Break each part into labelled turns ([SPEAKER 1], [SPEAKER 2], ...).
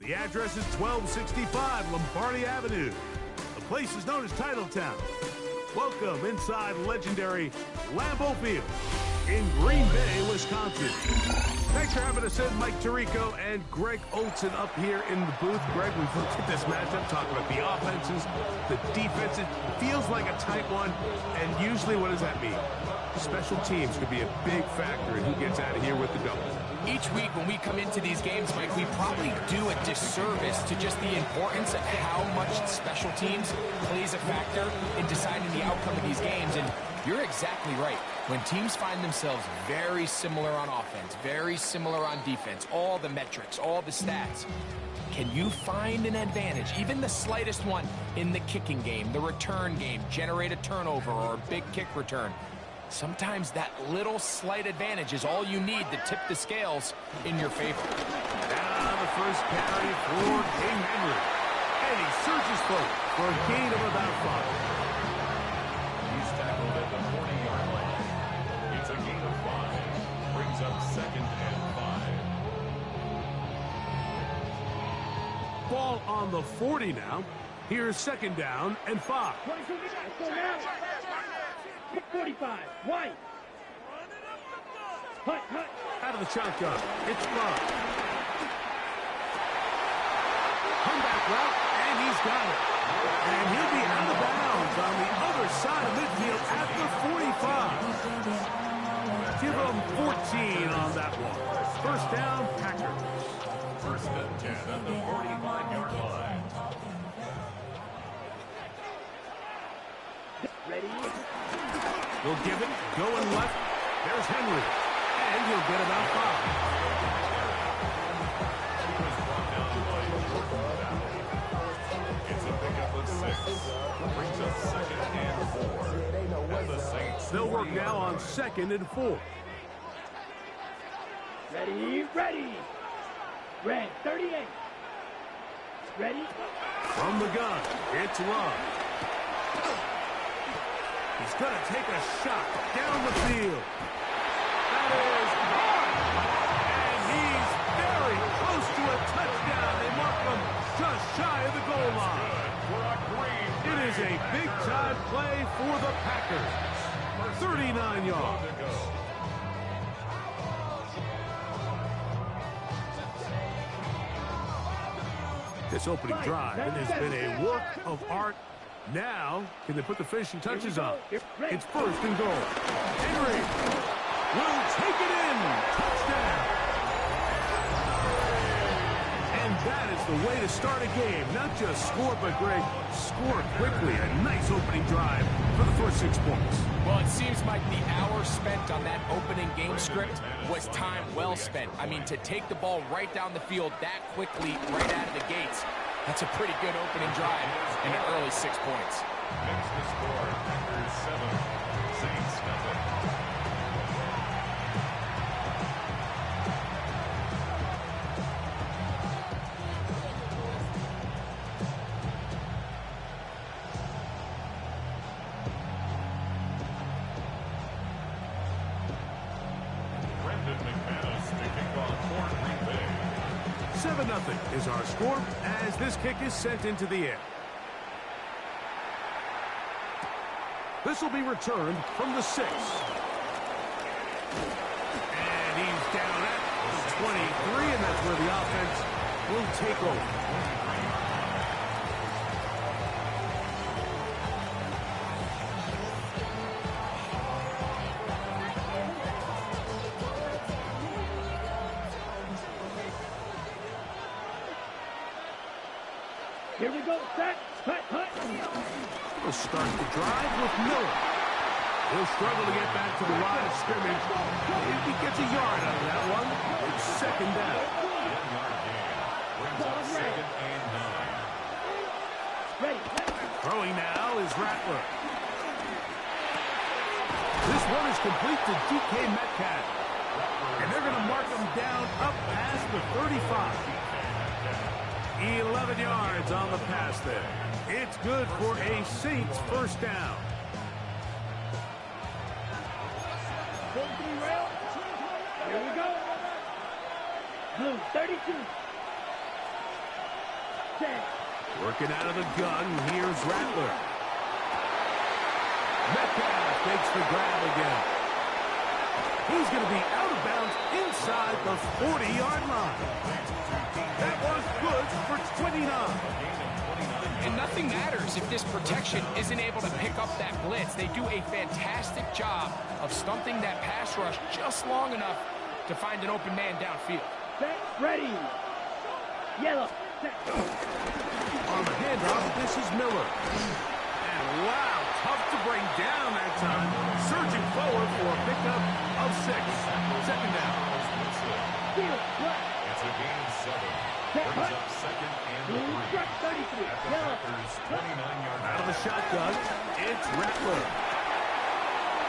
[SPEAKER 1] The address is 1265 Lombardi Avenue. The place is known as Titletown. Welcome inside legendary Lambeau Field. in Green Bay, Wisconsin. Thanks for having us in, Mike Tirico and Greg Olson up here in the booth. Greg, we've looked at this matchup, talking about the offenses, the defenses. Feels like a tight one, and usually what does that mean? Special teams could be a big factor in who gets out of here with the double.
[SPEAKER 2] Each week when we come into these games, Mike, we probably do a disservice to just the importance of how much special teams plays a factor in deciding the outcome of these games. And you're exactly right. When teams find themselves very similar on offense, very similar on defense, all the metrics, all the stats, can you find an advantage, even the slightest one, in the kicking game, the return game, generate a turnover or a big kick return? Sometimes that little slight advantage is all you need to tip the scales in your favor.
[SPEAKER 1] Now the first carry for King Henry. And he surges forward for a gain of about 5.
[SPEAKER 3] He's tackled at the 40-yard line. It's a gain of 5. Brings up 2nd and 5.
[SPEAKER 1] Ball on the 40 now. Here's 2nd down and 5.
[SPEAKER 4] 45, White. Hut.
[SPEAKER 1] Out of the shotgun. It's Love. Comeback route, and he's got it. And he'll be out of bounds on the other side of midfield at the 45. Give him 14 on that one. First down, Packers.
[SPEAKER 3] 1st and 10 on the 45-yard line.
[SPEAKER 4] Ready?
[SPEAKER 1] We'll give it, going left. There's Henry, and he'll get about 5.
[SPEAKER 3] It's a pickup of 6. Brings up 2nd and 4. And the Saints.
[SPEAKER 1] They'll work now on 2nd and 4.
[SPEAKER 4] Ready? Red, 38. Ready?
[SPEAKER 1] From the gun, it's Love. He's going to take a shot down the field. That is hard. And he's very close to a touchdown. They mark him just shy of the goal line. It is a big-time play for the Packers. 39 yards. This opening drive, it has been a work of art. Now, can they put the finishing touches on? It's 1st and goal. Henry will take it in. Touchdown. And that is the way to start a game. Not just score, but Greg, score quickly. A nice opening drive for the first 6 points.
[SPEAKER 2] Well, it seems like the hour spent on that opening game script was time well spent. I mean, to take the ball right down the field that quickly, right out of the gates, that's a pretty good opening drive and an early 6 points.
[SPEAKER 3] Next to score, Packers 7, Saints nothing. Green Bay.
[SPEAKER 1] 7-0 is our score as this kick is sent into the air. This will be returned from the 6. And he's down at the 23, and that's where the offense will take over.
[SPEAKER 4] Here we go, set, hut.
[SPEAKER 1] We'll start the drive with Miller. He'll struggle to get back to the line of scrimmage. If he gets a yard out of that one, it's 2nd down.
[SPEAKER 3] 1-yard gain. Brings up 2nd and 9.
[SPEAKER 4] Ready.
[SPEAKER 1] Throwing now is Rattler. This one is complete to DK Metcalf. And they're going to mark him down up past the 35. 11 yards on the pass there. It's good for a Saints first down.
[SPEAKER 4] Here we go. Blue, 32. Set.
[SPEAKER 1] Working out of the gun, here's Rattler. Metcalf makes the grab again. He's going to be out of bounds inside the 40-yard line. That was good for 29.
[SPEAKER 2] And nothing matters if this protection isn't able to pick up that blitz. They do a fantastic job of stumping that pass rush just long enough to find an open man downfield.
[SPEAKER 4] Set, ready. Yellow. Set.
[SPEAKER 1] On the handoff, this is Miller. And wow, tough to bring down that time. Surging forward for a pickup of 6. Second down.
[SPEAKER 4] Field, left.
[SPEAKER 3] It's a gain of 7.
[SPEAKER 4] Set,
[SPEAKER 3] Brings
[SPEAKER 4] hut.
[SPEAKER 3] up second and
[SPEAKER 4] Blue,
[SPEAKER 3] 3.
[SPEAKER 4] strike 33.
[SPEAKER 3] At the
[SPEAKER 4] Yellow.
[SPEAKER 3] Packers' 29-yard
[SPEAKER 1] Out of
[SPEAKER 3] line.
[SPEAKER 1] the shotgun, it's Rattler.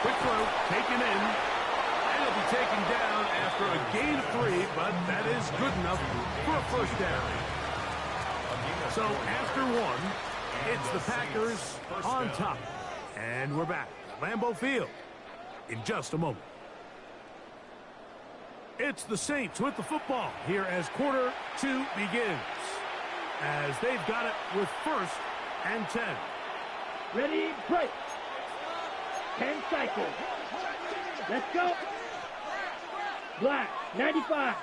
[SPEAKER 1] Quick throw, taken in. And he'll be taken down after a gain of 3, but that is good enough for a first down. So after 1, it's the Packers on top. And we're back at Lambeau Field in just a moment. It's the Saints with the football here as quarter 2 begins. As they've got it with 1st and 10.
[SPEAKER 4] Ready, break. 10 cycles. Let's go. Black, 95.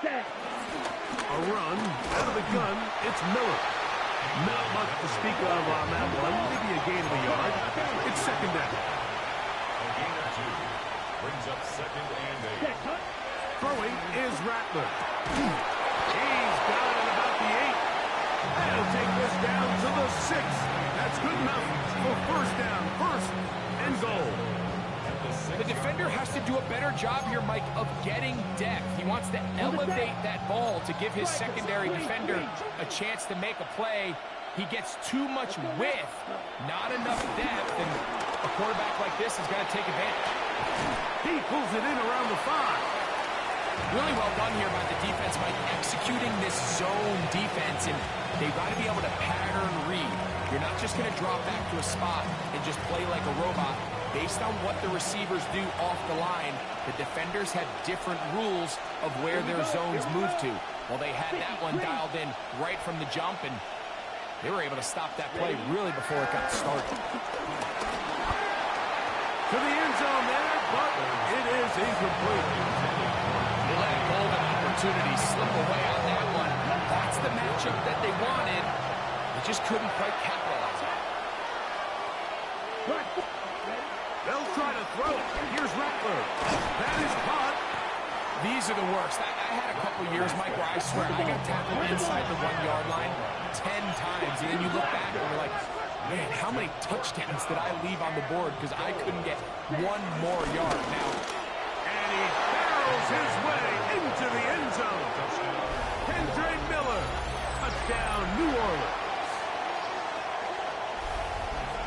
[SPEAKER 4] Set.
[SPEAKER 1] A run out of the gun. It's Miller. Not much to speak of on that one. Maybe a gain of a yard. It's second down.
[SPEAKER 3] A gain of 2. Brings up second and 8.
[SPEAKER 4] Set, hut.
[SPEAKER 1] Throwing is Rattler. He's got it about the 8. And he'll take this down to the 6. That's good enough for first down. First and goal.
[SPEAKER 2] The defender has to do a better job here, Mike, of getting depth. He wants to elevate that ball to give his secondary defender a chance to make a play. He gets too much width, not enough depth, and a quarterback like this has got to take advantage.
[SPEAKER 1] He pulls it in around the 5.
[SPEAKER 2] Really well done here by the defense, Mike, executing this zone defense, and they've got to be able to pattern read. You're not just going to drop back to a spot and just play like a robot. Based on what the receivers do off the line, the defenders have different rules of where their zones move to. Well, they had that one dialed in right from the jump, and they were able to stop that play really before it got started.
[SPEAKER 1] To the end zone there, but it is incomplete.
[SPEAKER 2] They let a golden opportunity slip away on that one. That's the matchup that they wanted. They just couldn't quite capitalize on it.
[SPEAKER 1] They'll try to throw it. Here's Rattler. That is caught.
[SPEAKER 2] These are the worst. I had a couple years, Mike, where I swear I got tackled inside the 1-yard line 10 times, and then you look back and you're like, man, how many touchdowns did I leave on the board because I couldn't get 1 more yard now?
[SPEAKER 1] And he barrels his way into the end zone. Henry Miller. Touchdown, New Orleans.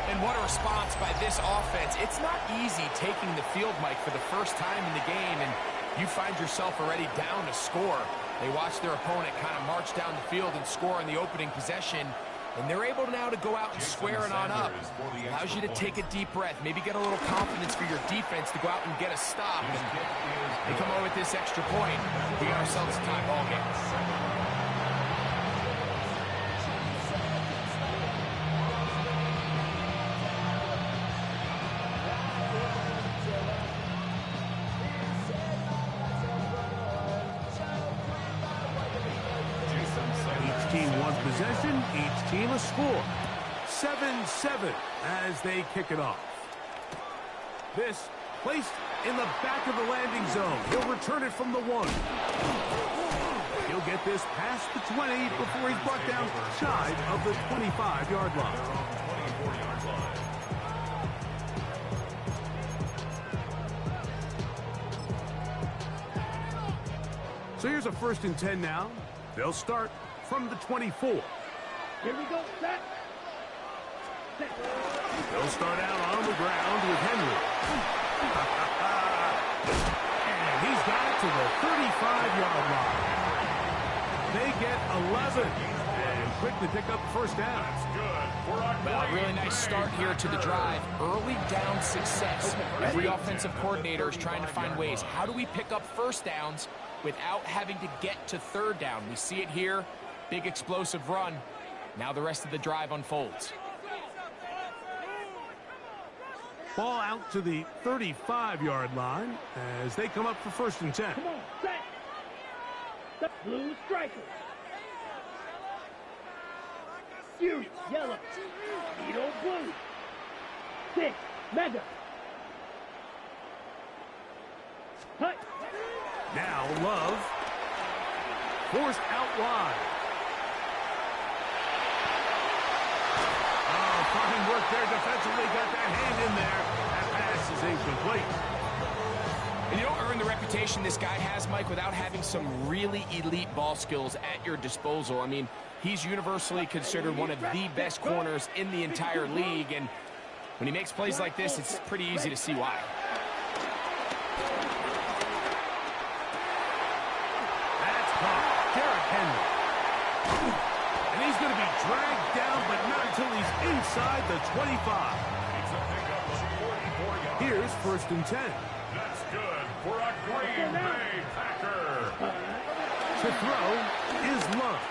[SPEAKER 2] And what a response by this offense. It's not easy taking the field, Mike, for the first time in the game, and you find yourself already down to score. They watch their opponent kind of march down the field and score in the opening possession, and they're able now to go out and square it on up. Allows you to take a deep breath, maybe get a little confidence for your defense to go out and get a stop. And they come away with this extra point. We got ourselves a tie ball game.
[SPEAKER 1] Each team wants possession, each team a score. 7-7 as they kick it off. This placed in the back of the landing zone. He'll return it from the 1. He'll get this past the 20 before he's brought down shy of the 25-yard line. So here's a 1st and 10 now. They'll start from the 24.
[SPEAKER 4] Here we go, set. Set.
[SPEAKER 1] They'll start out on the ground with Henry. And he's got it to the 35-yard line. They get 11 and quickly pick up the first down.
[SPEAKER 2] Well, a really nice start here to the drive. Early down success. Every offensive coordinator is trying to find ways. How do we pick up first downs without having to get to 3rd down? We see it here. Big explosive run. Now the rest of the drive unfolds.
[SPEAKER 1] Ball out to the 35-yard line as they come up for 1st and 10.
[SPEAKER 4] Come on, set. The blue striker. Fury, yellow. Needle, blue. 6, mega. Hut.
[SPEAKER 1] Now Love. Forced out wide. Oh, fine work there defensively. Got that hand in there. That pass is incomplete.
[SPEAKER 2] And you don't earn the reputation this guy has, Mike, without having some really elite ball skills at your disposal. I mean, he's universally considered one of the best corners in the entire league, and when he makes plays like this, it's pretty easy to see why.
[SPEAKER 1] That's caught. Derrick Henry. And he's going to be dragged down, but not until he's inside the 25. Here's 1st and 10.
[SPEAKER 3] That's good for a Green Bay Packer.
[SPEAKER 1] To throw is Love.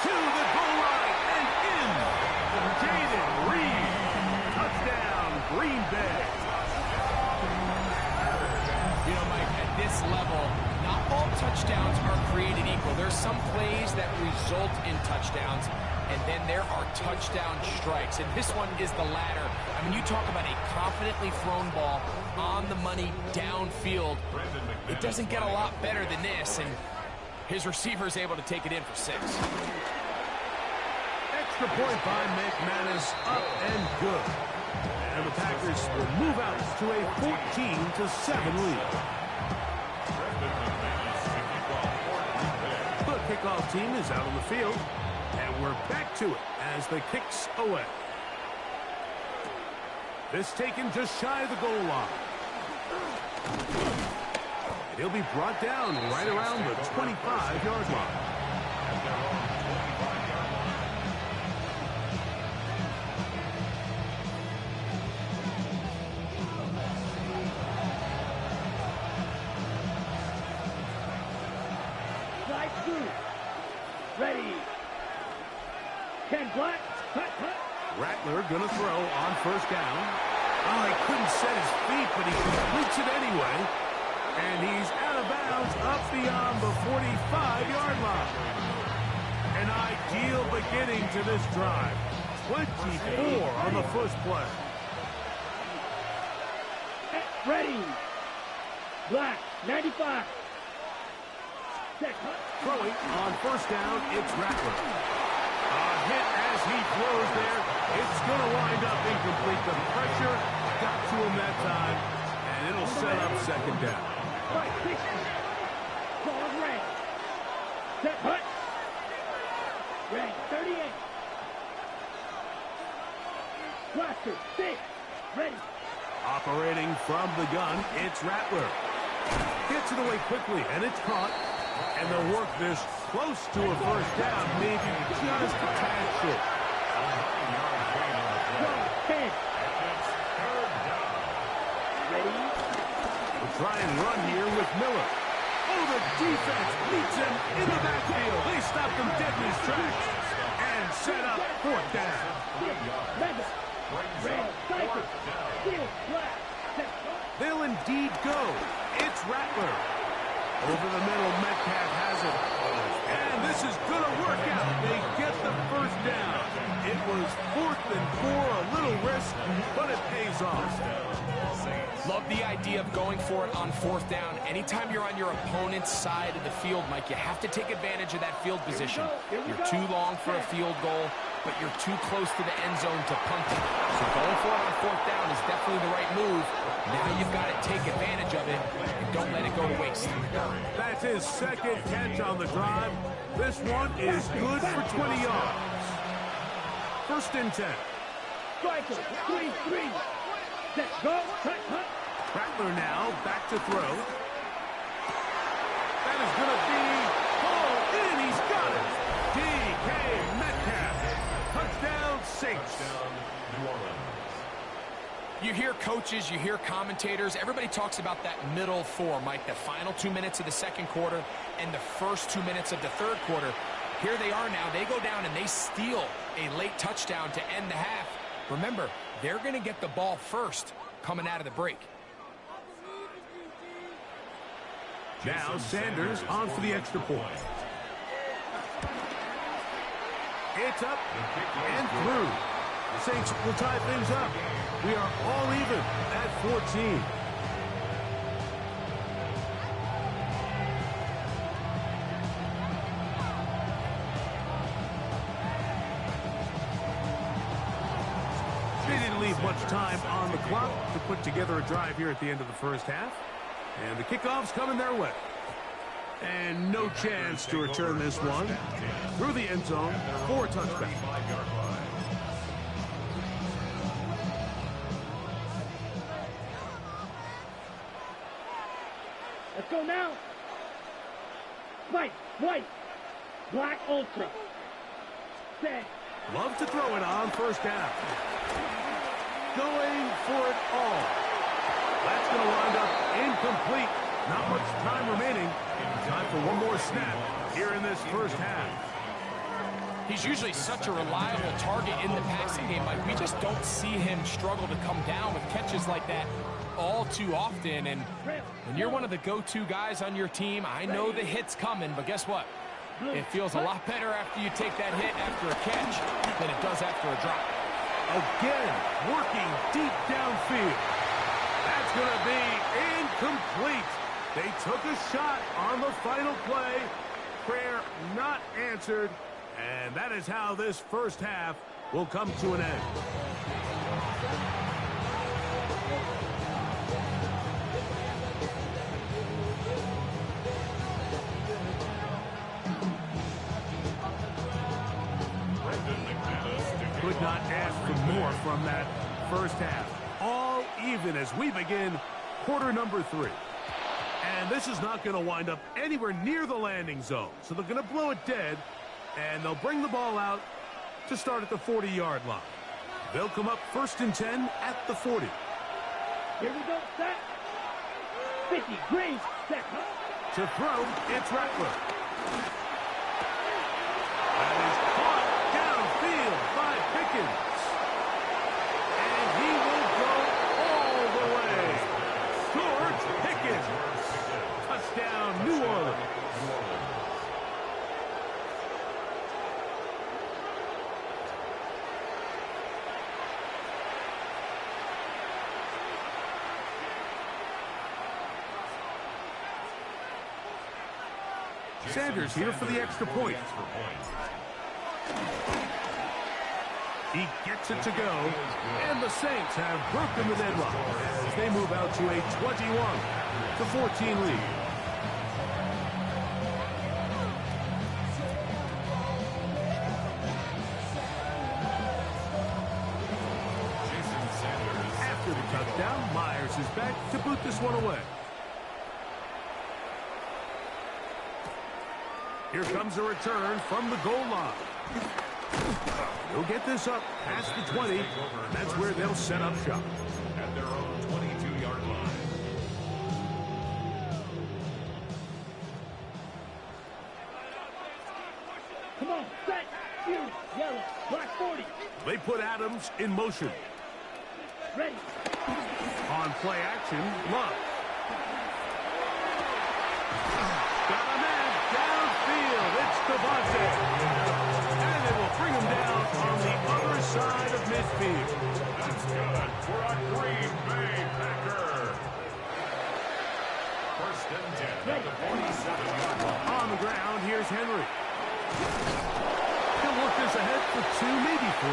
[SPEAKER 1] To the goal line and in. David Reed. Touchdown, Green Bay.
[SPEAKER 2] You know, Mike, at this level, not all touchdowns are created equal. There's some plays that result in touchdowns, and then there are touchdown strikes. And this one is the latter. I mean, you talk about a confidently thrown ball on the money downfield. It doesn't get a lot better than this, and his receiver is able to take it in for 6.
[SPEAKER 1] Extra point by McManus, up and good. And the Packers will move out to a 14-7 lead. The kickoff team is out on the field, and we're back to it as the kick's away. This taken just shy of the goal line. And he'll be brought down right around the 25-yard line.
[SPEAKER 4] Ready. Ken Black. Hut, hut.
[SPEAKER 1] Rattler gonna throw on 1st down. Oh, he couldn't set his feet, but he completes it anyway. And he's out of bounds up beyond the 45-yard line. An ideal beginning to this drive. 24 on the first play.
[SPEAKER 4] Ready. Black. 95.
[SPEAKER 1] Throwing on 1st down, it's Rattler. A hit as he throws there. It's going to wind up incomplete. The pressure got to him that time, and it'll set up 2nd down.
[SPEAKER 4] Ball red. Set hut. Red 38. Blaster 6. Ready.
[SPEAKER 1] Operating from the gun, it's Rattler. Gets it away quickly, and it's caught. And they'll work this close to a 1st down, maybe just a tad short.
[SPEAKER 4] Ready?
[SPEAKER 1] We'll try and run here with Miller. Oh, the defense meets him in the backfield. They stop him dead in his tracks and set up 4th down. They'll indeed go. It's Rattler. Over the middle, Metcalf has it. And this is going to work out. They get the 1st down. It was 4th and 4, a little risk, but it pays off.
[SPEAKER 2] Love the idea of going for it on 4th down. Anytime you're on your opponent's side of the field, Mike, you have to take advantage of that field position. You're too long for a field goal, but you're too close to the end zone to punt it. So going for it on 4th down is definitely the right move. Now you've got to take advantage of it and don't let it go to waste.
[SPEAKER 1] That's his 2nd catch on the drive. This one is good for 20 yards. 1st and 10.
[SPEAKER 4] Striker 3-3. Set go. Hut, hut.
[SPEAKER 1] Rattler now back to throw. That is going to be hauled in. He's got it. DK Metcalf. Touchdown Saints.
[SPEAKER 3] New Orleans.
[SPEAKER 2] You hear coaches, you hear commentators, everybody talks about that middle 4, Mike, the final 2 minutes of the 2nd quarter and the first 2 minutes of the 3rd quarter. Here they are now. They go down and they steal a late touchdown to end the half. Remember, they're going to get the ball first coming out of the break.
[SPEAKER 1] Now Sanders on for the extra point. It's up and through. The Saints will tie things up. We are all even at 14. They didn't leave much time on the clock to put together a drive here at the end of the first half. And the kickoff's coming their way. And no chance to return this one through the end zone for a touchback.
[SPEAKER 4] Let's go now. White, black ultra. Set.
[SPEAKER 1] Love to throw it on first down. Going for it all. That's going to wind up incomplete. Not much time remaining. Time for one more snap here in this first half.
[SPEAKER 2] He's usually such a reliable target in the passing game. Like, we just don't see him struggle to come down with catches like that all too often. And when you're one of the go-to guys on your team, I know the hit's coming, but guess what? It feels a lot better after you take that hit after a catch than it does after a drop.
[SPEAKER 1] Again, working deep downfield. That's going to be incomplete. They took a shot on the final play. Prayer not answered. And that is how this first half will come to an end. Could not ask for more from that first half. All even as we begin quarter number 3. And this is not going to wind up anywhere near the landing zone. So they're going to blow it dead, and they'll bring the ball out to start at the 40-yard line. They'll come up 1st and 10 at the 40.
[SPEAKER 4] Here we go, set. 50, Green, set.
[SPEAKER 1] To throw, it's Rattler. That is caught downfield by Pickens. And he will go all the way. George Pickens. Touchdown, New Orleans. Sanders here for the extra point. He gets it to go, and the Saints have broken the deadlock as they move out to a 21-14 lead. After the touchdown, Myers is back to boot this one away. Here comes a return from the goal line. They'll get this up past the 20. That's where they'll set up shop.
[SPEAKER 3] At their own 22-yard line.
[SPEAKER 4] Come on, set, you, yellow, black 40.
[SPEAKER 1] They put Adams in motion.
[SPEAKER 4] Ready.
[SPEAKER 1] On play action, Love. Got a man downfield. It's Devontae. And they will bring him down on the other side of midfield.
[SPEAKER 3] That's good for a Green Bay Packer. 1st and 10 at the 47-yard line.
[SPEAKER 1] On the ground, here's Henry. He'll work this ahead for 2, maybe 3.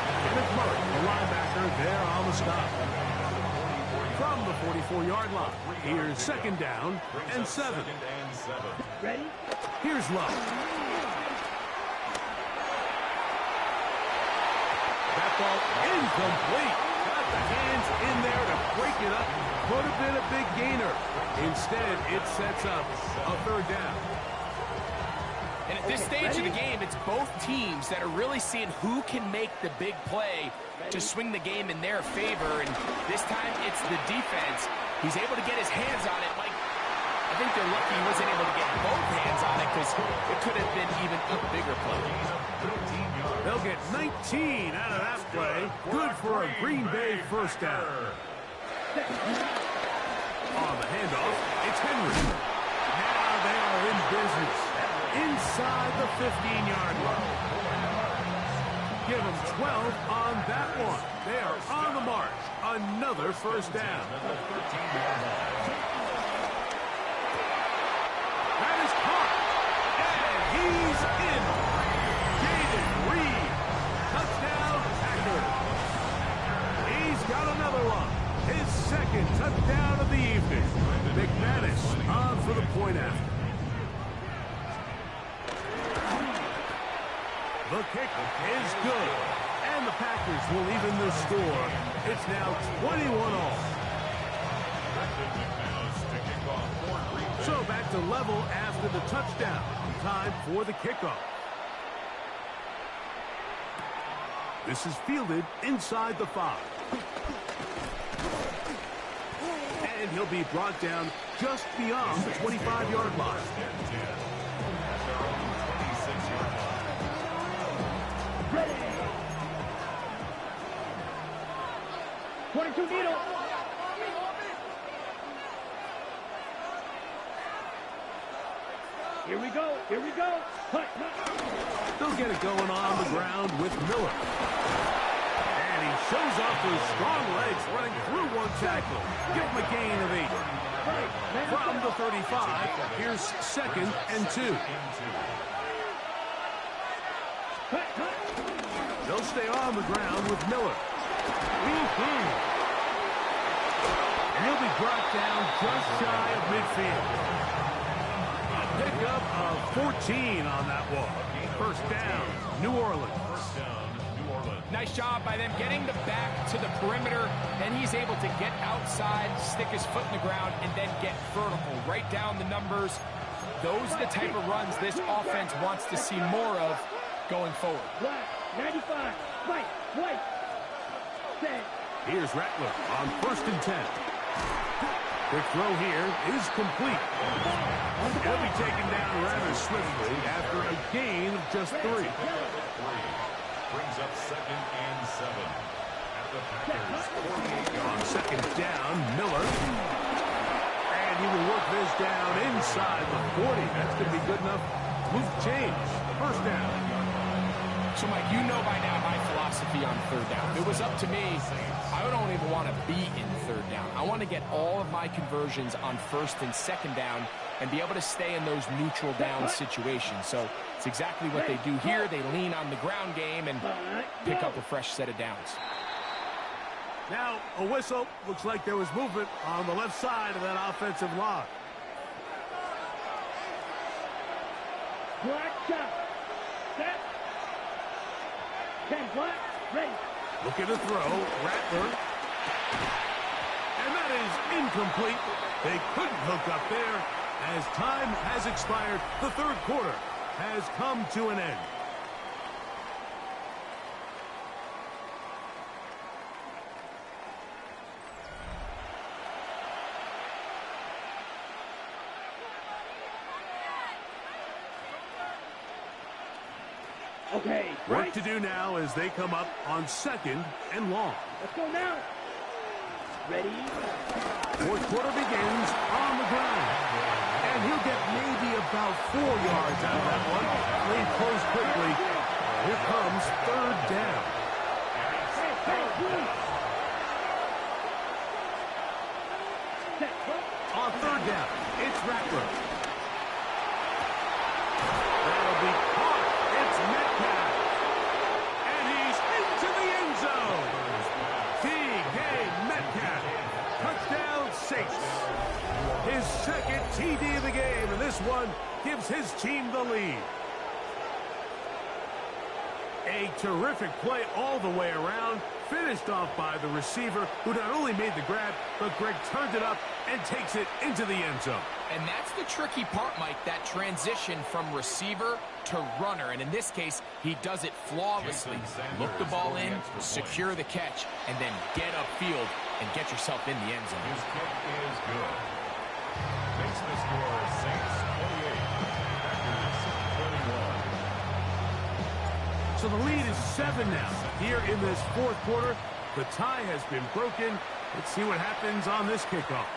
[SPEAKER 1] And it's Murray, the linebacker, there on the stop. From the 44-yard line, here's 2nd down and 7.
[SPEAKER 4] Ready.
[SPEAKER 1] Here's Love. That ball incomplete. Got the hands in there to break it up. Could have been a big gainer. Instead, it sets up a 3rd down.
[SPEAKER 2] And at this stage of the game, it's both teams that are really seeing who can make the big play to swing the game in their favor. And this time, it's the defense. He's able to get his hands on it, Mike. I think they're lucky he wasn't able to get both hands on it because it could have been even a bigger play.
[SPEAKER 1] They'll get 19 out of that play. Good for a Green Bay first down. On the handoff, it's Henry. Now they are in business. Inside the 15-yard line. Give them 12 on that one. They are on the march. Another first down. That is caught. And he's in. David Reed. Touchdown, Packers. He's got another one. His second touchdown of the evening. McManus on for the point after. The kick is good. And the Packers will even the score. It's now 21-all. So back to level after the touchdown. Time for the kickoff. This is fielded inside the 5. And he'll be brought down just beyond the 25-yard line.
[SPEAKER 4] 22 needle. Here we go. Here we go. Cut.
[SPEAKER 1] They'll get it going on the ground with Miller. And he shows off those strong legs running through one tackle. Give him a gain of 8. From the 35, here's 2nd and 2. They'll stay on the ground with Miller. And he'll be brought down just shy of midfield. A pickup of 14 on that one. First down, New Orleans.
[SPEAKER 2] Nice job by them getting the back to the perimeter, and he's able to get outside, stick his foot in the ground, and then get vertical right down the numbers. Those are the type of runs this offense wants to see more of going forward.
[SPEAKER 4] 95, right.
[SPEAKER 1] Here's Rattler on 1st and 10. Quick throw here is complete. He'll be taken down rather swiftly after a gain of just 3.
[SPEAKER 3] Brings up 2nd and 7. At the Packers 48
[SPEAKER 1] On 2nd down, Miller. And he will work this down inside the 40. That's going to be good enough. Move change. First down.
[SPEAKER 2] So, Mike, you know by now my philosophy on 3rd down. If it was up to me, I don't even want to be in 3rd down. I want to get all of my conversions on 1st and 2nd down and be able to stay in those neutral down situations. So it's exactly what they do here. They lean on the ground game and pick up a fresh set of downs.
[SPEAKER 1] Now a whistle. Looks like there was movement on the left side of that offensive line.
[SPEAKER 4] Black shot. Set. 10 black. Ready.
[SPEAKER 1] Looking to throw. Rattler. And that is incomplete. They couldn't hook up there. As time has expired, the 3rd quarter has come to an end.
[SPEAKER 4] Okay.
[SPEAKER 1] Work to do now as they come up on 2nd and long.
[SPEAKER 4] Let's go now. Ready.
[SPEAKER 1] 4th quarter begins on the ground. And he'll get maybe about 4 yards out of that one. Lead close quickly. Here comes 3rd down. On 3rd down, it's Rattler. That'll be caught. It's Metcalf. And he's into the end zone. DK Metcalf. Touchdown Saints. His 2nd TD of the game, and this one gives his team the lead. A terrific play all the way around, finished off by the receiver, who not only made the grab, but Greg turned it up and takes it into the end zone.
[SPEAKER 2] And that's the tricky part, Mike, that transition from receiver to runner. And in this case, he does it flawlessly. Look the ball in, secure the catch, and then get upfield and get yourself in the end zone.
[SPEAKER 3] His kick is good. Makes the score Saints 28, Packers 21.
[SPEAKER 1] So the lead is 7 now. Here in this fourth quarter, the tie has been broken. Let's see what happens on this kickoff.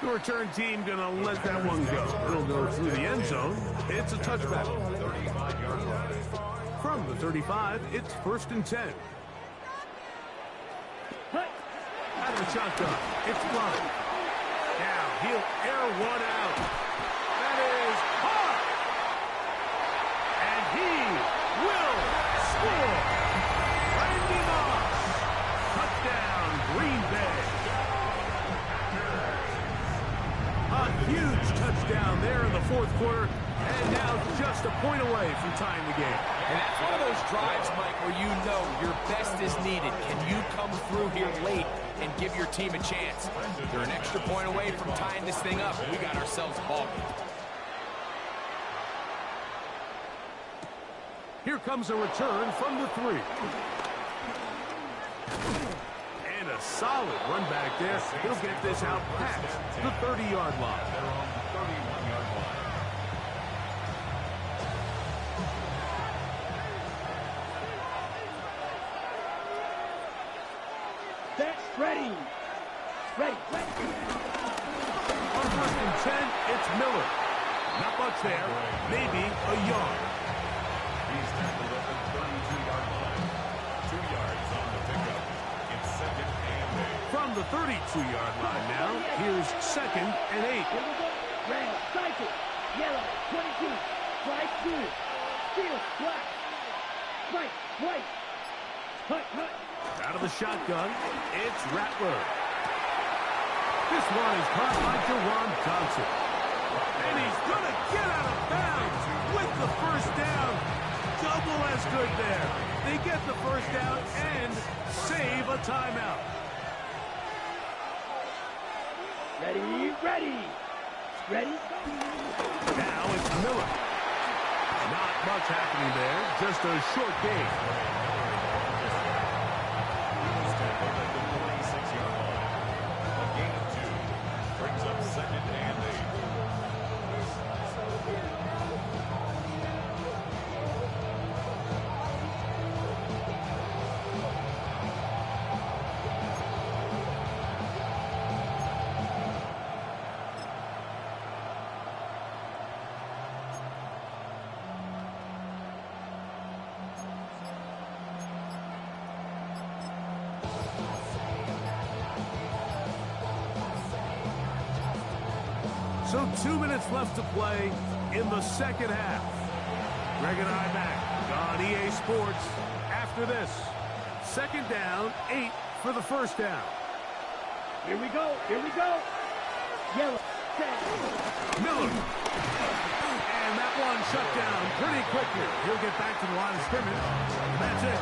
[SPEAKER 1] The return team going to let that one go. It'll go through the end zone. It's a touchback.
[SPEAKER 3] 35-yard line.
[SPEAKER 1] From the 35, it's 1st and 10. Out of the shotgun, it's blocked. Now he'll air one out. That is caught. And he will score. Randy Moss. Touchdown, Green Bay. A huge touchdown there in the fourth quarter. And now just a point away from tying the game.
[SPEAKER 2] And that's one of those drives, Mike, where you know your best is needed. Can you come through here late and give your team a chance? They're an extra point away from tying this thing up. We got ourselves a ball game.
[SPEAKER 1] Here comes a return from the 3. And a solid run back there. He'll get this out past the 30-yard line.
[SPEAKER 3] They're on the 31-yard line.
[SPEAKER 4] Ready. Ready.
[SPEAKER 1] On 1st and 10, it's Miller. Not much there. Maybe a yard.
[SPEAKER 3] He's tackled at the 32-yard line. 2 yards on the pickup. It's 2nd and 8.
[SPEAKER 1] From the 32-yard line now, here's 2nd and 8.
[SPEAKER 4] Here we go. Red, cycle, yellow, 22, strike, blue, steel, black, strike, white, hut.
[SPEAKER 1] Out of the shotgun, it's Rattler. This one is caught by Jawan Johnson. And he's going to get out of bounds with the first down. Double as good there. They get the first down and save a timeout.
[SPEAKER 4] Ready.
[SPEAKER 1] Now it's Miller. Not much happening there. Just a short game.
[SPEAKER 3] He's tackled at the 46-yard line. A gain of 2 brings up 2nd and 8.
[SPEAKER 1] So 2 minutes left to play in the second half. Greg and I back on EA Sports after this. 2nd down, 8 for the first down.
[SPEAKER 4] Here we go. Yellow, set.
[SPEAKER 1] Miller. And that one shut down pretty quickly. He'll get back to the line of scrimmage. And that's it.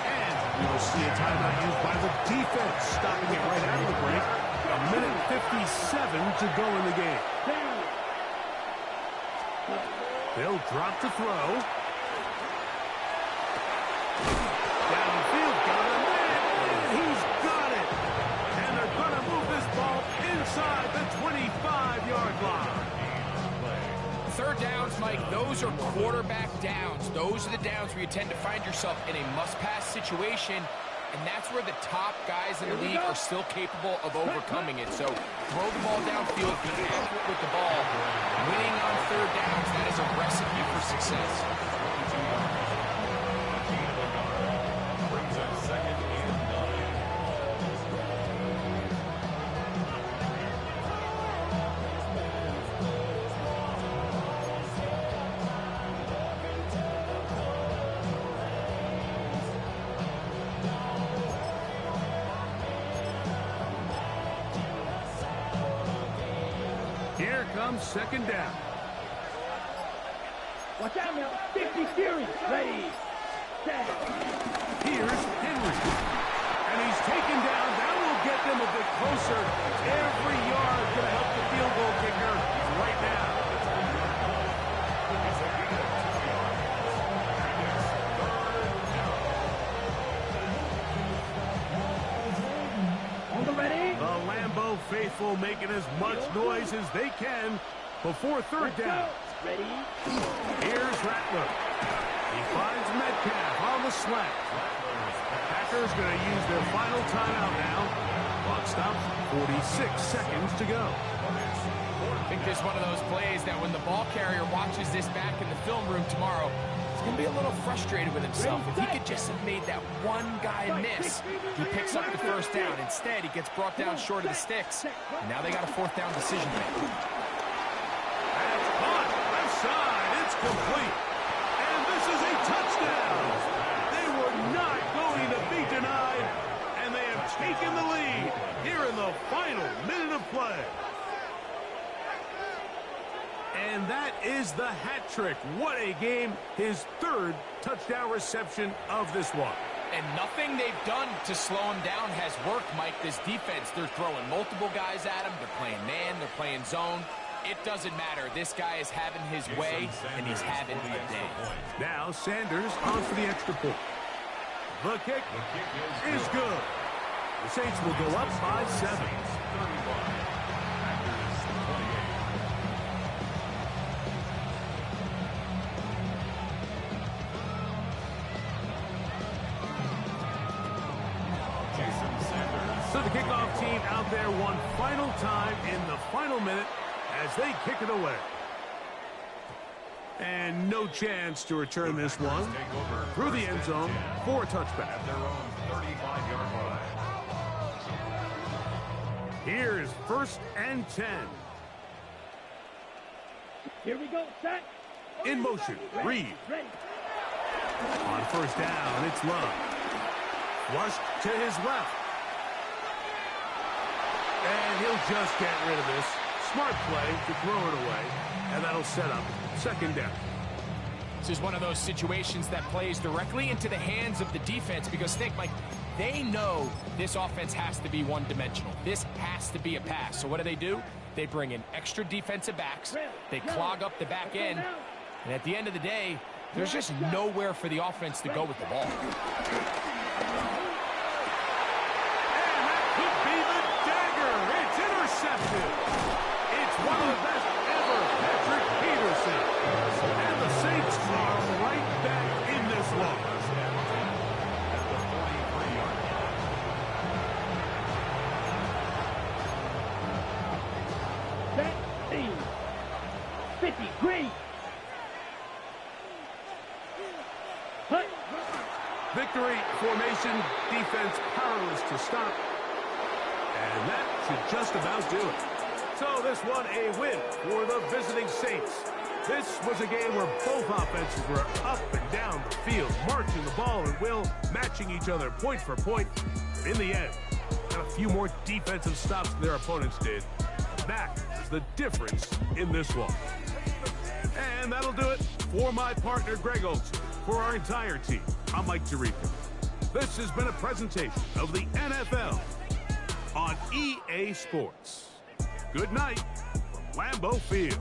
[SPEAKER 1] And we'll see a timeout used by the defense, stopping it right out of the break. A minute 57 to go in the game. They'll drop to throw. Downfield, got a man, and he's got it. And they're going to move this ball inside the 25-yard line.
[SPEAKER 2] 3rd downs, Mike, those are quarterback downs. Those are the downs where you tend to find yourself in a must-pass situation. And that's where the top guys in the league are still capable of overcoming it. So throw the ball downfield, be accurate with the ball. Winning on 3rd downs, that is a recipe for success.
[SPEAKER 3] 22 yards. A gain of a yard brings up 2nd and 9.
[SPEAKER 1] Here comes 2nd down.
[SPEAKER 4] Watch out now. 50 Fury. Ready, set.
[SPEAKER 1] Here's Henry. And he's taken down. That will get them a bit closer. Every yard going to help the field goal kicker right now.
[SPEAKER 3] It's a gain of 2 yards. And it's 3rd down.
[SPEAKER 4] On the ready.
[SPEAKER 1] The Lambeau faithful making as much noise as they can before third down.
[SPEAKER 4] Ready?
[SPEAKER 1] Here's Rattler. He finds Metcalf on the slant. Packers going to use their final timeout now. Clock stops, 46 seconds to go.
[SPEAKER 2] I think this is one of those plays that when the ball carrier watches this back in the film room tomorrow, he's going to be a little frustrated with himself. If he could just have made that one guy miss, he picks up the first down. Instead, he gets brought down short of the sticks. And now they got a fourth down decision to make.
[SPEAKER 1] That's caught. Left side. It's complete. And this is a touchdown. They were not going to be denied. And they have taken the lead here in the final minute of play. And that is the hat trick. What a game. His third touchdown reception of this one.
[SPEAKER 2] And nothing they've done to slow him down has worked, Mike. This defense, they're throwing multiple guys at him. They're playing man. They're playing zone. It doesn't matter. This guy is having his way, and he's having a day.
[SPEAKER 1] Now Sanders on for the extra point. The kick is good. The Saints will go up by 7. So the kickoff team out there one final time in the final minute as they kick it away. And no chance to return this one through the end zone for a touchback.
[SPEAKER 3] At their own 35-yard line.
[SPEAKER 1] Here's 1st and 10.
[SPEAKER 4] Here we go, set.
[SPEAKER 1] In motion, Reed.
[SPEAKER 4] Ready.
[SPEAKER 1] On 1st down, it's Love. Flushed to his left. And he'll just get rid of this. Smart play to throw it away. And that'll set up 2nd down.
[SPEAKER 2] This is one of those situations that plays directly into the hands of the defense because think, Mike, they know this offense has to be one-dimensional. This has to be a pass. So what do? They bring in extra defensive backs. They clog up the back end. And at the end of the day, there's just nowhere for the offense to go with the ball.
[SPEAKER 1] And that could be the dagger. It's intercepted. It's one of the best ever, Patrick Peterson. And the Saints are right back in this one.
[SPEAKER 3] At the 43-yard line.
[SPEAKER 4] Set. Team. 50. Green. Hut.
[SPEAKER 1] Victory formation, defense powerless to stop. And that should just about do it. So this one a win for the visiting Saints. This was a game where both offenses were up and down the field, marching the ball and will, matching each other point for point. In the end, got a few more defensive stops than their opponents did. That is the difference in this one. And that'll do it for my partner, Greg Olson. For our entire team, I'm Mike Tirico. This has been a presentation of the NFL on EA Sports. Good night from Lambeau Field.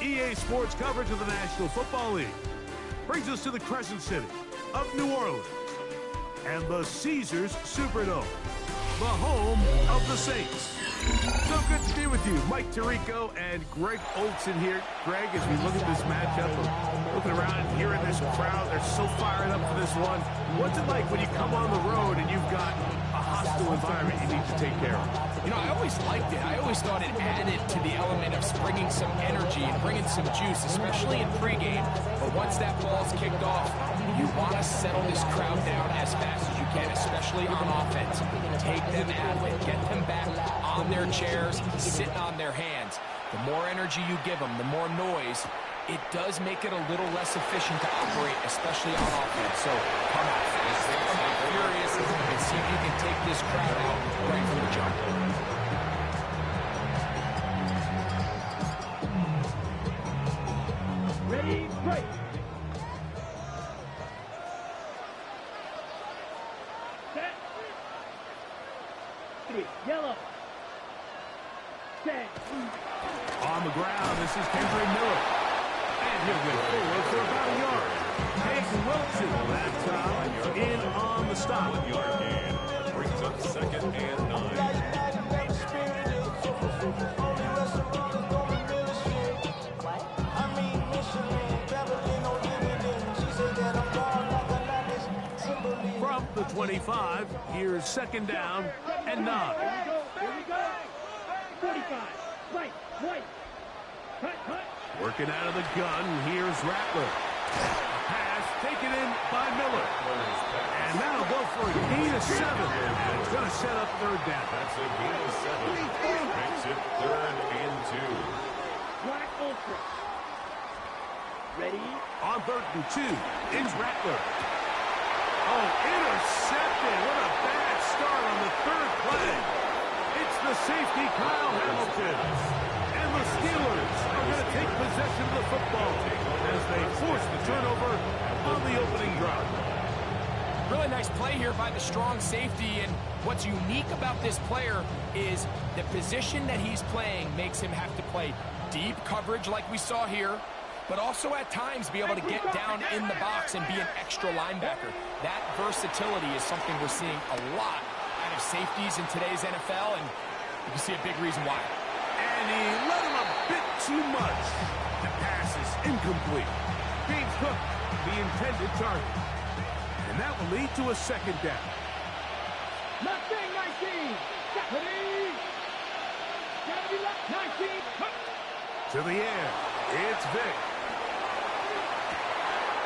[SPEAKER 1] EA Sports coverage of the National Football League brings us to the Crescent City of New Orleans and the Caesars Superdome, the home of the Saints. So good to be with you. Mike Tirico and Greg Olson here. Greg, as we look at this matchup, looking around and hearing this crowd, they're so fired up for this one. What's it like when you come on the road and you've got a hostile environment you need to take care of?
[SPEAKER 2] You know, I always liked it. I always thought it added to the element of bringing some energy and bringing some juice, especially in pregame. But once that ball's kicked off, you want to settle this crowd down as fast as you can, especially on offense. Take them out of it. Get them back on their chairs, sitting on their hands. The more energy you give them, the more noise, it does make it a little less efficient to operate, especially on offense. So come out fast, come out furious, and see if you can take this crowd out right from the jump.
[SPEAKER 4] Ready, break. Set. 3, yellow. Set.
[SPEAKER 1] On the ground, this is Henry Miller. And he'll get forward for about a yard. Hayden Wilson, that time, in on the stop.
[SPEAKER 3] 1-yard gain. Brings up 2nd and 9.
[SPEAKER 1] From the 25, here's 2nd down and 9.
[SPEAKER 4] Here we go. 45. Right. Cut.
[SPEAKER 1] Working out of the gun, here's Rattler. A pass taken in by Miller. And now go for a gain of 7. And it's going to set up 3rd down.
[SPEAKER 3] That's a gain of 7. Makes it 3rd and 2.
[SPEAKER 4] Black Ultra. Ready?
[SPEAKER 1] On 3rd and 2, it's Rattler. Oh, intercepted. What a bad start on the 3rd play. It's the safety, Kyle Hamilton. And the Steelers are going to take possession of the football as they force the turnover on the opening drive.
[SPEAKER 2] Really nice play here by the strong safety, and what's unique about this player is the position that he's playing makes him have to play deep coverage like we saw here, but also at times be able to get down in the box and be an extra linebacker. That versatility is something we're seeing a lot out of safeties in today's NFL, and you can see a big reason why.
[SPEAKER 1] And he let him a bit too much. The pass is incomplete. James Cook, the intended target. And that will lead to a 2nd down.
[SPEAKER 4] Mustang 19. Ready? Gotta be left 19.
[SPEAKER 1] To the air, it's Vic.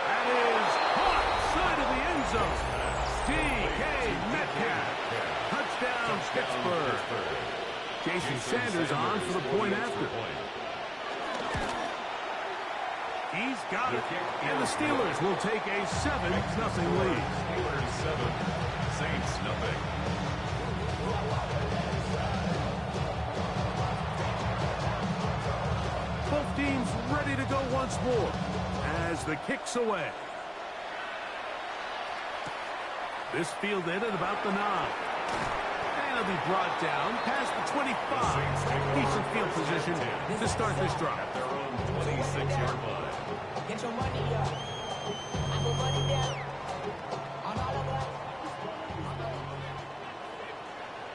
[SPEAKER 1] That is caught side of the end zone. DK Metcalf. Touchdown, Pittsburgh. Jason Sanders on for the point after. He's got it. And the Steelers will take a 7-0 lead.
[SPEAKER 3] Steelers 7, Saints nothing.
[SPEAKER 1] Both teams ready to go once more as the kick's away. This field in at about the 9. And it'll be brought down past the 25. Decent field position to start this drive.
[SPEAKER 3] At their own 26-yard line.
[SPEAKER 5] Get your money up. I put money down. On all of us.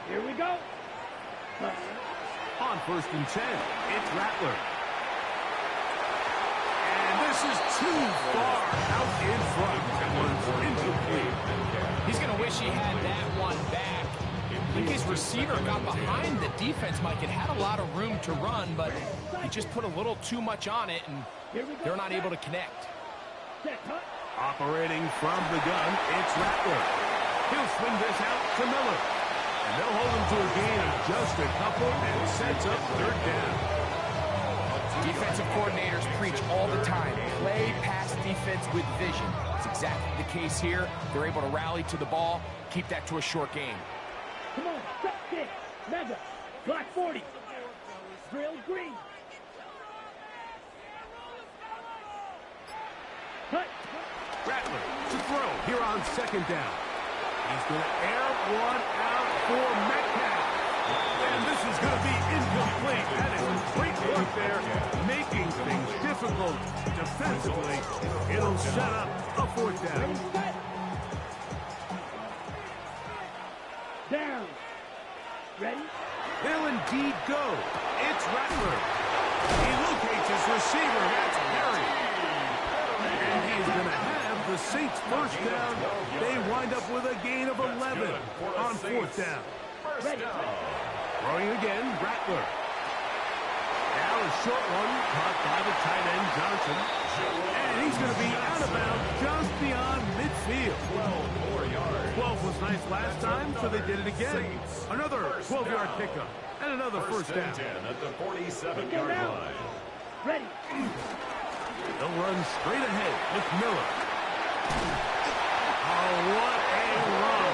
[SPEAKER 4] Here we go.
[SPEAKER 1] On 1st and 10, it's Rattler. And this is too far out in front. That one's incomplete.
[SPEAKER 2] He's going to wish he had that one back. I think his receiver got behind the defense, Mike. It had a lot of room to run, but he just put a little too much on it, and they're not able to connect.
[SPEAKER 1] Operating from the gun, it's Rattler. He'll swing this out to Miller. And they'll hold him to a gain of just a couple and sets up 3rd down.
[SPEAKER 2] Defensive coordinators preach all the time. Play pass defense with vision. It's exactly the case here. They're able to rally to the ball, keep that to a short game.
[SPEAKER 4] Come on, stop kick. Mega. Black 40. Drill green. Cut.
[SPEAKER 1] Rattler to throw here on 2nd down. He's going to air one out for Metcalf. And this is going to be incomplete. That is great work there, making things difficult defensively. It'll set up a fourth down.
[SPEAKER 4] Down. Ready?
[SPEAKER 1] They'll indeed go. It's Rattler. He locates his receiver. That's Perry. And he's going to have the Saints first down. They wind up with a gain of 11 on fourth down.
[SPEAKER 3] First down.
[SPEAKER 1] Throwing again, Rattler. Now a short one caught by the tight end Johnson. And he's going to be out of bounds just beyond midfield.
[SPEAKER 3] 12 more yards.
[SPEAKER 1] 12 was nice last time, so they did it again. Another 12-yard pickup and another first down.
[SPEAKER 3] 10 at the 47-yard line.
[SPEAKER 4] Ready.
[SPEAKER 1] They'll run straight ahead with Miller. Oh, what a run.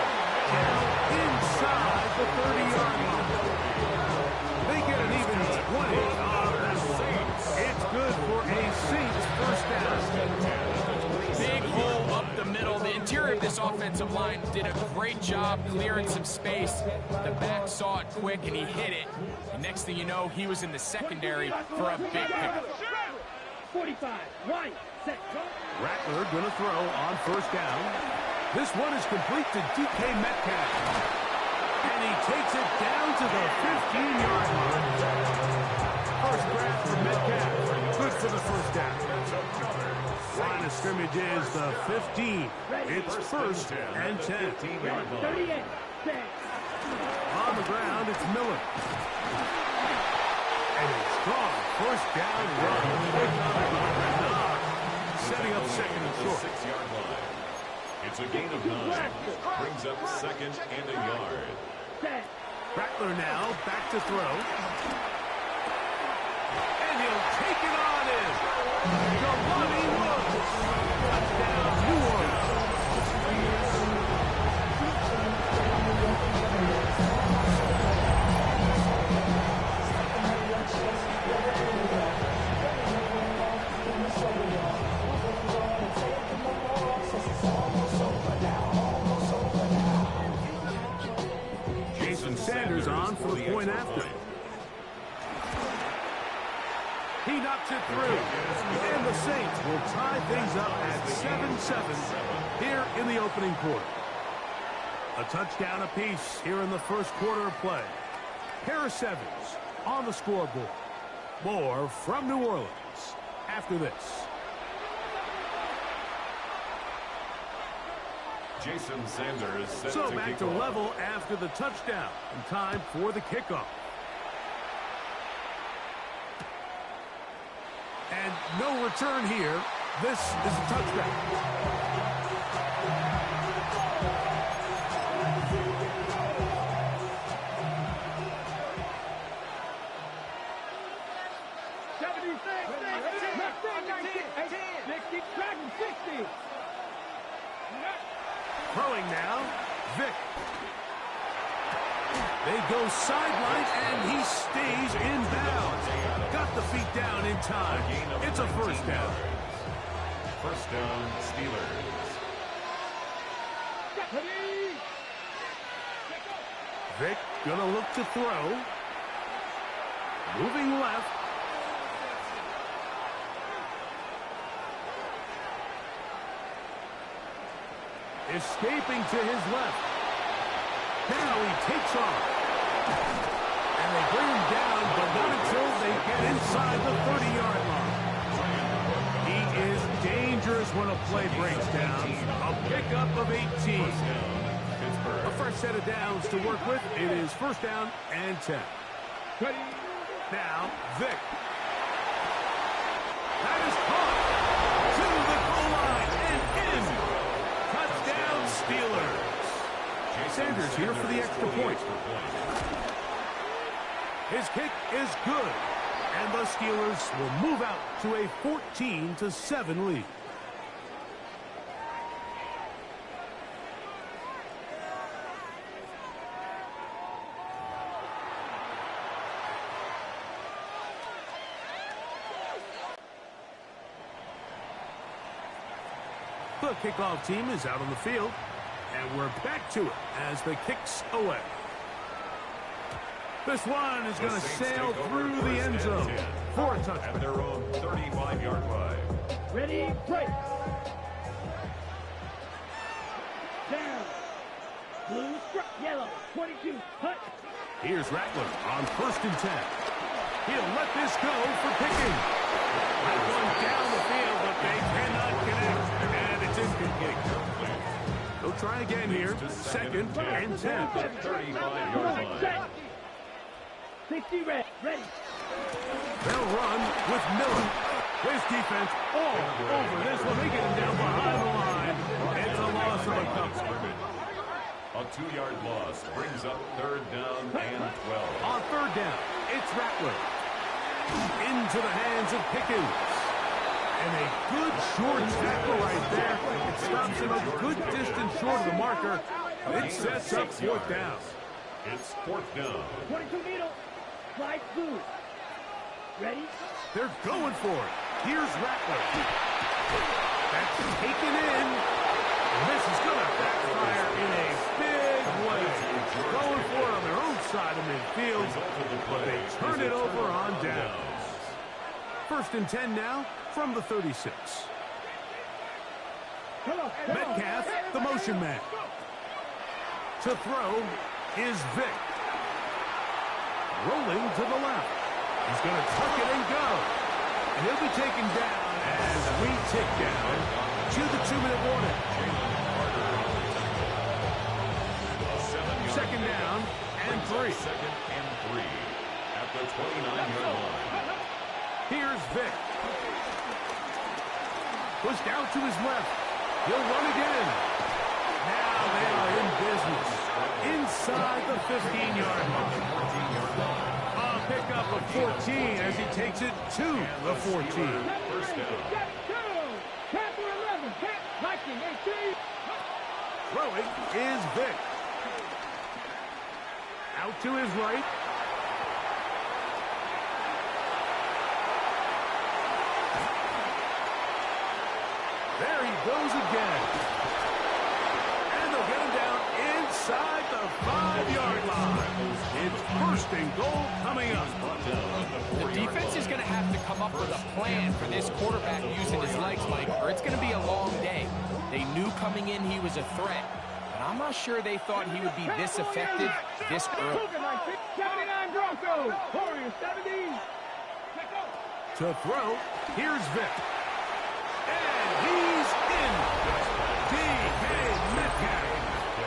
[SPEAKER 1] Down inside the 30-yard line. They get an even 20 on that one. It's good for a Saints first down.
[SPEAKER 2] Big hole up the middle. The interior of this offensive line did a great job clearing some space. The back saw it quick, and he hit it. And next thing you know, he was in the secondary for a big pickup.
[SPEAKER 4] 45. Wide. Set.
[SPEAKER 1] Rattler going to throw on first down. This one is complete to DK Metcalf. And he takes it down to the 15-yard line. First grab for Metcalf. Good for the first down. Line of scrimmage is the 15. It's first and 10.
[SPEAKER 3] 15-yard line.
[SPEAKER 4] 38. Set.
[SPEAKER 1] On the ground, it's Miller. And a strong first down run. Setting up second and short.
[SPEAKER 3] 6-yard line. It's a gain of 9. Brings up second and a yard.
[SPEAKER 4] Set.
[SPEAKER 1] Rattler now back to throw. And he'll take it on in. Jelani Woods. Touchdown, New Orleans. Sanders on for the point after. He knocks it through. And the Saints will tie things up at 7-7 here in the opening quarter. A touchdown apiece here in the first quarter of play. Pair of sevens on the scoreboard. More from New Orleans after this.
[SPEAKER 3] Jason Sanders set
[SPEAKER 1] So
[SPEAKER 3] to
[SPEAKER 1] back
[SPEAKER 3] kick
[SPEAKER 1] to
[SPEAKER 3] off.
[SPEAKER 1] level after the touchdown. And time for the kickoff. And no return here. This is a touchdown. Throwing now, Vick. They go sideline, and he stays in bounds. Got the feet down in time. It's a first down.
[SPEAKER 3] First down, Steelers.
[SPEAKER 1] Vick gonna look to throw. Moving left. Escaping to his left. Now he takes off. And they bring him down, but not until they get inside the 30-yard line. He is dangerous when a play breaks down. A pickup of 18. A fresh set of downs to work with. It is first down and 10. Now, Vick. That is caught. To the goal line and in. Touchdown, Steelers. Sanders here for the extra point. His kick is good. And the Steelers will move out to a 14-7 lead. The kickoff team is out on the field, and we're back to it as the kick's away. This one is going to sail through the end zone for a touchdown.
[SPEAKER 3] At their own 35-yard line.
[SPEAKER 4] Ready, break. Down. Blue, yellow, 22, hut.
[SPEAKER 1] Here's Rattler on 1st and 10. He'll let this go for Pickens. That one down the field, but they cannot connect, and it's incomplete. They'll try again here. 2nd and 10.
[SPEAKER 3] 35-yard line.
[SPEAKER 4] 60 red, ready.
[SPEAKER 1] They'll run with Miller. His defense all over this one. They get him down behind the line. It's a loss of a couple.
[SPEAKER 3] A 2-yard loss brings up 3rd down and 12.
[SPEAKER 1] On 3rd down, it's Rattler. Into the hands of Pickens. And a good short tackle right there. It stops him a good distance short of the marker. It sets up 4th down.
[SPEAKER 3] It's 4th down.
[SPEAKER 4] 22 needle, slide blue. Ready?
[SPEAKER 1] They're going for it. Here's Rattler. That's taken in. This is going to backfire in a big way. Going for it on their own side of midfield, but they turn it over on downs. 1st and 10 now from the 36. Metcalf, the motion man. To throw is Vick. Rolling to the left. He's going to tuck it and go. And he'll be taken down as we tick down to the 2-minute warning. 2nd down and 3.
[SPEAKER 3] 2nd and 3 at the 29-yard line.
[SPEAKER 1] Here's Vick. Pushed out to his left. He'll run again. Now they are in business. Inside the 15-yard line. A pickup of 14 as he takes it to the 14.
[SPEAKER 3] 1st down.
[SPEAKER 1] Throwing is Vick. Out to his right. There he goes again. And they'll get him down inside the 5-yard line. It's 1st and goal coming up.
[SPEAKER 2] The defense is going to have to come up with a plan for this quarterback using his legs, Mike, or it's going to be a long day. They knew coming in he was a threat, but I'm not sure they thought he would be this effective this early.
[SPEAKER 4] 79 Broncos, Warriors 17.
[SPEAKER 1] To throw, here's Vick. And he's in. DK Metcalf.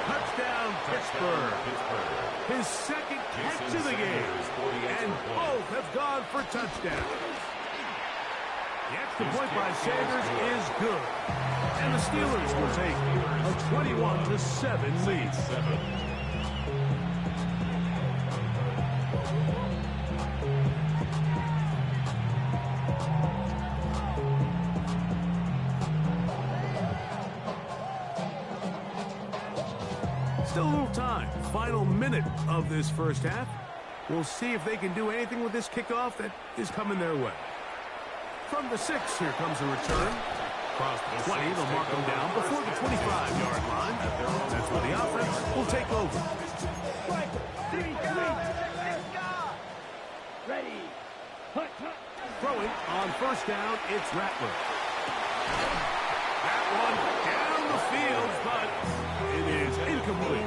[SPEAKER 1] Touchdown, Pittsburgh. His 2nd catch of the game. And both have gone for touchdowns. The extra point by Sanders is good. And the Steelers will take a 21-7 lead. Still a little time. Final minute of this 1st half. We'll see if they can do anything with this kickoff that is coming their way. From the 6, here comes a return. Across the 20, they'll mark them down before the 25-yard line. That's where the offense will take over.
[SPEAKER 4] Ready.
[SPEAKER 1] Throwing on 1st down, it's Rattler. That one down the field, but it is incomplete.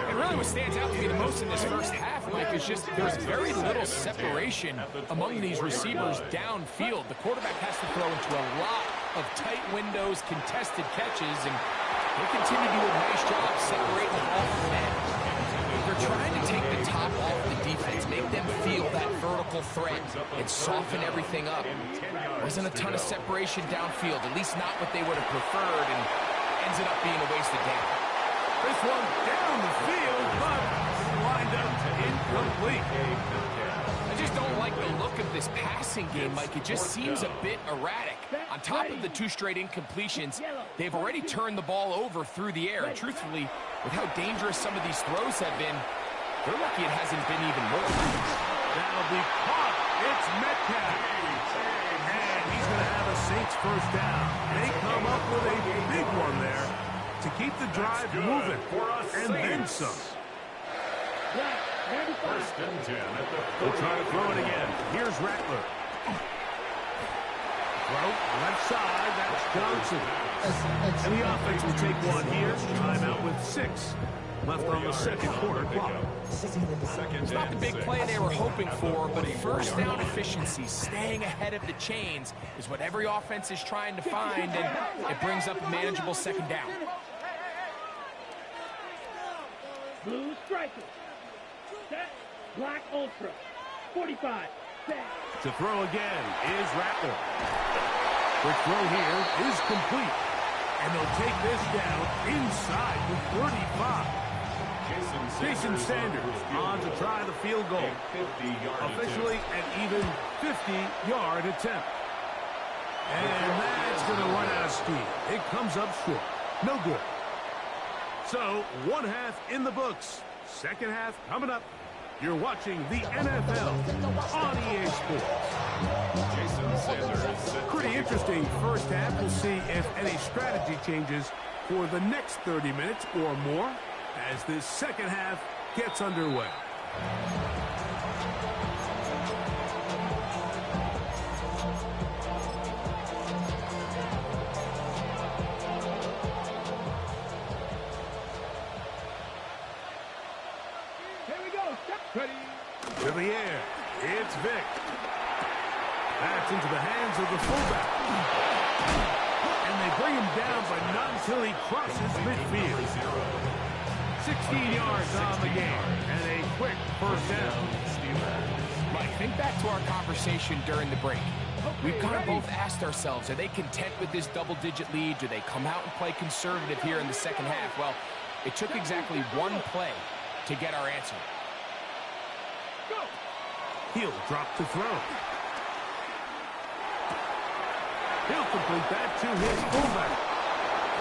[SPEAKER 2] And really what stands out to me the most in this 1st half, Mike, is just there's very little separation among these receivers downfield. The quarterback has to throw into a lot of tight windows, contested catches, and they continue to do a nice job separating the ball from men. They're trying to take the top off the defense, make them feel that vertical threat, and soften everything up. Wasn't a ton of separation downfield, at least not what they would have preferred, and ends up being a wasted down.
[SPEAKER 1] This one down the field, but lined up incomplete.
[SPEAKER 2] I just don't like the look of this passing game, Mike. It just seems a bit erratic. On top of the 2 straight incompletions, they've already turned the ball over through the air. And truthfully, with how dangerous some of these throws have been, they're lucky it hasn't been even more.
[SPEAKER 1] That'll be caught. It's Metcalf. And he's going to have a Saints 1st down. They come up with a big one there to keep the drive moving. And then some.
[SPEAKER 3] First and 10 at the
[SPEAKER 1] They'll try to throw it again. Here's Rattler. Throw, left side, that's Johnson. And the offense will take one here. Timeout with 6 left on the second quarter clock.
[SPEAKER 2] It's not the big play they were hoping for, but first down efficiency, staying ahead of the chains, is what every offense is trying to find, and it brings up a manageable second down.
[SPEAKER 4] Blue striker. Set. Black ultra. 45. Set.
[SPEAKER 1] To throw again is Rattler. The throw here is complete. And they'll take this down inside the 35. Jason Sanders on to try the field goal. Officially an even 50-yard attempt. And that's going to run out of steam. It comes up short. No good. So, one half in the books. Second half coming up. You're watching the NFL on EA Sports.
[SPEAKER 3] Jason Sanders.
[SPEAKER 1] Pretty interesting first half. We'll see if any strategy changes for the next 30 minutes or more as this second half gets underway.
[SPEAKER 4] Here we go. Step.
[SPEAKER 1] Ready. To the air. It's Vic. That's into the hands of the fullback. And they bring him down, but not until he crosses midfield. 16 yards on the game, and a quick first down.
[SPEAKER 2] Mike, think back to our conversation during the break. We've kind of both asked ourselves, are they content with this double-digit lead? Do they come out and play conservative here in the second half? Well, it took exactly one play to get our answer.
[SPEAKER 1] He'll drop to throw. He'll complete that to his fullback.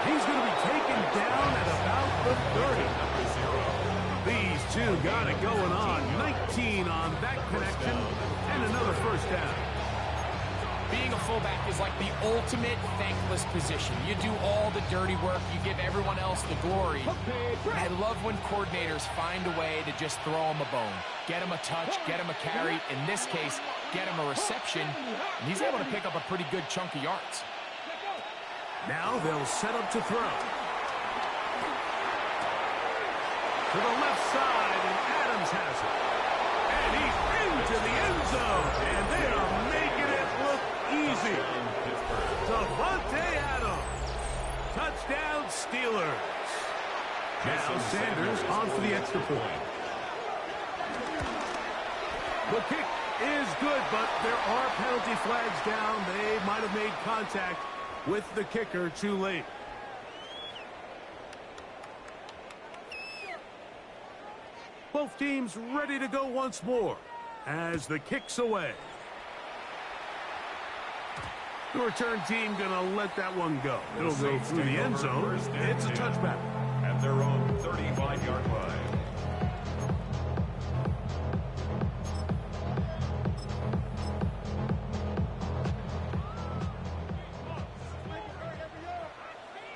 [SPEAKER 1] He's going to be taken down at about the 30. These two got it going on. 19 on that connection, and another first down.
[SPEAKER 2] Being a fullback is like the ultimate thankless position. You do all the dirty work. You give everyone else the glory. I love when coordinators find a way to just throw them a bone. Get him a touch, get him a carry. In this case, get him a reception. And he's able to pick up a pretty good chunk of yards.
[SPEAKER 1] Now they'll set up to throw. To the left side, and Adams has it. And he's into the end zone. And they are making it look easy. Davante Adams. Touchdown Steelers. Now Sanders on for the extra point. The kick is good, but there are penalty flags down. They might have made contact with the kicker too late. Both teams ready to go once more as the kick's away. The return team gonna let that one go. It'll go through the end zone. It's a touchback.
[SPEAKER 3] At their own 35-yard line.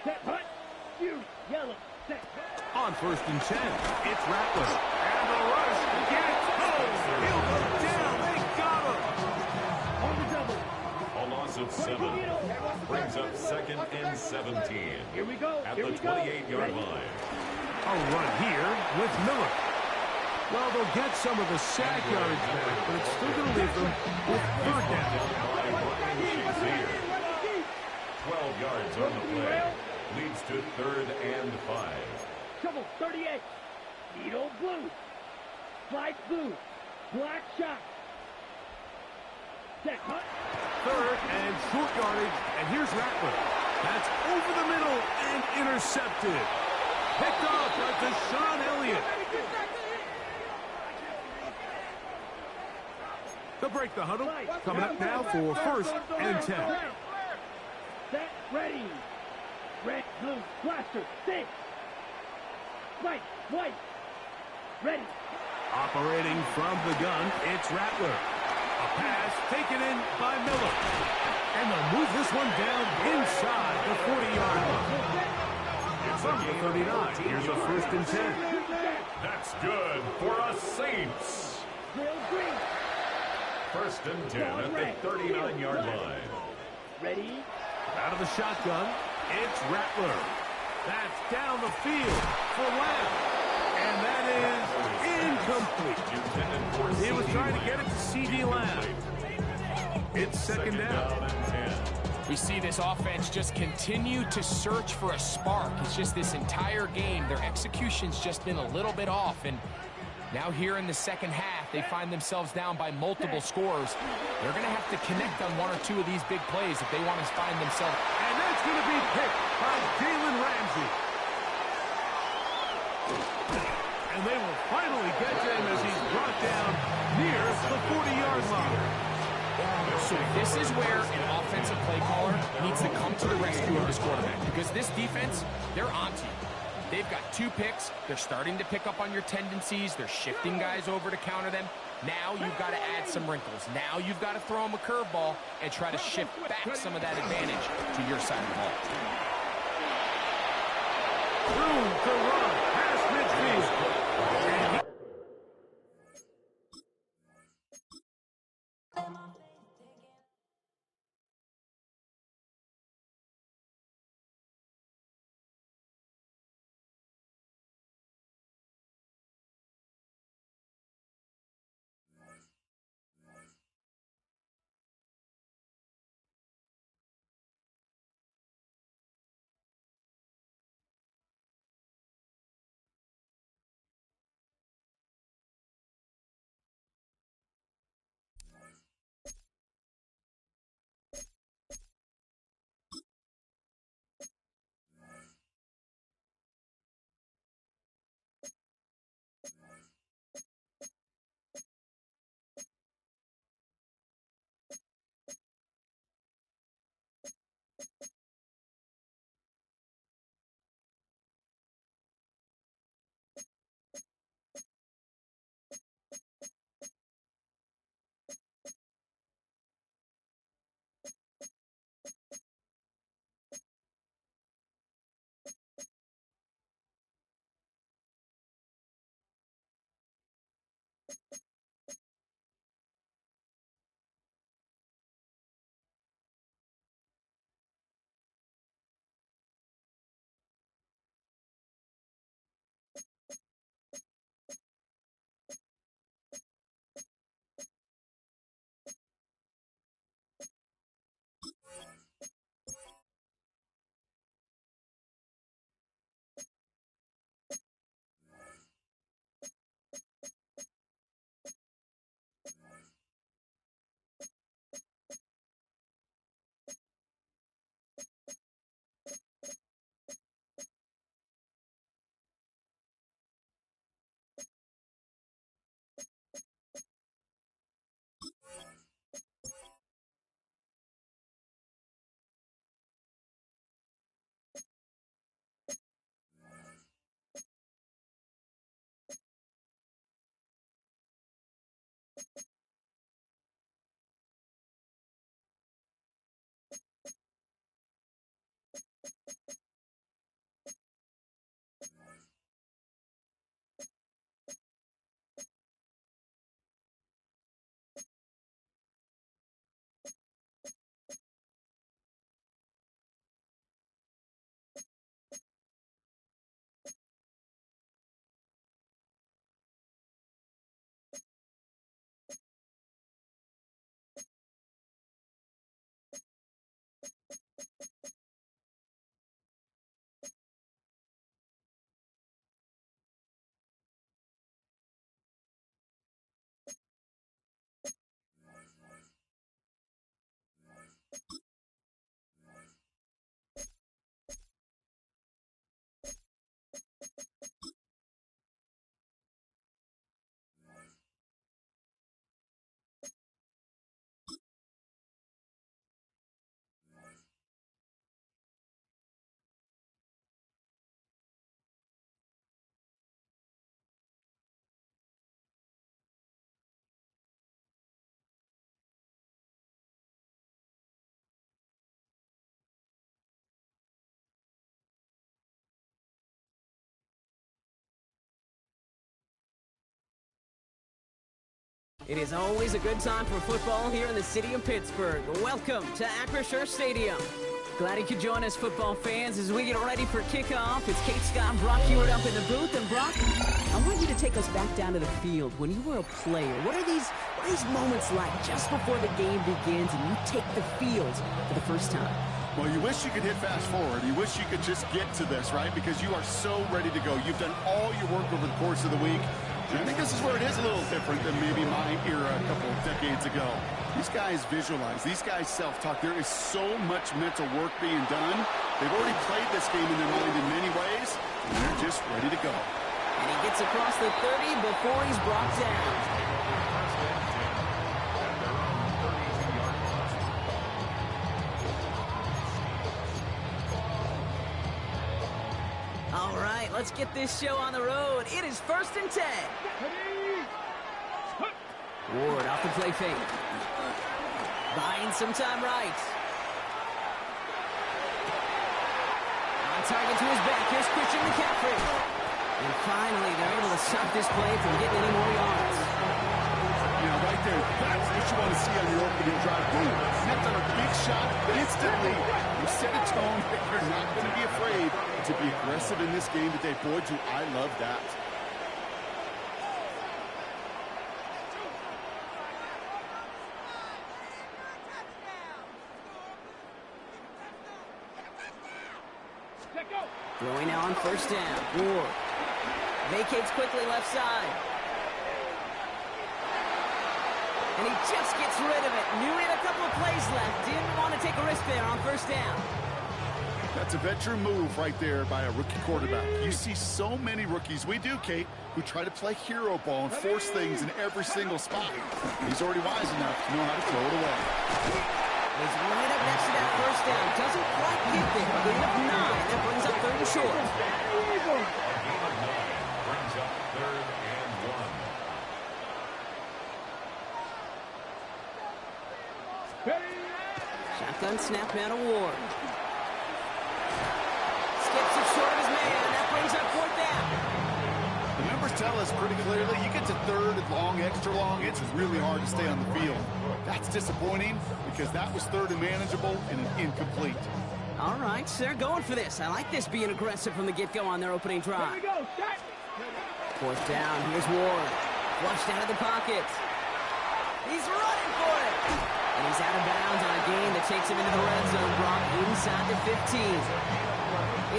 [SPEAKER 4] Set. Hut. You. Yellow. Set.
[SPEAKER 1] On first and 10, it's Rattler. And the rush gets home. He'll go down. They got him.
[SPEAKER 4] On the double.
[SPEAKER 3] A loss of 7 brings up second and 17.
[SPEAKER 4] Here we go.
[SPEAKER 3] At
[SPEAKER 4] Here
[SPEAKER 3] the
[SPEAKER 4] we go.
[SPEAKER 3] 28-yard line.
[SPEAKER 1] A run here with Miller. Well, they'll get some of the sack yardage back, but it's still going to leave them with third down.
[SPEAKER 3] 12 yards on the play. Leads to 3rd and 5.
[SPEAKER 4] Trouble. 38. Needle blue. Flight blue. Black shot. Set. Hut.
[SPEAKER 1] Third and short yardage, and here's Rattler. That's over the middle and intercepted. Picked off by Deshaun Elliott. They'll break the huddle. Coming up now for first and 10.
[SPEAKER 4] Set. Ready. Red, blue, blaster, six. White, white. Ready.
[SPEAKER 1] Operating from the gun, it's Rattler. A pass taken in by Miller. And they'll move this one down inside the 40-yard line. From the 39, here's a first and 10.
[SPEAKER 3] That's good for a Saints.
[SPEAKER 4] Drill green.
[SPEAKER 3] First and 10 at the 39-yard line.
[SPEAKER 4] Ready?
[SPEAKER 1] Out of the shotgun, it's Rattler. That's down the field for Lamb. And that is incomplete. He was trying to get it to C.D. Lamb. It's second down.
[SPEAKER 3] And 10.
[SPEAKER 2] We see this offense just continue to search for a spark. It's just this entire game, their execution's just been a little bit off. And now here in the second half, they find themselves down by multiple scores. They're going to have to connect on one or two of these big plays if they want to find themselves.
[SPEAKER 1] And that's going to be picked by Jalen Ramsey. And they will finally get to him as he's brought down near the 40-yard line.
[SPEAKER 2] So this is where an offensive play caller needs to come to the rescue of his quarterback, because this defense, they're onto you. They've got 2 picks. They're starting to pick up on your tendencies. They're shifting guys over to counter them. Now you've got to add some wrinkles. Now you've got to throw them a curveball and try to shift back some of that advantage to your side of the ball.
[SPEAKER 1] Room to run past midfield. And
[SPEAKER 6] It is always a good time for football here in the city of Pittsburgh. Welcome to Acrisure Stadium. Glad you could join us, football fans, as we get ready for kickoff. It's Kate Scott and Brock Hewitt up in the booth. And Brock, I want you to take us back down to the field. When you were a player, what are these moments like just before the game begins and you take the field for the first time?
[SPEAKER 7] Well, you wish you could hit fast forward. You wish you could just get to this, right? Because you are so ready to go. You've done all your work over the course of the week. And I think this is where it is a little different than maybe my era a couple of decades ago. These guys visualize. These guys self-talk. There is so much mental work being done. They've already played this game in their mind in many ways, and they're just ready to go.
[SPEAKER 6] And he gets across the 30 before he's brought down. All right, let's get this show on the road. It is 1st and 10. Ward off the play fake. Buying some time right. On target to his back. Here's Christian McCaffrey. And finally, they're able to stop this play from getting any more yards.
[SPEAKER 7] Yeah, right there. That's what you want to see on your opening drive. Boom. Snapped on a big shot instantly. You set a tone that you're not going to be afraid to be aggressive in this game today. Boy, do I love that.
[SPEAKER 6] Throwing now on 1st down. Ward vacates quickly left side. And he just gets rid of it. Knew he had a couple of plays left. Didn't want to take a risk there on 1st down.
[SPEAKER 7] That's a veteran move right there by a rookie quarterback. You see so many rookies, we do, Kate, who try to play hero ball and force things in every single spot. He's already wise enough to know how to throw it away.
[SPEAKER 6] He's right up next to that 1st down. Doesn't quite get there. Gain of 9. That brings up 3rd and short.
[SPEAKER 3] Brings up 3rd and 1.
[SPEAKER 6] Shotgun snap now to Ward. Skips it short of his man. That brings up 4th down.
[SPEAKER 7] The numbers tell us pretty clearly, you get to 3rd and long, extra long, it's really hard to stay on the field. That's disappointing because that was 3rd and manageable and an incomplete.
[SPEAKER 6] All right, so they're going for this. I like this being aggressive from the get-go on their opening drive.
[SPEAKER 4] Here we go, set.
[SPEAKER 6] 4th down, here's Ward. Flushed out of the pocket. He's running for it. And he's out of bounds on a gain that takes him into the red zone, Brock, inside the 15.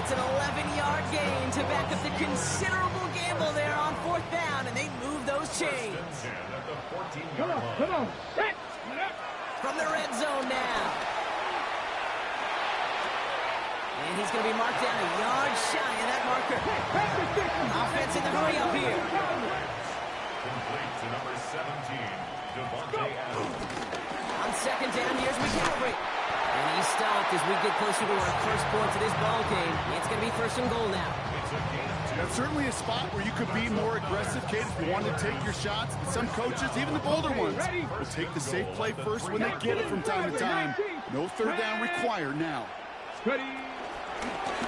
[SPEAKER 6] It's an 11-yard gain to back up the considerable gamble there on 4th down, and they move those chains.
[SPEAKER 4] Come on, set.
[SPEAKER 6] From the red zone now. And he's going to be marked down a yard shy of that marker. Offense in the hurry up here.
[SPEAKER 3] Complete to number 17, Adams.
[SPEAKER 6] On 2nd down, here's McCaffrey. And he's stopped as we get closer to our first points of this ball game. It's going to be 1st and goal now.
[SPEAKER 7] That's certainly a spot where you could be more aggressive, Kate, if you want to take your shots. Some coaches, even the bolder ones, will take the safe play first when they get it from time to time. No 3rd down required now.
[SPEAKER 4] Ready.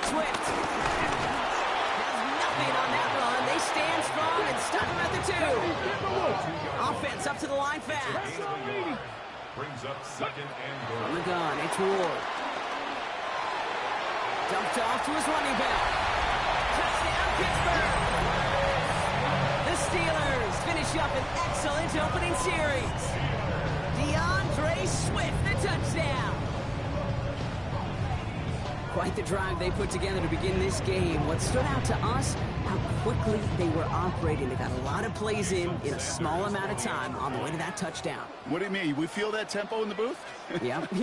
[SPEAKER 6] Swift has nothing on that run. They stand strong and stop him at the 2. Offense up to the line fast.
[SPEAKER 3] Brings up 2nd and goal.
[SPEAKER 6] On the gun, it's Ward. Dumped off to his running back. Touchdown, Pittsburgh! The Steelers finish up an excellent opening series. DeAndre Swift, the touchdown. Quite the drive they put together to begin this game. What stood out to us, how quickly they were operating. They got a lot of plays in a small amount of time on the way to that touchdown.
[SPEAKER 7] What do you mean? We feel that tempo in the booth?
[SPEAKER 6] Yep,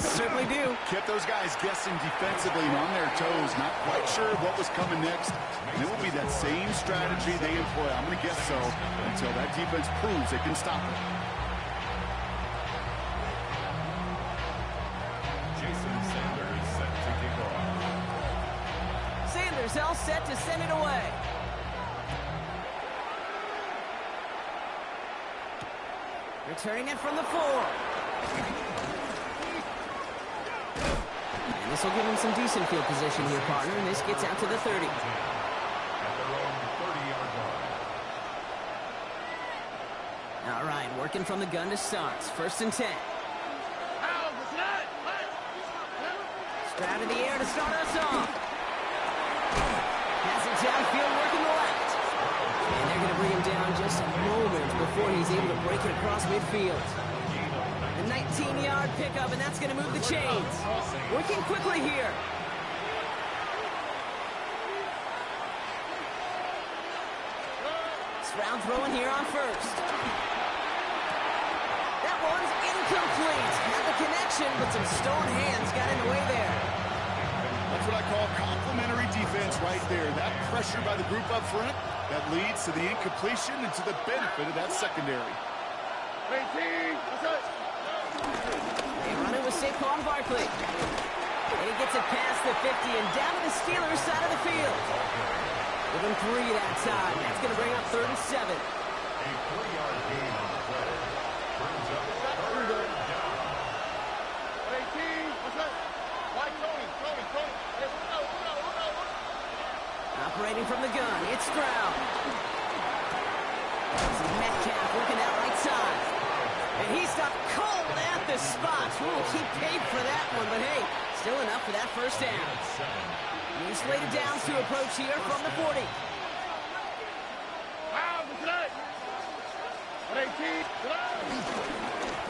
[SPEAKER 6] certainly do.
[SPEAKER 7] Kept those guys guessing defensively and on their toes, not quite sure what was coming next. And it will be that same strategy they employ, I'm going to guess so, until that defense proves they can stop it.
[SPEAKER 6] Sanders all set to send it away. Returning it from the 4. And this will give him some decent field position here, partner. And this gets out to the 30. All Working from the gun to start. 1st and 10. Stroud in the air to start us off. Pass it downfield, working the left. And they're going to bring him down just a moment before he's able to break it across midfield. A 19-yard pickup, and that's going to move the chains. Working quickly here. Stroud throwing here on 1st. That one's incomplete. Had the connection, but some stone hands got in the way there.
[SPEAKER 7] That's what I call complimentary defense right there. That pressure by the group up front, that leads to the incompletion and to the benefit of that secondary.
[SPEAKER 6] They run it with Saquon Barkley. And he gets it past the 50 and down to the Steelers' side of the field. Give him 3 that time. That's going to bring up 3rd and 7.
[SPEAKER 3] A 3-yard gain on the play. Brings up 3rd down.
[SPEAKER 6] Operating from the gun, it's Stroud. Metcalf looking out right side. And he stopped cold at the spot. Ooh, he paid for that one, but hey, still enough for that 1st down. New slated downs to approach here from the 40.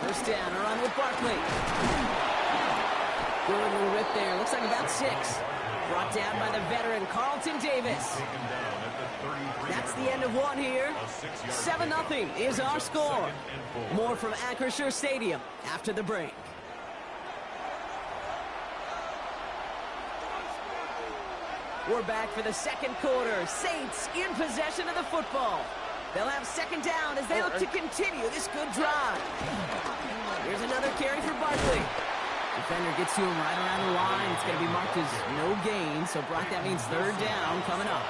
[SPEAKER 6] First down, a run with Barkley. Good little rip there. Looks like about 6. Brought down by the veteran, Carlton Davis. That's the end of one here. 7-0 is our score. More from Acrisure Stadium after the break. We're back for the 2nd quarter. Saints in possession of the football. They'll have 2nd down as they look to continue this good drive. Here's another carry for Barkley. Defender gets to him right around the line. It's going to be marked as no gain. So, Brock, that means 3rd down coming up.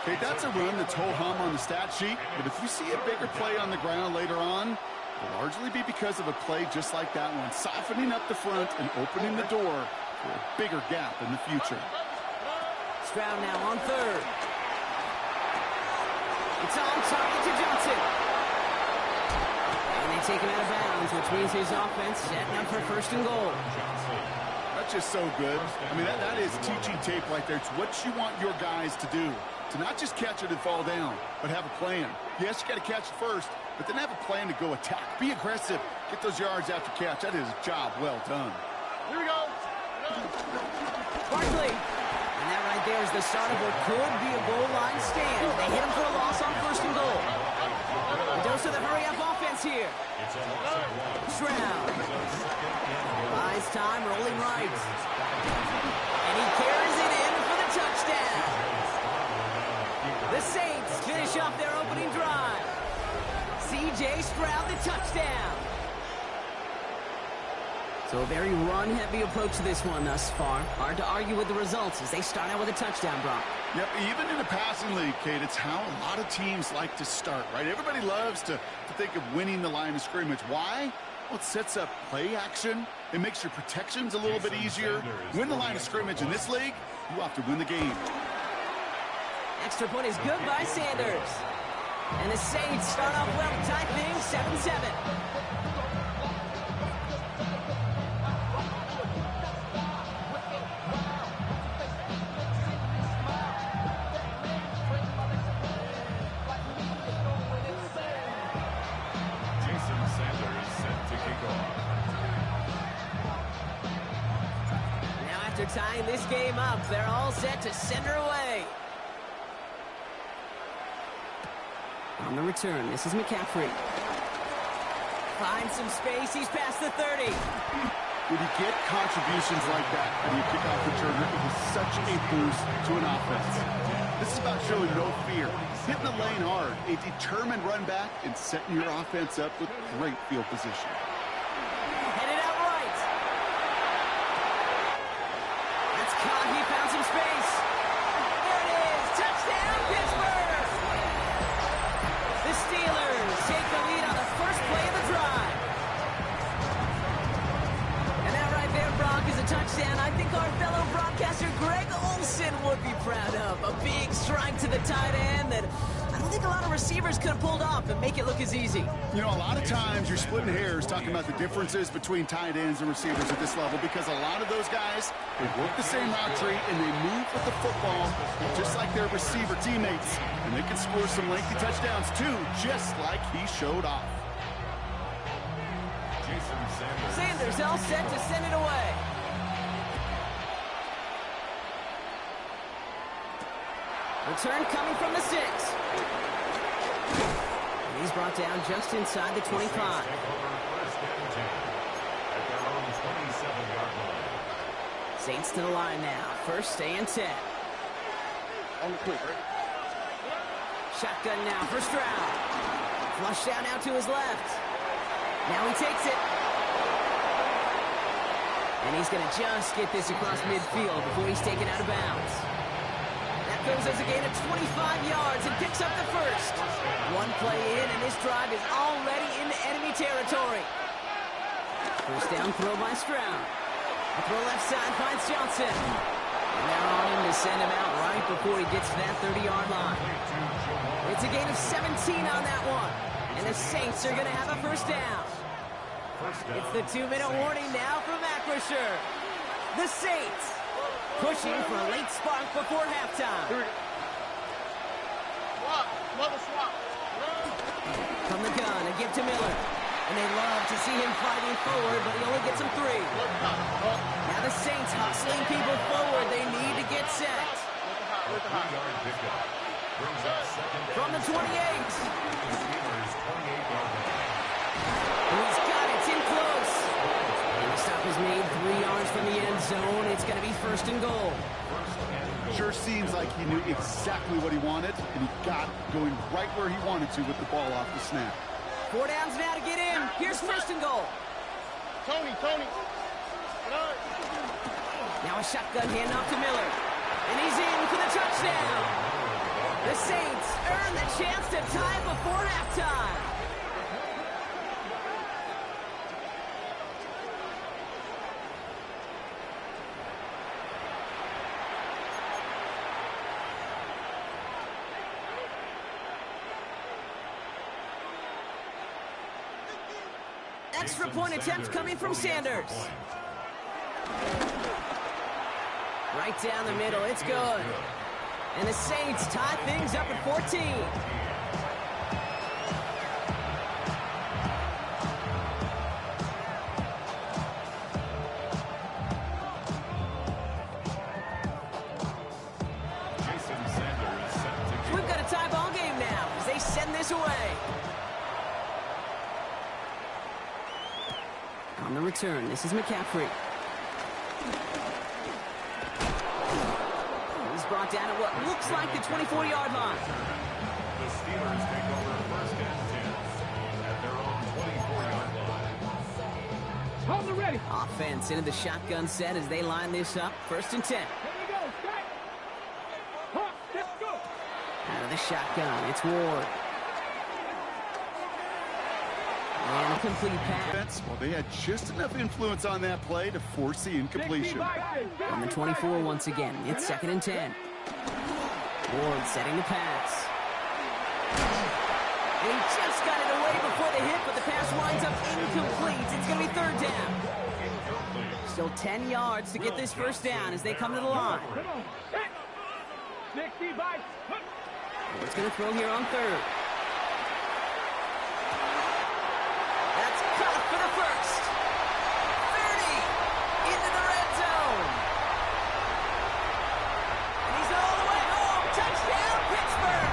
[SPEAKER 7] Okay, that's a run that's ho-hum on the stat sheet. But if you see a bigger play on the ground later on, it'll largely be because of a play just like that one, softening up the front and opening the door for a bigger gap in the future.
[SPEAKER 6] Stroud now on 3rd. It's on target to Johnson. And they take him out of bounds, which means his offense setting up for 1st and goal.
[SPEAKER 7] That's just so good. I mean, that is teaching tape right there. It's what you want your guys to do. To not just catch it and fall down, but have a plan. Yes, you got to catch it first, but then have a plan to go attack. Be aggressive. Get those yards after catch. That is a job well done.
[SPEAKER 4] Here we go.
[SPEAKER 6] Barkley. And that right there is the start of what could be a goal line stand. They hit him for a loss on 1st and goal. A dose of the hurry-up offense here. Stroud. Buys time, rolling right. And he carries it in for the touchdown. The Saints finish off their opening drive. C.J. Stroud, the touchdown. So a very run-heavy approach to this one thus far. Hard to argue with the results as they start out with a touchdown, Brock.
[SPEAKER 7] Yep, even in a passing league, Kate, it's how a lot of teams like to start, right? Everybody loves to think of winning the line of scrimmage. Why? Well, it sets up play action. It makes your protections a little bit easier. Win the line of scrimmage in this league, you have to win the game.
[SPEAKER 6] Extra point is good by Sanders. And the Saints start off well to tie things 7-7. Tying this game up, they're all set to send her away. On the return, this is McCaffrey. Finds some space, he's past the 30.
[SPEAKER 7] When you get contributions like that and you kick off returner, it is such a boost to an offense. This is about showing no fear, hitting the lane hard, a determined run back, and setting your offense up with great field position.
[SPEAKER 6] He found some space. There it is. Touchdown, Pittsburgh. The Steelers take the lead on the first play of the drive. And that right there, Brock, is a touchdown I think our fellow broadcaster Greg Olsen would be proud of. A big strike to the tight end that I don't think a lot of receivers could have pulled off and make it look as easy.
[SPEAKER 7] You know, a lot of times you're splitting hairs talking about the differences between tight ends and receivers at this level because a lot of those guys, they work the same route tree and they move with the football just like their receiver teammates. And they can score some lengthy touchdowns too, just like he showed off.
[SPEAKER 6] Sanders all set to send it away. Return coming from the 6. And he's brought down just inside the 25. Saints to the line now. First and 10. Shotgun now for Stroud. Flush down out to his left. Now he takes it. And he's going to just get this across midfield before he's taken out of bounds. That goes as a gain of 25 yards and picks up the first. One play in, and this drive is already into enemy territory. First down throw by Stroud. A throw left side finds Johnson. And they're on him to send him out right before he gets to that 30-yard line. It's a gain of 17 on that one. And the Saints are going to have a first down. It's the 2-minute warning now from Acrisure. The Saints pushing for a late spark before halftime. From the gun, a give to Miller. And they love to see him fighting forward, but he only gets him 3. Now the Saints hustling people forward. They need to get set. From the 28. He's got it. It's in close. And the stop is made 3 yards from the end zone. It's going to be first and goal.
[SPEAKER 7] Sure seems like he knew exactly what he wanted, and he got going right where he wanted to with the ball off the snap.
[SPEAKER 6] 4 downs now to get in. Here's first and goal.
[SPEAKER 8] Tony.
[SPEAKER 6] Now a shotgun handoff to Miller. And he's in for the touchdown. The Saints earn the chance to tie before halftime. Extra point attempt coming from Sanders. Right down the middle, it's good. And the Saints tie things up at 14. We've got a tie ball game now as they send this away. On the return, this is McCaffrey. He's brought down at what looks like the 24-yard line.
[SPEAKER 3] The Steelers take over first and 10 at their own 24-yard line.
[SPEAKER 4] Hold it ready.
[SPEAKER 6] Offense into the shotgun set as they line this up. First and 10.
[SPEAKER 4] Here we go. Strike. Huh, let's go.
[SPEAKER 6] Out of the shotgun, it's Ward. And a complete pass.
[SPEAKER 7] Well, they had just enough influence on that play to force the incompletion.
[SPEAKER 6] On the 24 once again, it's second and 10. Ward setting the pass. And he just got it away before the hit, but the pass winds up incomplete. It's going to be third down. Still 10 yards to get this first down as they come to the line. Ward's going to throw here on third. That's caught for the first. 30 into the red zone. And he's all the way home. Touchdown, Pittsburgh.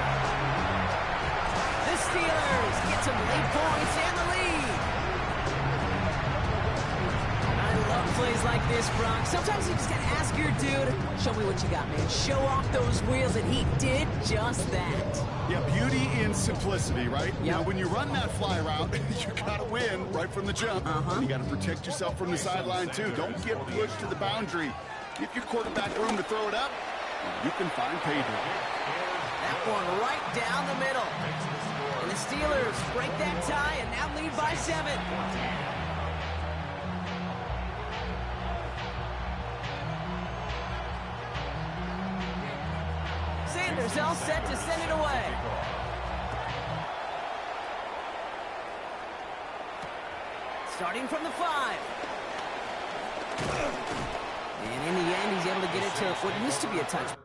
[SPEAKER 6] The Steelers get some late points and the lead. I love plays like this, Brock. Sometimes you just got to ask your dude, show me what you got, man. Show off those wheels, and he did just that.
[SPEAKER 7] Yeah, beauty in simplicity, right?
[SPEAKER 6] Yep.
[SPEAKER 7] Now, when you run that fly route, you got to win right from the jump. You got to protect yourself from the sideline, too. Don't get pushed to the boundary. Give your quarterback room to throw it up, and you can find pay dirt.
[SPEAKER 6] That one right down the middle. And the Steelers break that tie and now lead by 7. Sanders all set to send it away. starting from the 5. And in the end, he's able to get it to what used to be a touchdown.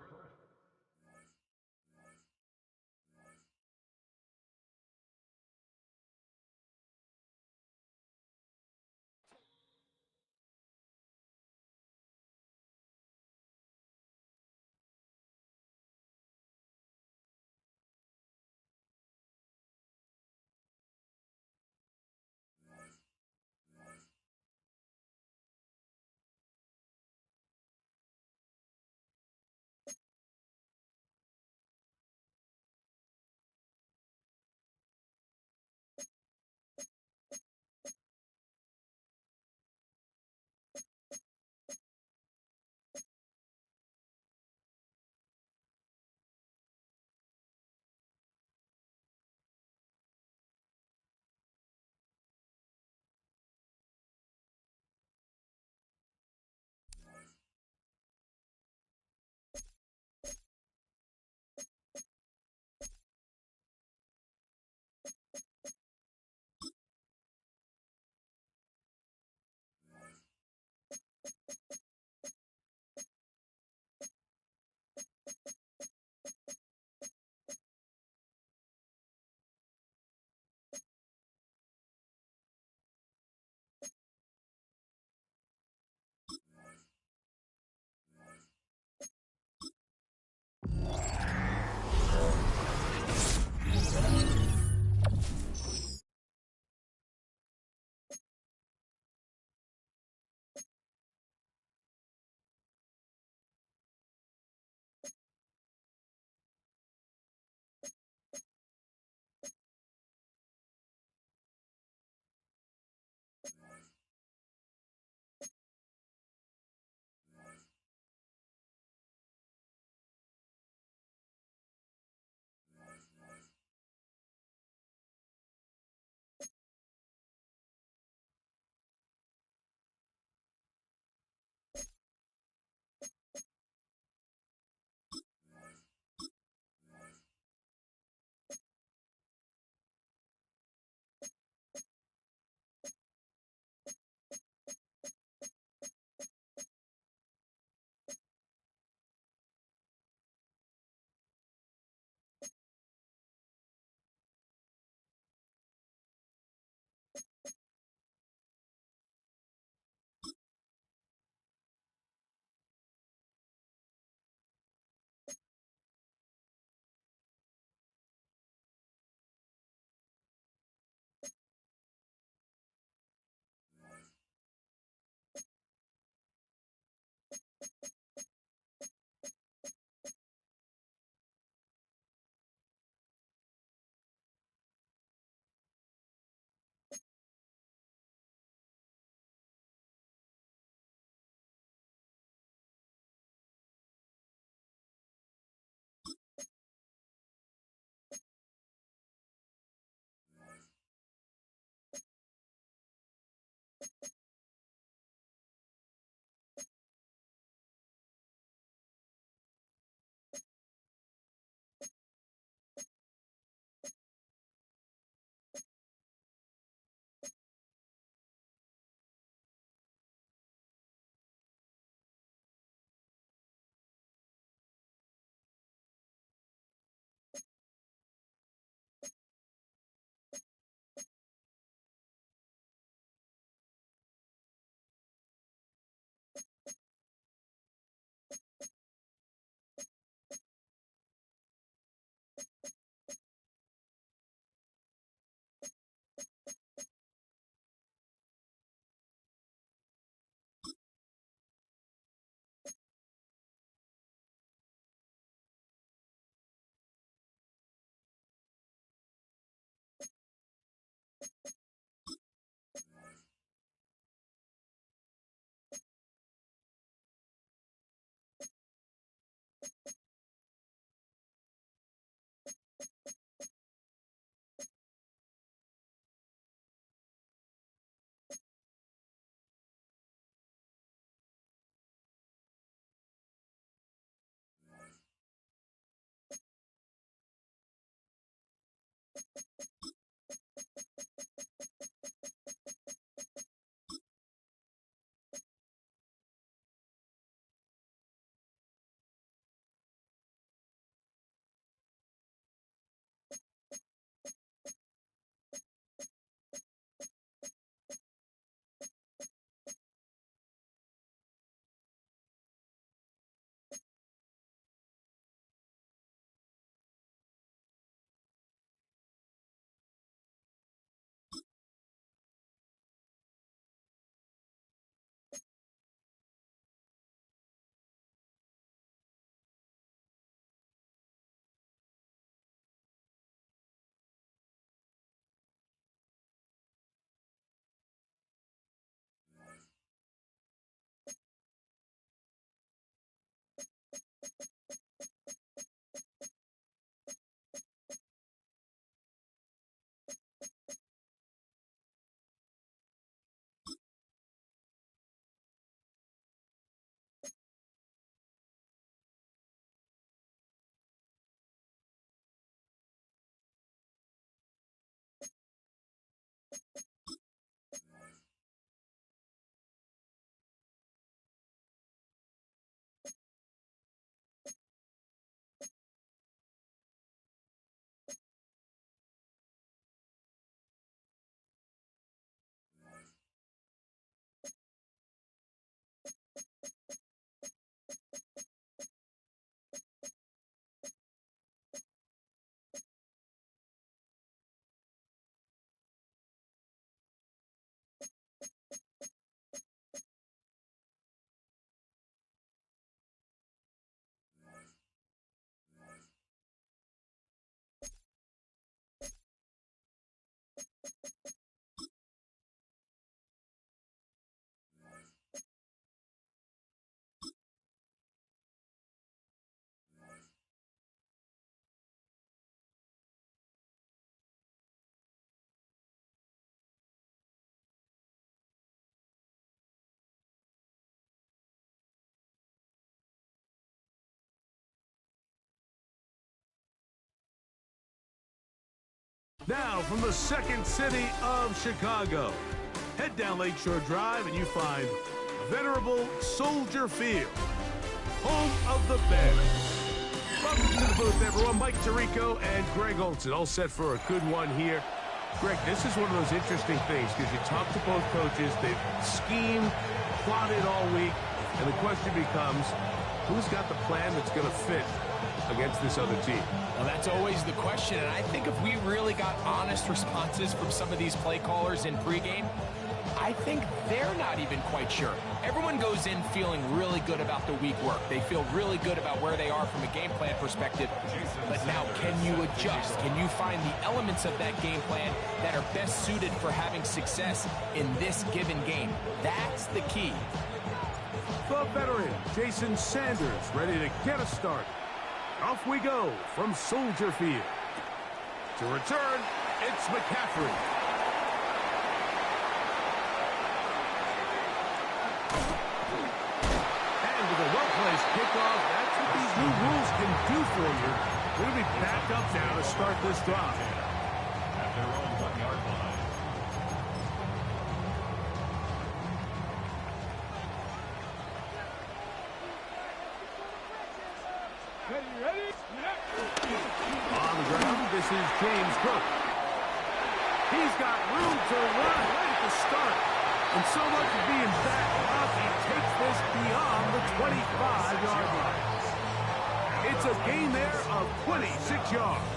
[SPEAKER 1] Now, from the second city of Chicago, head down Lakeshore Drive and you find venerable Soldier Field, home of the Bears. Welcome to the booth, everyone. Mike Tirico and Greg Olson, all set for a good one here. Greg, this is one of those interesting things because you talk to both coaches. They've schemed, plotted all week, and the question becomes, who's got the plan that's going to fit against this other team?
[SPEAKER 2] Well, that's always the question, and I think if we really got honest responses from some of these play callers in pregame, I think they're not even quite sure. Everyone goes in feeling really good about the week work. They feel really good about where they are from a game plan perspective. But now, can you adjust? Can you find the elements of that game plan that are best suited for having success in this given game? That's the key.
[SPEAKER 1] The veteran, Jason Sanders, ready to get us started. Off we go from Soldier Field. To return, it's McCaffrey. And with a well-placed kickoff, that's what these new rules can do for you. We're going to be back up now to start this drive.
[SPEAKER 3] At their own 1-yard line.
[SPEAKER 1] On the ground, this is James Cook. He's got room to run right at the start. And so much of being backed up, he takes this beyond the 25-yard line. It's a gain there of 26 yards.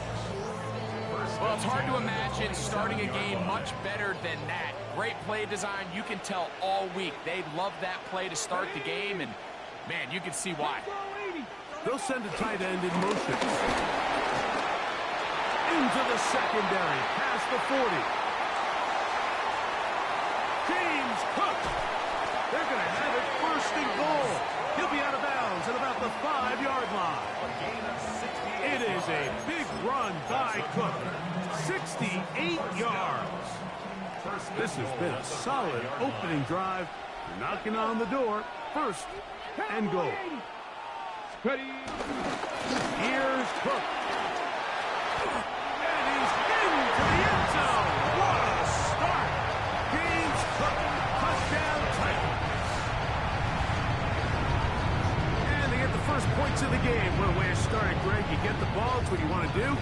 [SPEAKER 2] Well, it's hard to imagine starting a game much better than that. Great play design. You can tell all week they love that play to start the game, and, man, you can see why.
[SPEAKER 1] They'll send a tight end in motion. Into the secondary, past the 40. James Cook. They're going to have it first and goal. He'll be out of bounds at about the 5-yard line. It is a big run by Cook. 68 yards. This has been a solid opening drive. Knocking on the door. First and goal. Here's Cook. And he's into the end zone. What a start. James Cook, touchdown-taking. And they get the first points of the game. What a way to start it, Greg. You get the ball. It's what you want to do.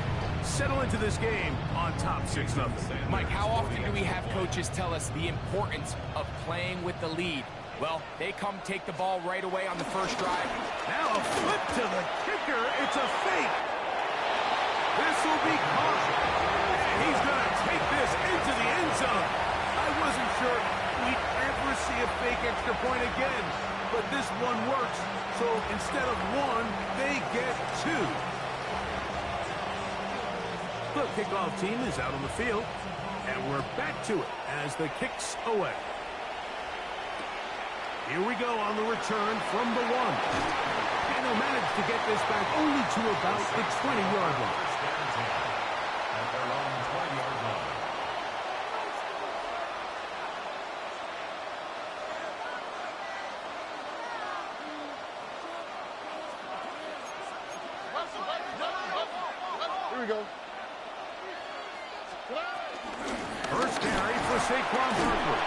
[SPEAKER 1] Settle into this game on top 6-0.
[SPEAKER 2] Mike, how often do we have coaches tell us the importance of playing with the lead? Well, they come take the ball right away on the first drive.
[SPEAKER 1] Now a flip to the kicker. It's a fake. This will be caught. And he's going to take this into the end zone. I wasn't sure we'd ever see a fake extra point again, but this one works. So instead of one, they get two. The kickoff team is out on the field, and we're back to it as the kick's away. Here we go on the return from the 1. And he'll manage to get this back only to about the 20-yard line.
[SPEAKER 3] At their own 20-yard line.
[SPEAKER 7] Here we go.
[SPEAKER 1] First carry for for Saquon Barkley.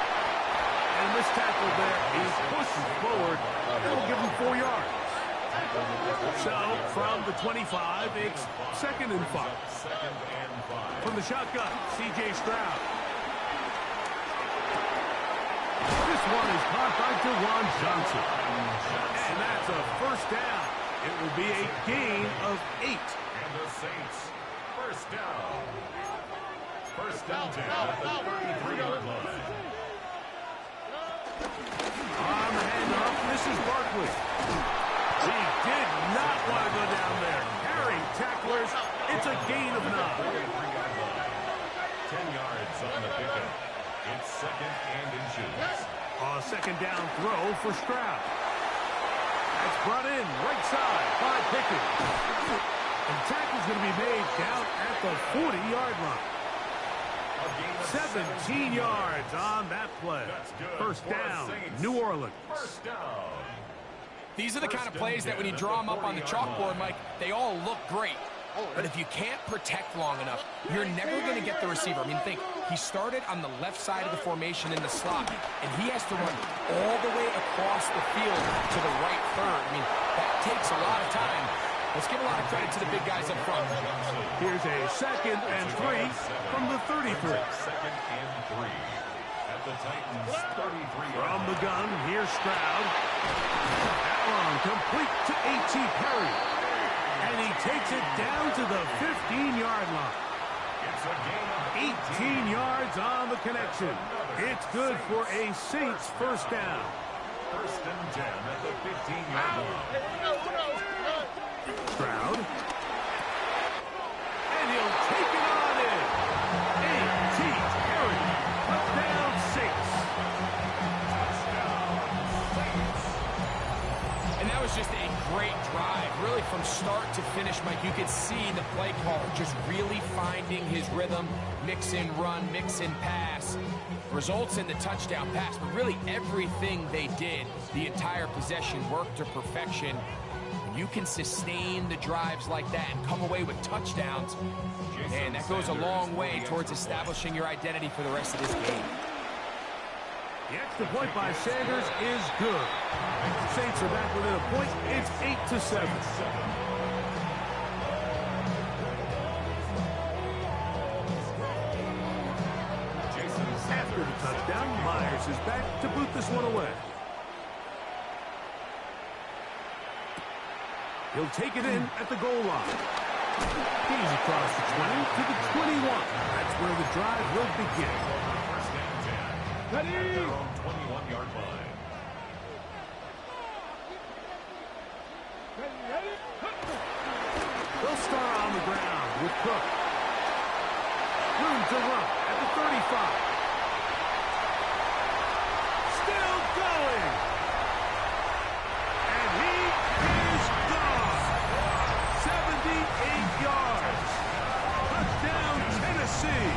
[SPEAKER 1] And this tackle there is pushing forward. That'll give him 4 yards. So, from the 25, it's 2nd and 5. From the shotgun, C.J. Stroud. This one is caught by Dewan Johnson. And that's a first down. It will be a gain of 8.
[SPEAKER 3] And the Saints, first down. First down at the 33-yard line.
[SPEAKER 1] On the handoff, this is Barkley. He did not want to go down there. Carrying tacklers, it's a gain of 9.
[SPEAKER 3] 10 yards on the pickup. It's 2nd and inches.
[SPEAKER 1] A 2nd down throw for Stroud. That's brought in right side by Pickens. And tackle's going to be made down at the 40-yard line. 17 yards on that play. First down, New Orleans.
[SPEAKER 3] First down.
[SPEAKER 2] These are the kind of plays that when you draw them up on the chalkboard, Mike, they all look great. But if you can't protect long enough, you're never going to get the receiver. I mean, think, he started on the left side of the formation in the slot, and he has to run all the way across the field to the right third. I mean, that takes a lot of time. Let's give a lot of credit to the big guys up front.
[SPEAKER 1] Here's a 2nd and 3 from the 33.
[SPEAKER 3] 2nd and 3 at the Titans 33.
[SPEAKER 1] From the gun, here's Stroud. Allen complete to A.T. Perry. And he takes it down to the 15-yard line.
[SPEAKER 3] It's a gain of
[SPEAKER 1] 18 yards on the connection. It's good for a Saints first down.
[SPEAKER 3] First and 10 at the 15-yard line.
[SPEAKER 1] Stroud. And he'll take it on in. A.T. Perry. Touchdown Saints.
[SPEAKER 2] And that was just a great drive, really from start to finish, Mike. You could see the play caller just really finding his rhythm, mix in run, mix in pass, results in the touchdown pass. But really everything they did, the entire possession, worked to perfection. When you can sustain the drives like that and come away with touchdowns, man, that goes a long way towards establishing your identity for the rest of this game.
[SPEAKER 1] The extra point by Sanders is good. Saints are back within a point. It's 8-7. After the touchdown, Myers is back to boot this one away. He'll take it in at the goal line. He's across the 20 to the 21. That's where the drive will begin.
[SPEAKER 3] First and 10.
[SPEAKER 1] Ready?
[SPEAKER 3] At their own 21-yard line.
[SPEAKER 1] They'll start on the ground with Cook. Room to run at the 35. Still going. And he is gone. 78 yards. Touchdown, Tennessee.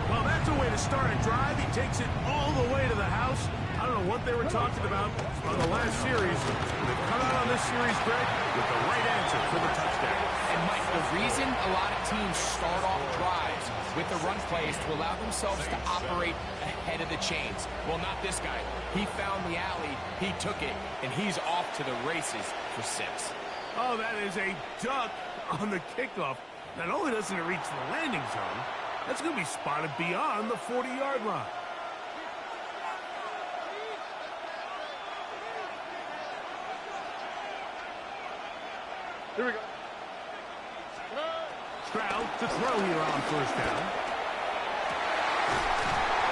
[SPEAKER 1] Well, that's a way to start a drive. He takes it all the way to the house. I don't know what they were talking about on the last series. They've come out on this series, Greg, with the right answer for the touchdown.
[SPEAKER 2] And, Mike, the reason a lot of teams start off drives with the run play is to allow themselves to operate ahead of the chains. Well, not this guy. He found the alley, he took it, and he's off to the races for 6.
[SPEAKER 1] Oh, that is a duck on the kickoff. Not only doesn't it reach the landing zone, that's going to be spotted beyond the 40-yard line. Here we go. Stroud to throw here on first down.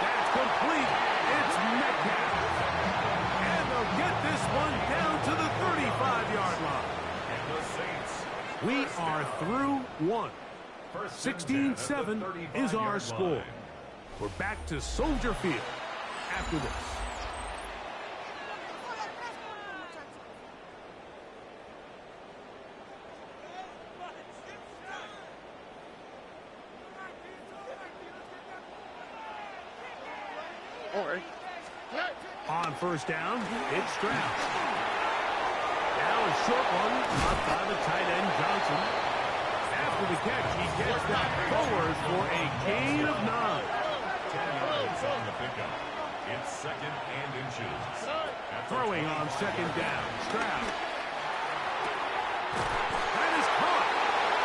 [SPEAKER 1] That's complete. It's Metcalf. And they'll get this one down to the 35-yard line.
[SPEAKER 3] And the Saints.
[SPEAKER 1] We are through one. 16-7 is our score. We're back to Soldier Field after this. On first down, it's Stroud. Now a short one, caught by the tight end Johnson. After the catch, he gets that forward for a gain of 9.
[SPEAKER 3] 10 yards on the pickup. It's second and inches.
[SPEAKER 1] Throwing on second down. Stroud. That is caught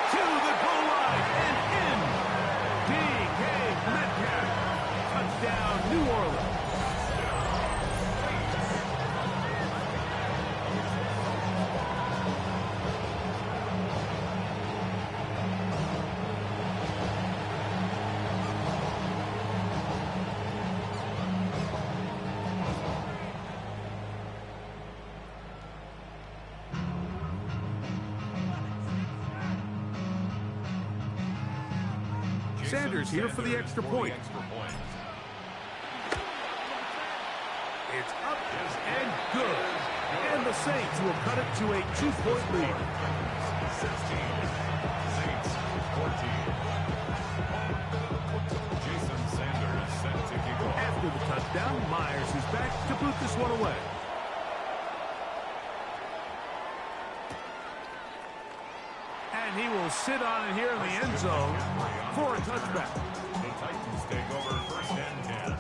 [SPEAKER 1] to the goal line and in. DK Metcalf. Touchdown, New Orleans. Sanders here for the extra point. It's up and good. And the Saints will cut it to a 2-point lead.
[SPEAKER 3] 16. Saints 14. Jason Sanders set to kick off.
[SPEAKER 1] After the touchdown, Myers is back to boot this one away. And he will sit on it here in the end zone for a touchback.
[SPEAKER 3] The Titans take over first and 10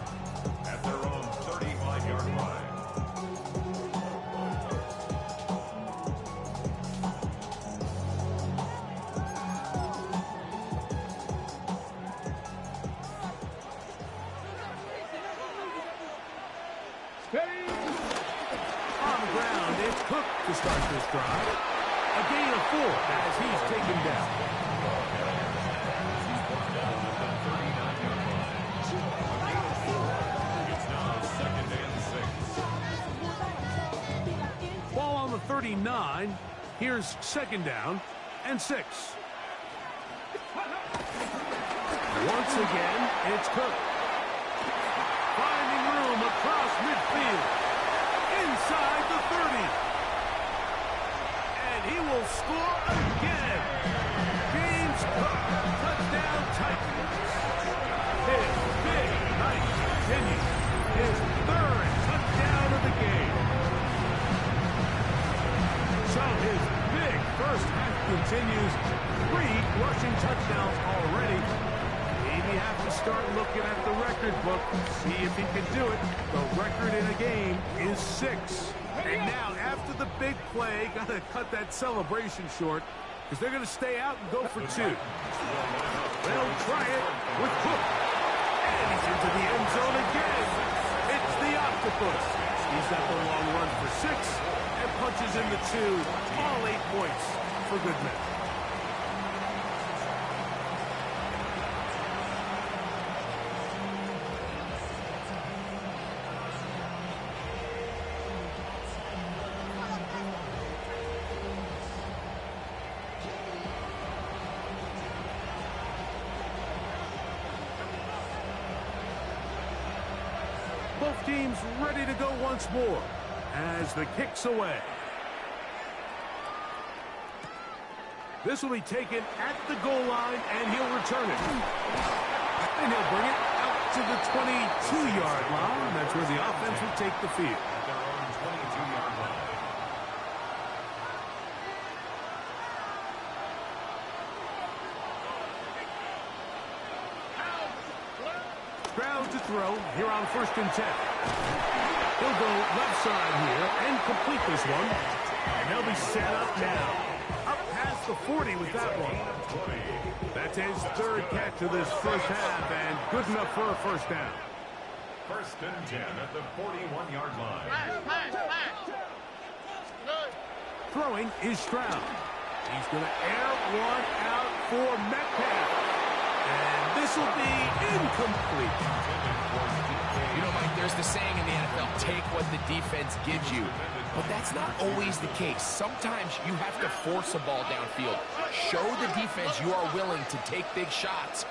[SPEAKER 3] at their own 35-yard line.
[SPEAKER 1] On the ground, it's Cook to start this drive. A gain of 4 as he's taken down.
[SPEAKER 3] He's brought down at the 39-yard line. A gain of 4. It's now second and 6.
[SPEAKER 1] Ball on the 39. Here's second down and 6. Once again, it's Cook. Finding room across midfield. Inside the 30. And he will score again. James Cook, touchdown Titans. His big night continues. His 3rd touchdown of the game. So his big first half continues. 3 rushing touchdowns already. Maybe have to start looking at the record book, see if he can do it. The record in a game is 6. And now, after the big play, got to cut that celebration short because they're going to stay out and go for 2. They'll try it with Cook. And he's into the end zone again. It's the octopus. He's got the long run for 6 and punches in the 2. All 8 points for Goodman. Both teams ready to go once more as the kick's away. This will be taken at the goal line, and he'll return it. And he'll bring it out to the 22-yard line. That's where the offense will take the field.
[SPEAKER 3] At their own 22-yard line.
[SPEAKER 1] Stroud to throw here on 1st and 10. He'll go left side here and complete this one. And they'll be set up now. Up past the 40 with that one. That's his 3rd catch of this first half and good enough for a first down.
[SPEAKER 3] 1st and 10 at the 41-yard line.
[SPEAKER 1] Throwing is Stroud. He's going to air one out for Metcalf. And this will be incomplete.
[SPEAKER 2] You know, Mike, there's the saying in the NFL, take what the defense gives you. But that's not always the case. Sometimes you have to force a ball downfield. Show the defense you are willing to take big shots.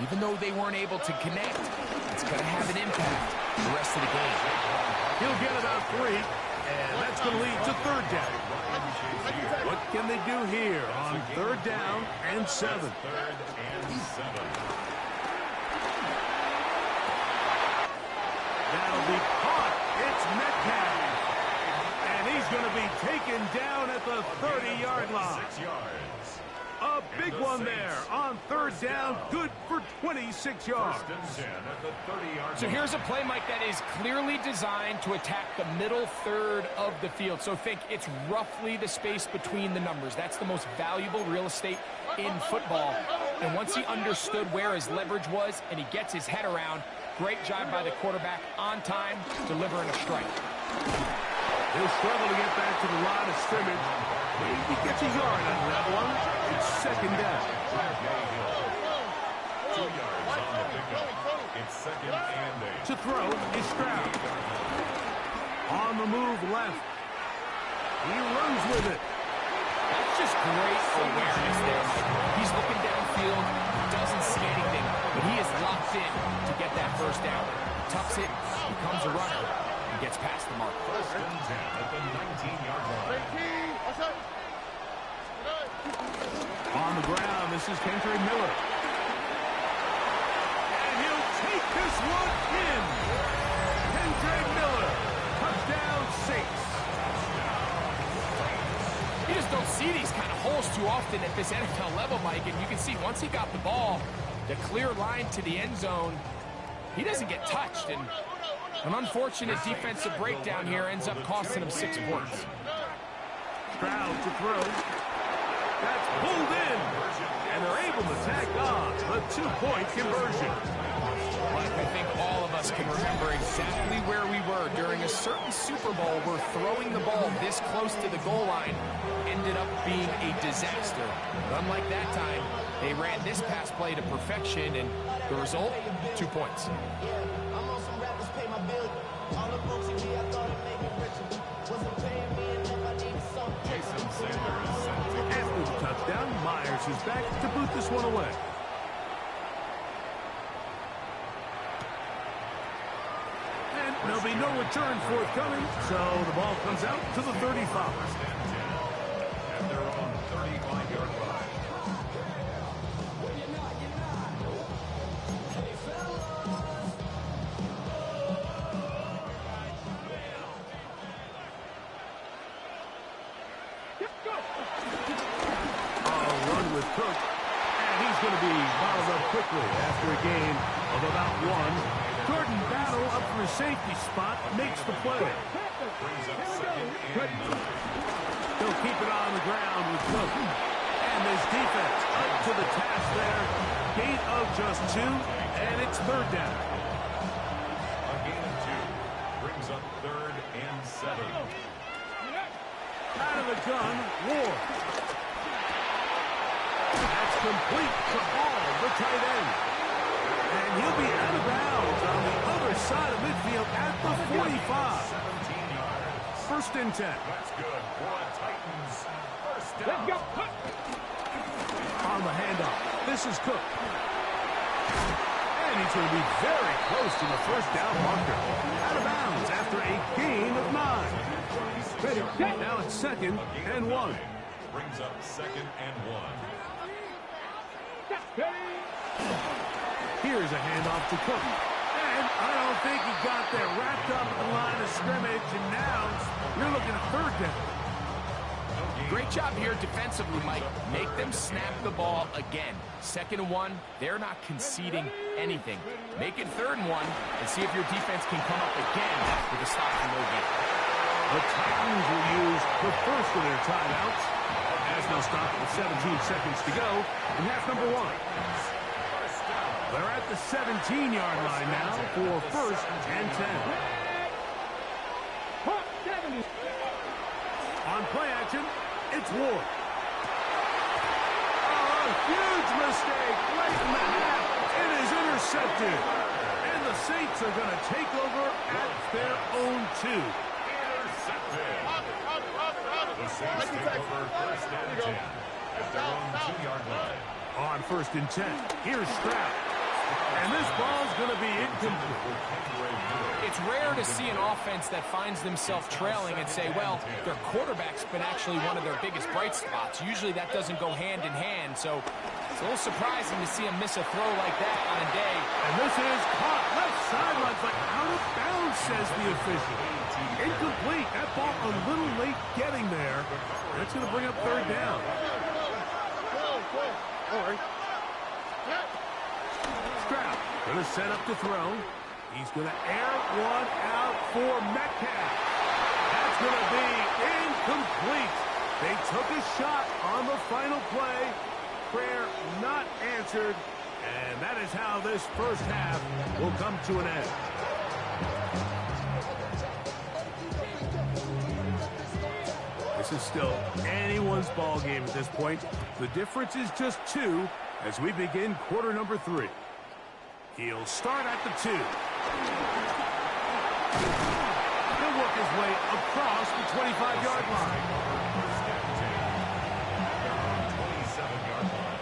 [SPEAKER 2] Even though they weren't able to connect, it's going to have an impact the rest of the game.
[SPEAKER 1] He'll get about 3, and that's going to lead to 3rd down. What can they do here on 3rd down and 7?
[SPEAKER 3] 3rd and 7.
[SPEAKER 1] That'll be caught. It's Metcalf. And he's going to be taken down at the 30-yard line.
[SPEAKER 3] 6 yards.
[SPEAKER 1] A big one there on third down, good for 26 yards.
[SPEAKER 3] First and 10 at the 30-yard
[SPEAKER 2] So
[SPEAKER 3] line.
[SPEAKER 2] here's a play, Mike, that is clearly designed to attack the middle third of the field. So think it's roughly the space between the numbers. That's the most valuable real estate in football. And once he understood where his leverage was and he gets his head around, great job by the quarterback on time, delivering a strike.
[SPEAKER 1] He'll struggle to get back to the line of scrimmage. He gets a yard out of that one. It's second down.
[SPEAKER 3] 2 yards on the pickup. It's second and 8.
[SPEAKER 1] To throw is Stroud. On the move left. He runs with it.
[SPEAKER 2] That's just great awareness there, Mike. He's looking downfield, doesn't see anything, but he is locked in to get that first down. Tucks it, becomes a runner, and gets past the mark.
[SPEAKER 3] First and 10 at the 19-yard line.
[SPEAKER 1] On the ground, this is Henry Miller. And he'll take this one in. Henry Miller, touchdown Saints.
[SPEAKER 2] You just don't see these kind of holes too often at this NFL level, Mike, and you can see once he got the ball, the clear line to the end zone, he doesn't get touched, and an unfortunate defensive breakdown here ends up costing him 6 points.
[SPEAKER 1] Stroud to throw. That's pulled in. And they're able to tack on the 2-point conversion.
[SPEAKER 2] Mike, I think all of us can remember exactly where we were during a certain Super Bowl where throwing the ball this close to the goal line ended up being a disaster. But unlike that time, they ran this pass play to perfection, and the result, 2 points.
[SPEAKER 5] Yeah, I'm on some rappers pay my bill. All the folks in me, I thought it made me richer. Wasn't paying me enough, I needed something.
[SPEAKER 3] Jason Sanders sent to
[SPEAKER 1] After the touchdown, Myers is back to boot this one away. And there'll be no return forthcoming, so the ball comes out to the 35.
[SPEAKER 3] at their own 35-yard line.
[SPEAKER 1] Cook, and he's going to be bottled up quickly after a gain of about 1. Jordan Battle up for a safety spot, makes the play.
[SPEAKER 3] Brings up second and 9.
[SPEAKER 1] They'll keep it on the ground with Cook. And his defense up to the task there. Gain of just 2, and it's third down.
[SPEAKER 3] A gain of 2 brings up third and 7.
[SPEAKER 1] Out of the gun, Ward. That's complete to Hall, the tight end. And he'll be out of bounds on the other side of midfield at the 45.
[SPEAKER 3] 17 yards.
[SPEAKER 1] First and 10.
[SPEAKER 3] That's good for a Titans first down.
[SPEAKER 1] Let's go. On the handoff, this is Cook. And he's going to be very close to the first down marker. Out of bounds after a gain of 9. Now it's second and 1.
[SPEAKER 3] Brings up second and 1.
[SPEAKER 1] Here's a handoff to Cook. And I don't think he got there wrapped up at the line of scrimmage. And now you're looking at third down.
[SPEAKER 2] Great job here defensively, Mike. Make them snap the ball again. Second and 1, they're not conceding anything. Make it third and 1 and see if your defense can come up again with a stop and no gain.
[SPEAKER 1] The Titans will use the first of their timeouts. As they'll stop with 17 seconds to go in half number 1. They're at the 17-yard line now for first and 10. On play action, it's Ward. Oh, a huge mistake late in the half. It is intercepted. And the Saints are going to take over at their own 2.
[SPEAKER 3] Intercepted. The Saints take over first and 10 at their own 2-yard line.
[SPEAKER 1] On first and 10, here's Stroud. And this ball's going to be incomplete.
[SPEAKER 2] It's rare to see an offense that finds themselves trailing and say, well, their quarterback's been actually one of their biggest bright spots. Usually that doesn't go hand in hand, so it's a little surprising to see him miss a throw like that on a day.
[SPEAKER 1] And this is caught left sideline, but out of bounds, says the official. Incomplete. That ball a little late getting there. That's going to bring up third down. Stroud going to set up to throw. He's going to air one out for Metcalf. That's going to be incomplete. They took a shot on the final play. Prayer not answered. And that is how this first half will come to an end. This is still anyone's ball game at this point. The difference is just 2 as we begin quarter number 3. He'll start at the 2. He'll work his way across the 25-yard line.
[SPEAKER 3] 27-yard line.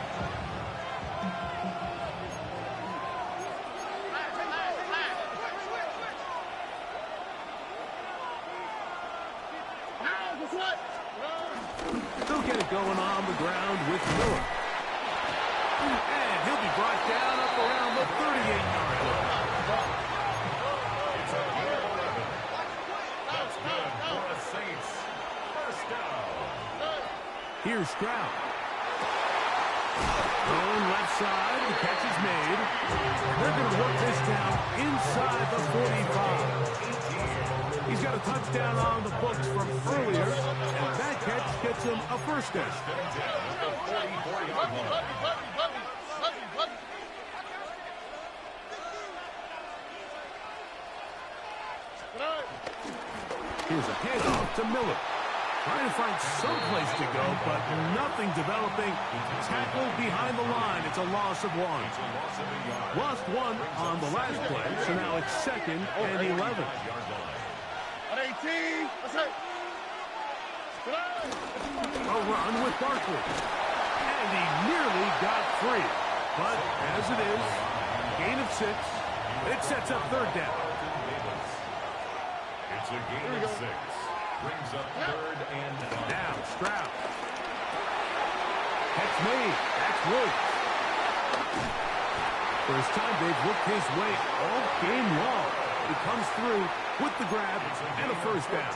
[SPEAKER 1] They'll get it going on the ground with Miller. And he'll be brought down up around the 38-yard line.
[SPEAKER 3] It's a gain of 11. That's good for the Saints. First down.
[SPEAKER 1] Here's Stroud. Going left side, the catch is made. They're going to work this down inside the 45. He's got a touchdown on the books from earlier, and that catch gets him a first down. Here's a handoff to Miller. Trying to find some place to go, but nothing developing. Tackle behind the line. It's a loss of 1. Lost 1 on the last play, so now it's 2nd and 11. A run with Barkley. And he nearly got free. But as it is, gain of 6. It sets up 3rd down.
[SPEAKER 3] It's a gain of 6. Brings up 3rd and 9.
[SPEAKER 1] Now, Stroud. Catch made. That's Woods. First time they've worked his way all game long. He comes through with the grab and a first down.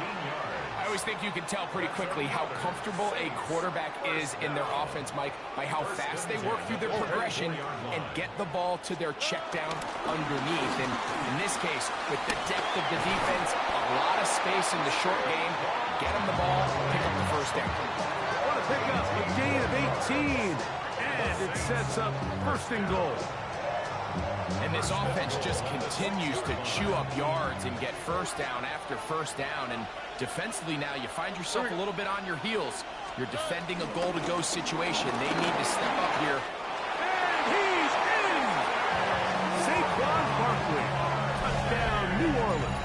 [SPEAKER 2] I always think you can tell pretty quickly how comfortable a quarterback is in their offense, Mike, by how fast they work through their progression and get the ball to their check down underneath. And in this case, with the depth of the defense, a lot of space in the short game, get them the ball, pick up the first down.
[SPEAKER 1] What a pickup, a gain of 18. And it sets up 1st and goal.
[SPEAKER 2] And this offense just continues to chew up yards and get first down after first down. And defensively now, you find yourself a little bit on your heels. You're defending a goal-to-go situation. They need to step up here.
[SPEAKER 1] And he's in! Saquon Barkley. Touchdown, New Orleans.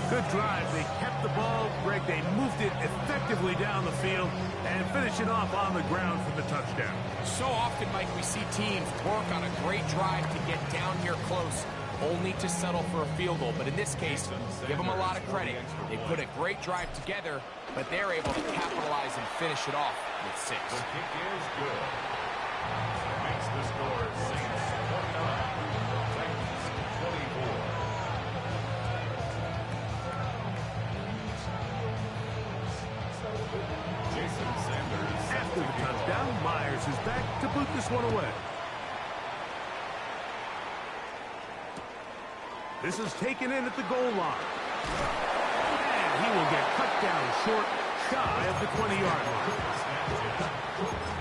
[SPEAKER 1] Good drive. They kept the ball. Greg, they moved it effectively down the field and finish it off on the ground for the touchdown.
[SPEAKER 2] So often, Mike, we see teams work on a great drive to get down here close, only to settle for a field goal. But in this case, give them a lot of credit. They put a great drive together, but they're able to capitalize and finish it off with 6.
[SPEAKER 3] The kick is good. Makes the score Saints 29, Titans 24. Jason Sanders.
[SPEAKER 1] After the touchdown, Myers is back to boot this one away. This is taken in at the goal line. And he will get cut down short, shy of the 20-yard line.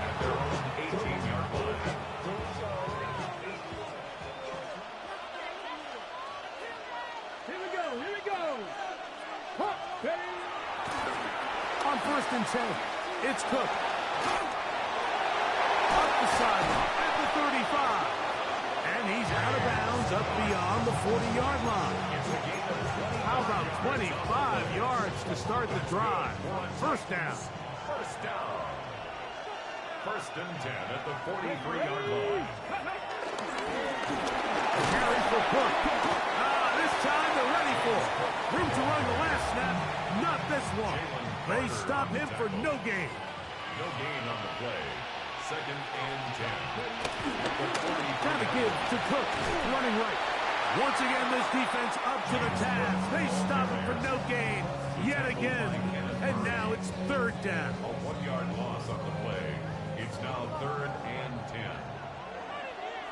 [SPEAKER 3] At their own 18-yard line.
[SPEAKER 4] Here we go. Huh, ready?
[SPEAKER 1] On 1st and 10, it's Cook. Up the sideline at the 35. And he's out of bounds up beyond the 40-yard line. How about 25 yards to start the drive? First down.
[SPEAKER 3] First down. 1st and 10 at the 43-yard line.
[SPEAKER 1] Carry for Cook. This time they're ready for it. Room to run the last snap. Not this one. They stop him for no gain.
[SPEAKER 3] No gain on the play. 2nd and 10.
[SPEAKER 1] Trying to give to Cook. Running right. Once again, this defense up to the task. They stop him for no gain. Yet again. And now it's third down.
[SPEAKER 3] A 1-yard loss on the play. It's now 3rd and 10.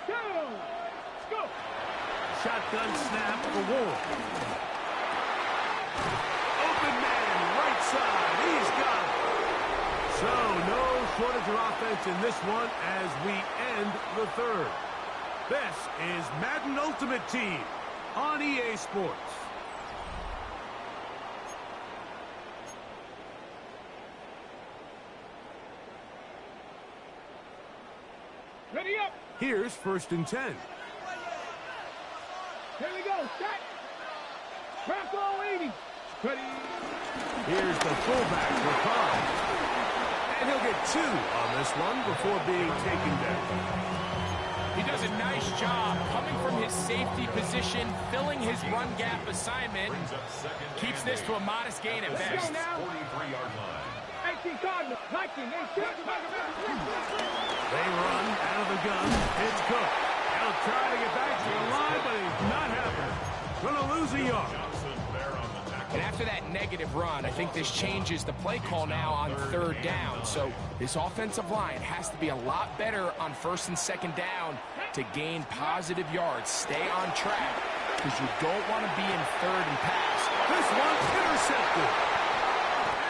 [SPEAKER 4] Go! Let's go!
[SPEAKER 1] Shotgun snap for Ward. Open man, right side. He's got it. So no shortage of offense in this one as we end the third. This is Madden Ultimate Team on EA Sports.
[SPEAKER 4] Ready up!
[SPEAKER 1] Here's 1st and 10.
[SPEAKER 4] Here we go, set! Crack all 80! Ready!
[SPEAKER 1] Here's the fullback for Cobb. And he'll get 2 on this one before being taken down.
[SPEAKER 2] He does a nice job coming from his safety position, filling his run gap assignment. Keeps this to a modest gain at best.
[SPEAKER 3] 43-yard line.
[SPEAKER 4] 18 Cardinals, 19,
[SPEAKER 1] They run out of the gun. It's Cook. He'll try to get back to the line, but he's not happening. Gonna lose a yard.
[SPEAKER 2] And after that negative run, I think this changes the play call now on 3rd down. So this offensive line has to be a lot better on 1st and 2nd down to gain positive yards. Stay on track because you don't want to be in 3rd and pass.
[SPEAKER 1] This one's intercepted.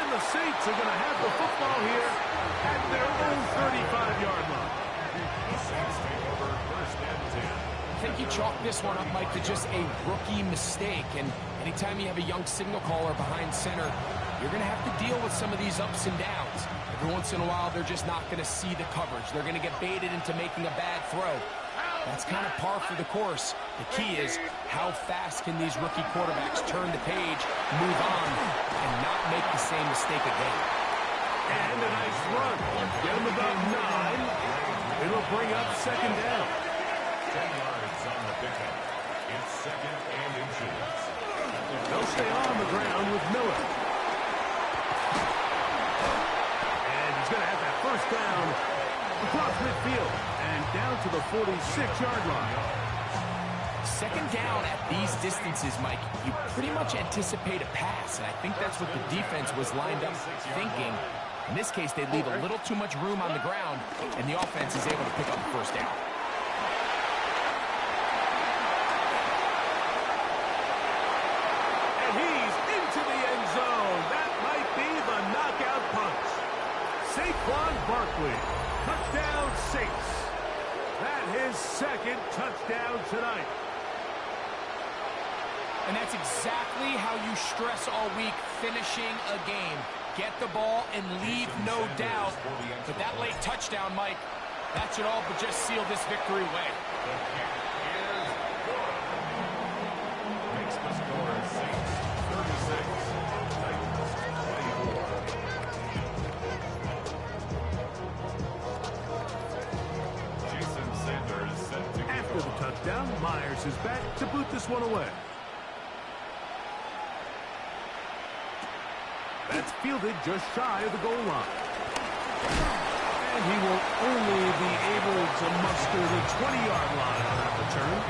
[SPEAKER 1] And the Saints are going to have the football here at their own 35-yard line.
[SPEAKER 3] The Saints take over 1st and 10.
[SPEAKER 2] I think you chalk this one up, Mike, to just a rookie mistake. And anytime you have a young signal caller behind center, you're going to have to deal with some of these ups and downs. Every once in a while, they're just not going to see the coverage. They're going to get baited into making a bad throw. That's kind of par for the course. The key is how fast can these rookie quarterbacks turn the page, move on, and not make the same mistake again.
[SPEAKER 1] And a nice run. Get him about 9. It'll bring up 2nd down.
[SPEAKER 3] 10 yards on the pickup. It's 2nd and inches.
[SPEAKER 1] They'll stay on the ground with Miller. And he's going to have that 1st down across midfield and down to the 46-yard line.
[SPEAKER 2] 2nd down at these distances, Mike, you pretty much anticipate a pass, and I think that's what the defense was lined up thinking. In this case, they leave a little too much room on the ground, and the offense is able to pick up the 1st down.
[SPEAKER 1] And he's into the end zone. That might be the knockout punch. Saquon Barkley, touchdown Saints. That his 2nd touchdown tonight.
[SPEAKER 2] And that's exactly how you stress all week, finishing a game. Get the ball and leave no doubt. But that late touchdown, Mike, that should all but just seal this victory away.
[SPEAKER 3] Makes the score Saints 36, Titans 24. Jason Sanders set to go.
[SPEAKER 1] After the touchdown, Myers is back to boot this one away. That's fielded just shy of the goal line. And he will only be able to muster the 20-yard line on that return.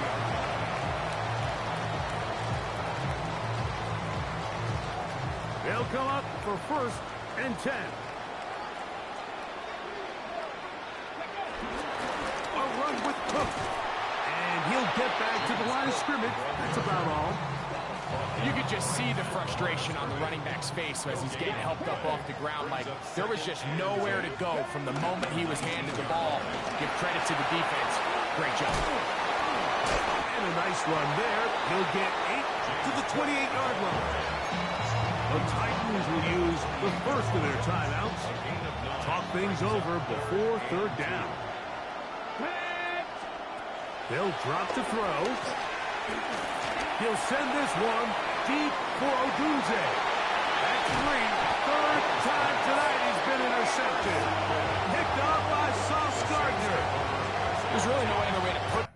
[SPEAKER 1] They'll come up for 1st and 10. A run with Cook. And he'll get back to the line of scrimmage. That's about all.
[SPEAKER 2] You could just see the frustration on the running back's face as he's getting helped up off the ground. Like, there was just nowhere to go from the moment he was handed the ball. Give credit to the defense. Great job.
[SPEAKER 1] And a nice run there. He'll get 8 to the 28-yard line. The Titans will use the first of their timeouts. Talk things over before 3rd down. They'll drop to throw. He'll send this one deep for Odunze. That's 3. 3rd time tonight he's been intercepted. Picked off by Sauce Gardner.
[SPEAKER 2] There's really no other way to put it.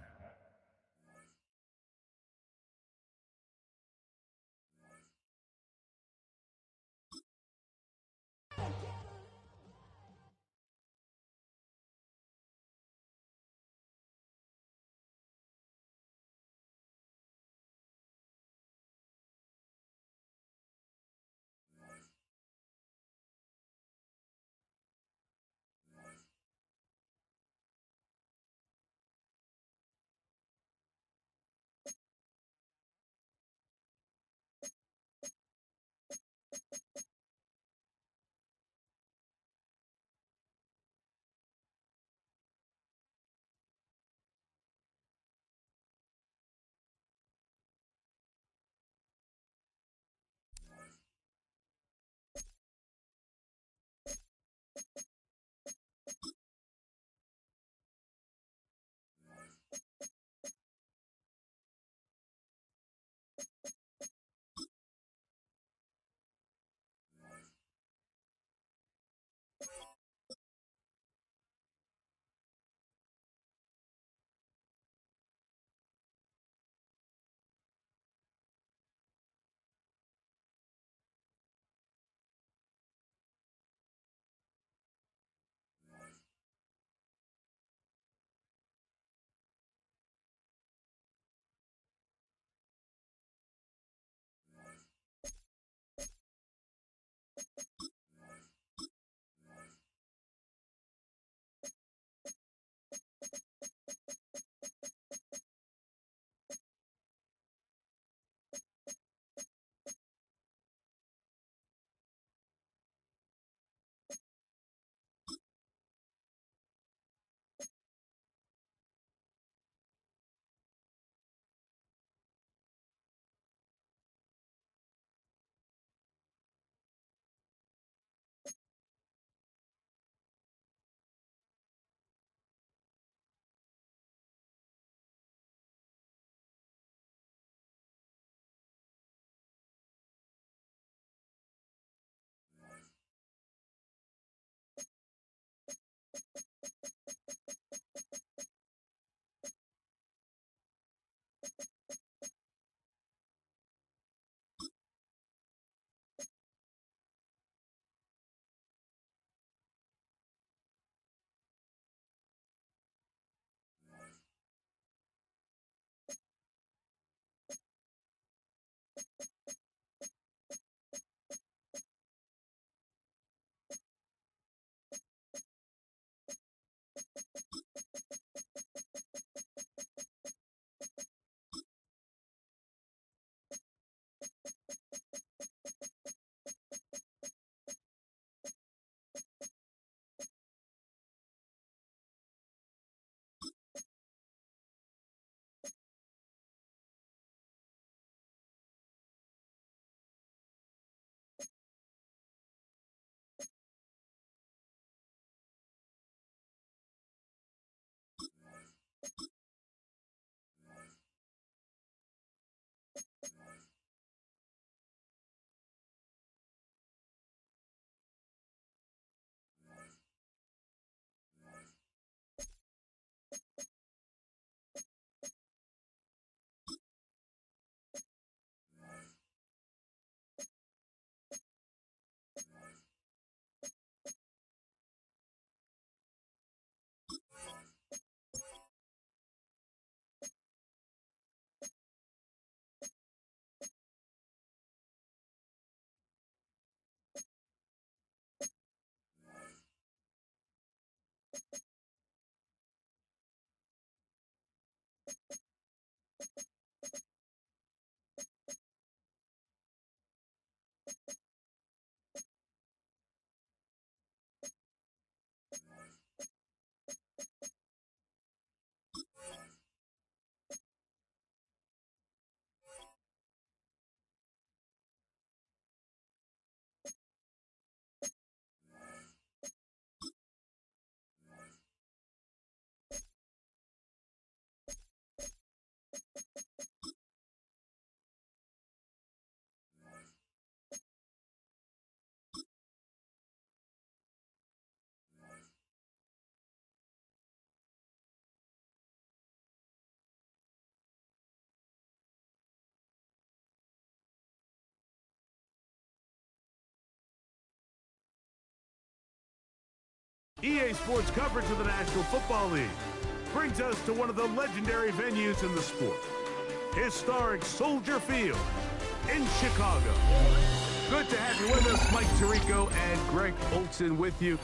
[SPEAKER 1] EA Sports coverage of the National Football League brings us to one of the legendary venues in the sport, historic Soldier Field in Chicago. Good to have you with us. Mike Tirico and Greg Olson with you.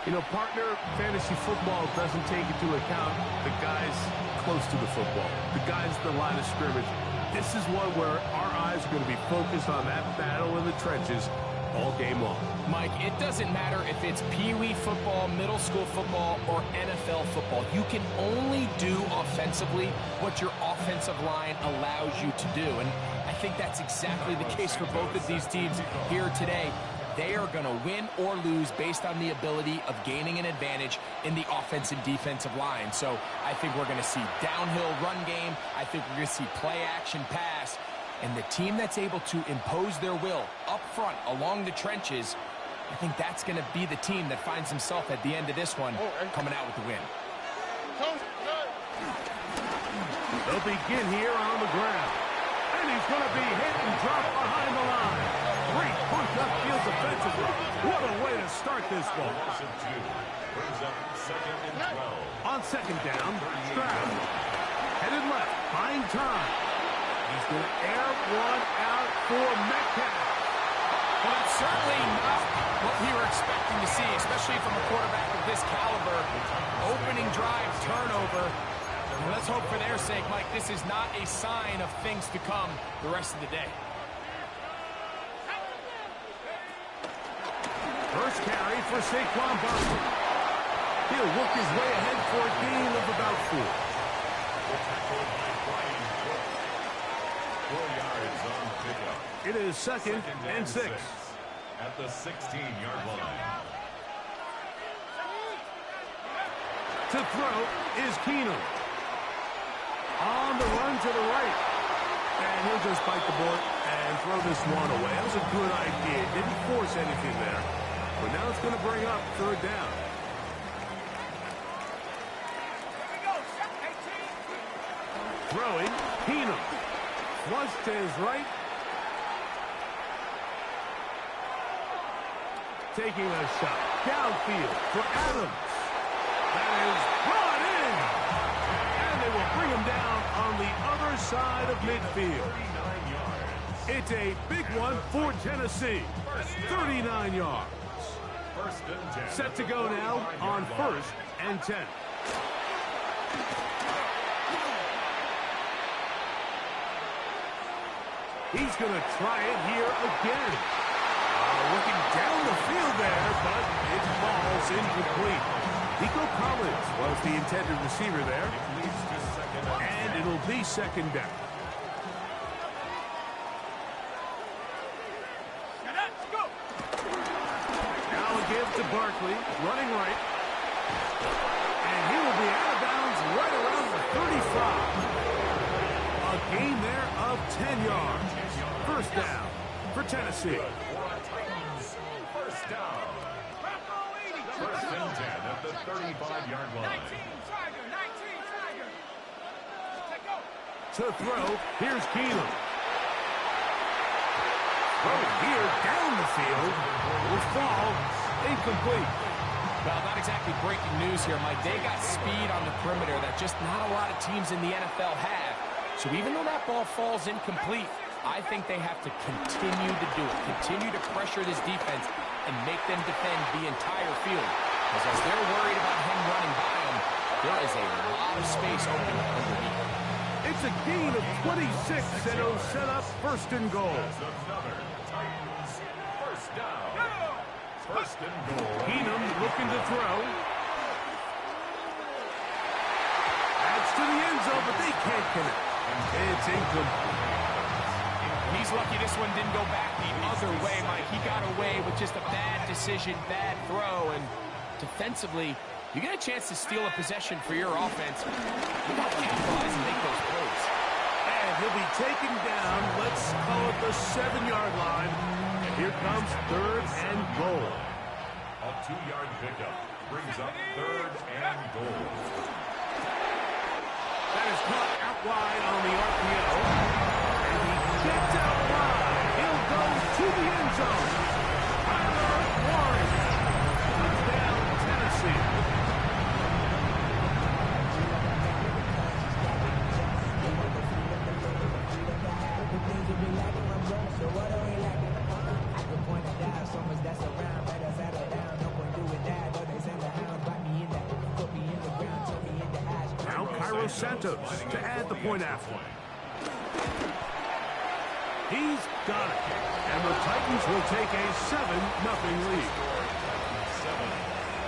[SPEAKER 1] You know, partner, fantasy football doesn't take into account the guys close to the football, the guys at the line of scrimmage. This is one where our eyes are going to be focused on that battle in the trenches all game long.
[SPEAKER 2] Mike, it doesn't matter if it's Pee-wee football, middle school football, or NFL football. You can only do offensively what your offensive line allows you to do. And I think that's exactly the case for both of these teams here today. They are going to win or lose based on the ability of gaining an advantage in the offensive and defensive line. So I think we're going to see downhill run game. I think we're going to see play action pass. And the team that's able to impose their will up front along the trenches, I think that's going to be the team that finds himself at the end of this one coming out with the win.
[SPEAKER 1] They'll begin here on the ground. And he's going to be hit and dropped behind the line. Great push upfield defensively. What a way to start this ball. On second down, Stroud. Headed left, buying time. He's going to air one out for Metcalf.
[SPEAKER 2] Well, it's certainly not what we were expecting to see, especially from a quarterback of this caliber. Opening drive turnover. And let's hope for their sake, Mike, this is not a sign of things to come the rest of the day.
[SPEAKER 1] First carry for Saquon Barkley. He'll work his way ahead for a gain of about 4.
[SPEAKER 3] 4 yards on the pickup.
[SPEAKER 1] It is second and 6.
[SPEAKER 3] At the 16-yard line.
[SPEAKER 1] To throw is Keenum. On the run to the right. And he'll just bite the bullet and throw this one away. That was a good idea. Didn't force anything there. But now it's going to bring up third down. Throwing, Keenum. Flush to his right. Taking a shot. Downfield for Adams. That is brought in. And they will bring him down on the other side of midfield. It's a big one for Tennessee. 39 yards. Set to go now on 1st and 10. He's going to try it here again. Looking down the field there, but it falls incomplete. Nico Collins was the intended receiver there. And it'll be second down. Now a give to Barkley, running right. And he will be out of bounds right around the 35. A gain there of 10 yards. First down for Tennessee.
[SPEAKER 3] First down. First and 10 at the 35-yard line.
[SPEAKER 1] To throw, here's Keenum. Throw here down the field. Will fall incomplete.
[SPEAKER 2] Well, not exactly breaking news here, Mike. They got speed on the perimeter that just not a lot of teams in the NFL have. So even though that ball falls incomplete, I think they have to continue to do it. Continue to pressure this defense and make them defend the entire field. Because as they're worried about him running by them, there is a lot of space open underneath.
[SPEAKER 1] It's a gain of 26, and it'll set up first and goal.
[SPEAKER 3] First down. First and goal.
[SPEAKER 1] Keenum looking to throw. Adds to the end zone, but they can't connect. It's incomplete.
[SPEAKER 2] He's lucky this one didn't go back the other way, Mike. He got away with just a bad decision, bad throw, and defensively, you get a chance to steal a possession for your offense. You got to capitalize and make those plays.
[SPEAKER 1] And he'll be taken down, let's call it the 7-yard line. And here comes third and goal.
[SPEAKER 3] A 2-yard pickup brings up third and goal.
[SPEAKER 1] That is caught out wide on the RPO. And he gets out wide. He'll go to the end zone. Tyler Warren. Touchdown, Tennessee. Dos Santos to add the point after. He's got it. And the Titans will take a 7-0 lead.
[SPEAKER 3] 7,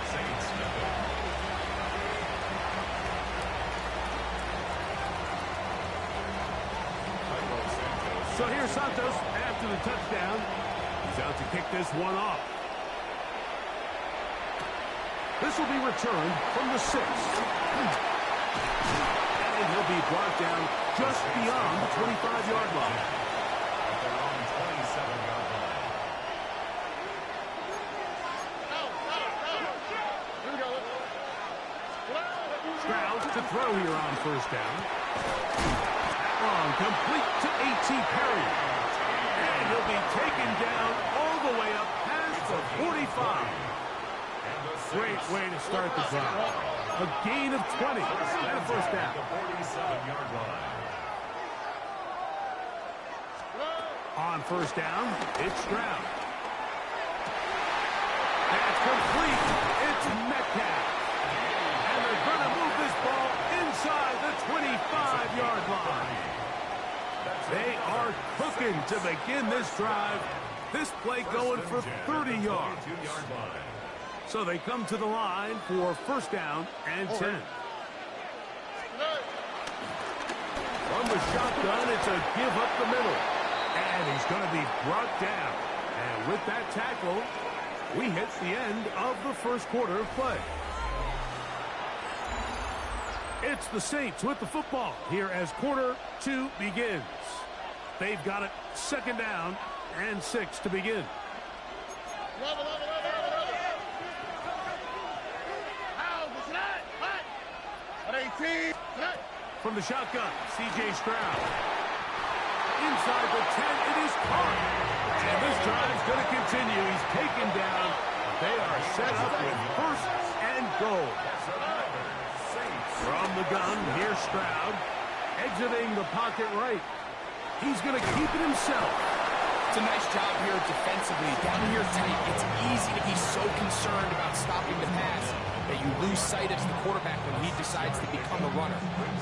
[SPEAKER 3] Saints nothing.
[SPEAKER 1] So here's Santos after the touchdown. He's out to kick this one off. This will be returned from the 6. And he'll be brought down just beyond the 25-yard line.
[SPEAKER 3] They're on 27-yard line.
[SPEAKER 1] Stroud to throw here on first down. That one complete to A.T. Perry. And he'll be taken down all the way up past the 45. Great way to start the drive. A gain of 20 and a first down.
[SPEAKER 3] The 47-yard line.
[SPEAKER 1] On first down, it's Stroud. That's complete. It's Metcalf. And they're going to move this ball inside the 25-yard line. They are cooking to begin this drive. This play going for 30 yards. So they come to the line for first down and 10. From the shotgun, it's a give up the middle. And he's going to be brought down. And with that tackle, we hit the end of the first quarter of play. It's the Saints with the football here as quarter 2 begins. They've got it second down and 6 to begin. From the shotgun, C.J. Stroud. Inside the 10, it is caught. And this drive's going to continue. He's taken down. They are set up with first and goal. From the gun, here's Stroud. Exiting the pocket right. He's going to keep it himself.
[SPEAKER 2] It's a nice job here defensively. Down here tight, it's easy to be so concerned about stopping the pass that you lose sight as the quarterback when he decides to become a runner.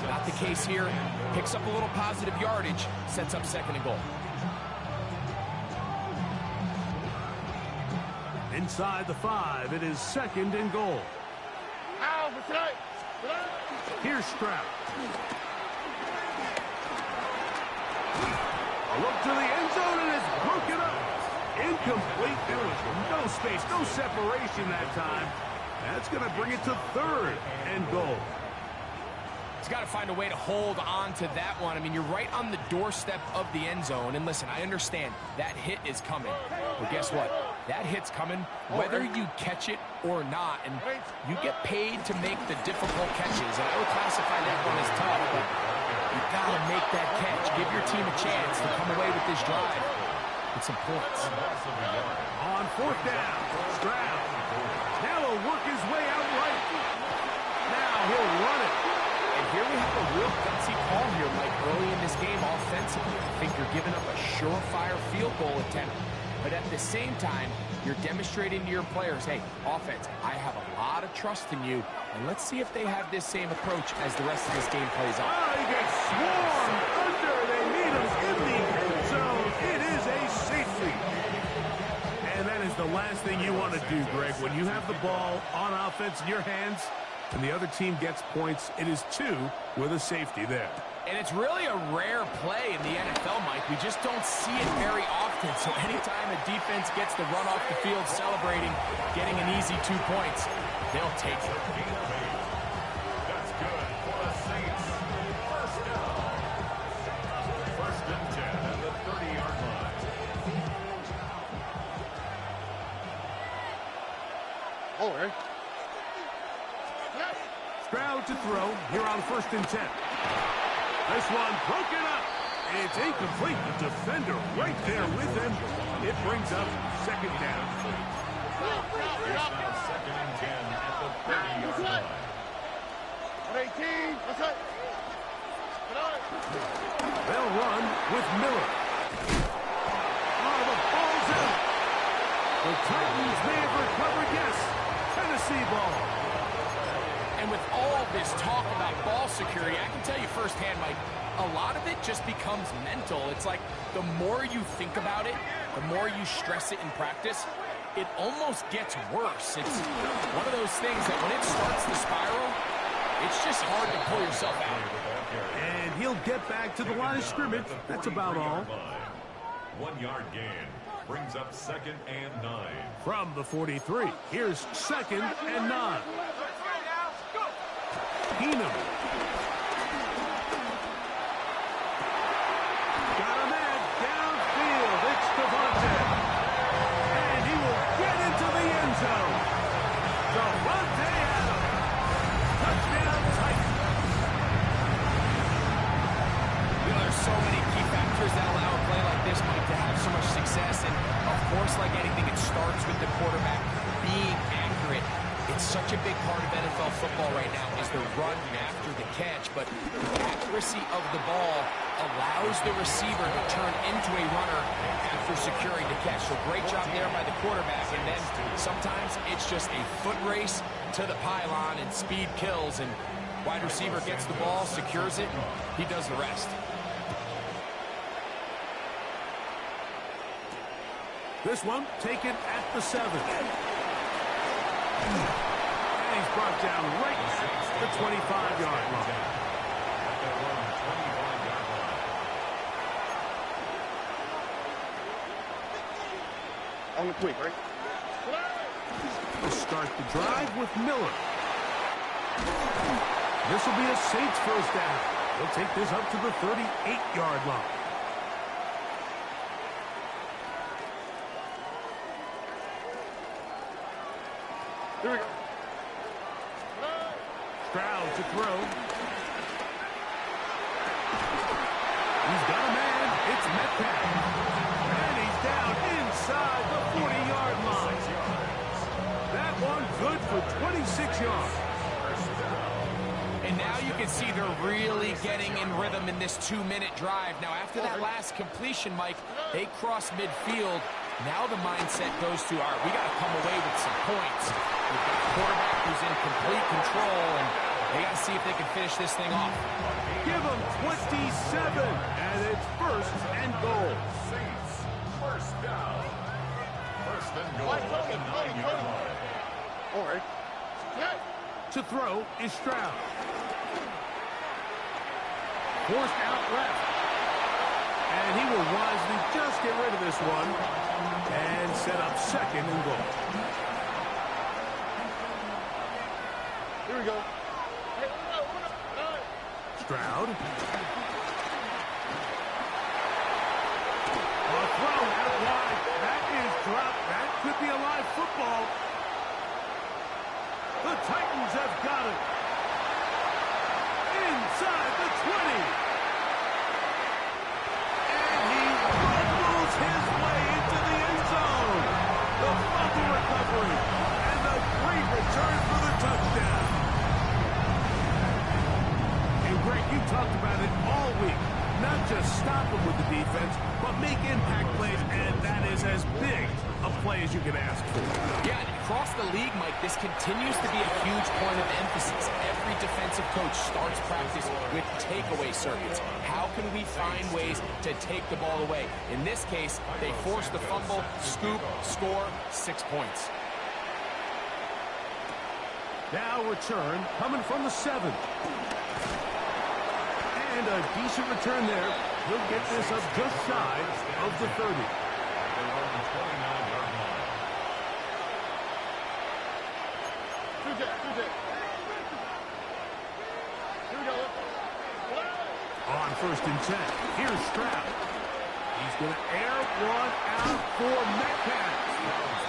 [SPEAKER 2] Not the case here. Picks up a little positive yardage, sets up second and goal.
[SPEAKER 1] Inside the 5, it is second and goal. Here's Stroud. A look to the end zone, and it's broken up. Incomplete. There was no space, no separation that time. That's going to bring it to third and goal.
[SPEAKER 2] He's got to find a way to hold on to that one. I mean, you're right on the doorstep of the end zone. And listen, I understand that hit is coming. But guess what? That hit's coming whether you catch it or not. And you get paid to make the difficult catches. And I would classify that one as tough, but you got to make that catch. Give your team a chance to come away with this drive with some points.
[SPEAKER 1] On fourth down, Stroud. Now he'll work his way out right. Now he'll run it.
[SPEAKER 2] And here we have a real gutsy call here, Mike, early in this game offensively. I think you're giving up a surefire field goal attempt. But at the same time, you're demonstrating to your players, hey, offense, I have a lot of trust in you. And let's see if they have this same approach as the rest of this game plays out.
[SPEAKER 1] Oh, he gets swarmed under. They meet him in the end zone. It is a safety. And that is the last thing you want to do, Greg. When you have the ball on offense in your hands and the other team gets points, it is 2 with a safety there.
[SPEAKER 2] And it's really a rare play in the NFL, Mike. We just don't see it very often. So anytime a defense gets to run off the field celebrating, getting an easy 2 points, they'll take it.
[SPEAKER 3] That's good for the Saints. First down. First and 10 at the 30-yard line.
[SPEAKER 1] Stroud to throw here on first and 10. This one broken up. It's incomplete. The defender right there with him. It brings up second down.
[SPEAKER 3] Here's now second and 10 at the 30-yard line.
[SPEAKER 1] They'll run with Miller. Oh, the ball's out. The Titans may have recovered, yes. Tennessee ball.
[SPEAKER 2] And And with all this talk about ball security, I can tell you firsthand, Mike, a lot of it just becomes mental. It's like the more you think about it, the more you stress it in practice, it almost gets worse. It's one of those things that when it starts the spiral, it's just hard to pull yourself out.
[SPEAKER 1] And he'll get back to the line of scrimmage. That's about all.
[SPEAKER 3] 1 yard gain brings up 2nd and 9.
[SPEAKER 1] From the 43, here's 2nd and 9. Keenum. Got a man downfield. It's Devontae. And he will get into the end zone. Devontae Adams. Touchdown Titans.
[SPEAKER 2] You know, there's so many key factors that allow a play like this, Mike, to have so much success. And, of course, like anything, it starts with the quarterback being accurate. It's such a big part of NFL football right now is the run after the catch, but the accuracy of the ball allows the receiver to turn into a runner after securing the catch. So great job there by the quarterback, and then sometimes it's just a foot race to the pylon and speed kills, and wide receiver gets the ball, secures it, and he does the rest.
[SPEAKER 1] This one taken at the 7. And he's brought down right at the 25-yard line.
[SPEAKER 7] On the quick, right?
[SPEAKER 1] To start the drive with Miller. This will be a Saints first down. They'll take this up to the 38-yard line.
[SPEAKER 7] Here we go.
[SPEAKER 1] Stroud to throw. He's got a man. It's Metcalf. And he's down inside the 40-yard line. That one good for 26 yards.
[SPEAKER 2] And now you can see they're really getting in rhythm in this 2-minute drive. Now, after that last completion, Mike, they cross midfield. Now the mindset goes to, all right, we got to come away with some points. We've got a quarterback who's in complete control, and they got to see if they can finish this thing off.
[SPEAKER 1] Give them 27, and it's 1st and goal.
[SPEAKER 3] Saints, first down. 1st and goal at the 9-yard line.
[SPEAKER 7] All right.
[SPEAKER 1] To throw is Stroud. Forced out left. And he will wisely just get rid of this one and set up 2nd and goal.
[SPEAKER 7] Here we go.
[SPEAKER 1] Stroud. A throw out wide. That is dropped. That could be a live football. The Titans have got it. Inside the 20. And he rumbles his way into the end zone. The fumble recovery. And the great return for the touchdown. And Greg, you talked about it all week. Not just stop him with the defense, but make impact plays, and that is as big a play as you can ask for.
[SPEAKER 2] Yeah, and across the league, Mike, this continues to be a huge point of emphasis. Every defensive coach starts practice with takeaway circuits. How can we find ways to take the ball away? In this case, they force the fumble, scoop, score, 6 points.
[SPEAKER 1] Now return coming from the 7. And a decent return there. He'll get this up just shy of the 30. On 1st and 10, here's Stroud. He's going to air one out for Metcalf.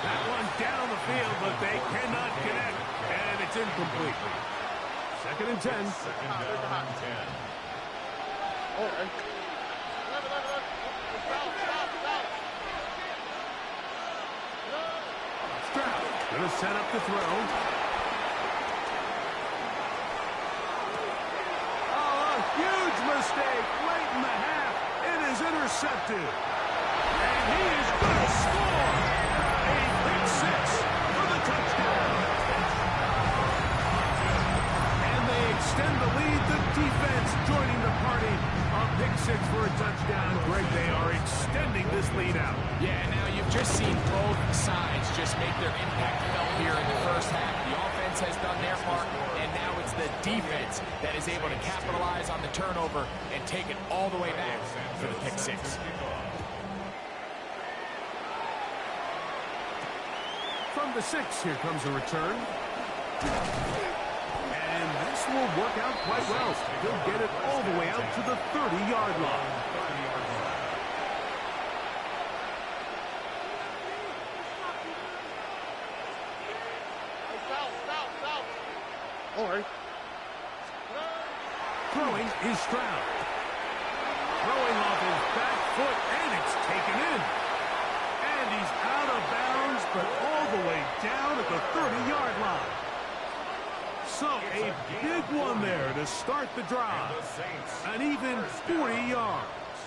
[SPEAKER 1] That one down the field, but they cannot connect, and it's incomplete. 2nd and 10.
[SPEAKER 3] 2nd down and 10.
[SPEAKER 7] All right.
[SPEAKER 1] Stroud going to set up the throw. Oh, a huge mistake late in the half. It is intercepted. And he is going to score. A pick 6 for the touchdown.
[SPEAKER 2] we've just seen both sides just make their impact felt here in the first half. The offense has done their part, and now it's the defense that is able to capitalize on the turnover and take it all the way back for the pick six.
[SPEAKER 1] From the 6, here comes a return. And this will work out quite well. He'll get it all the way out to the 30-yard line. Throwing is Stroud. Throwing off his back foot, and it's taken in. And he's out of bounds, but all the way down at the 30-yard line. So a big one there to start the drive. An even 40 yards.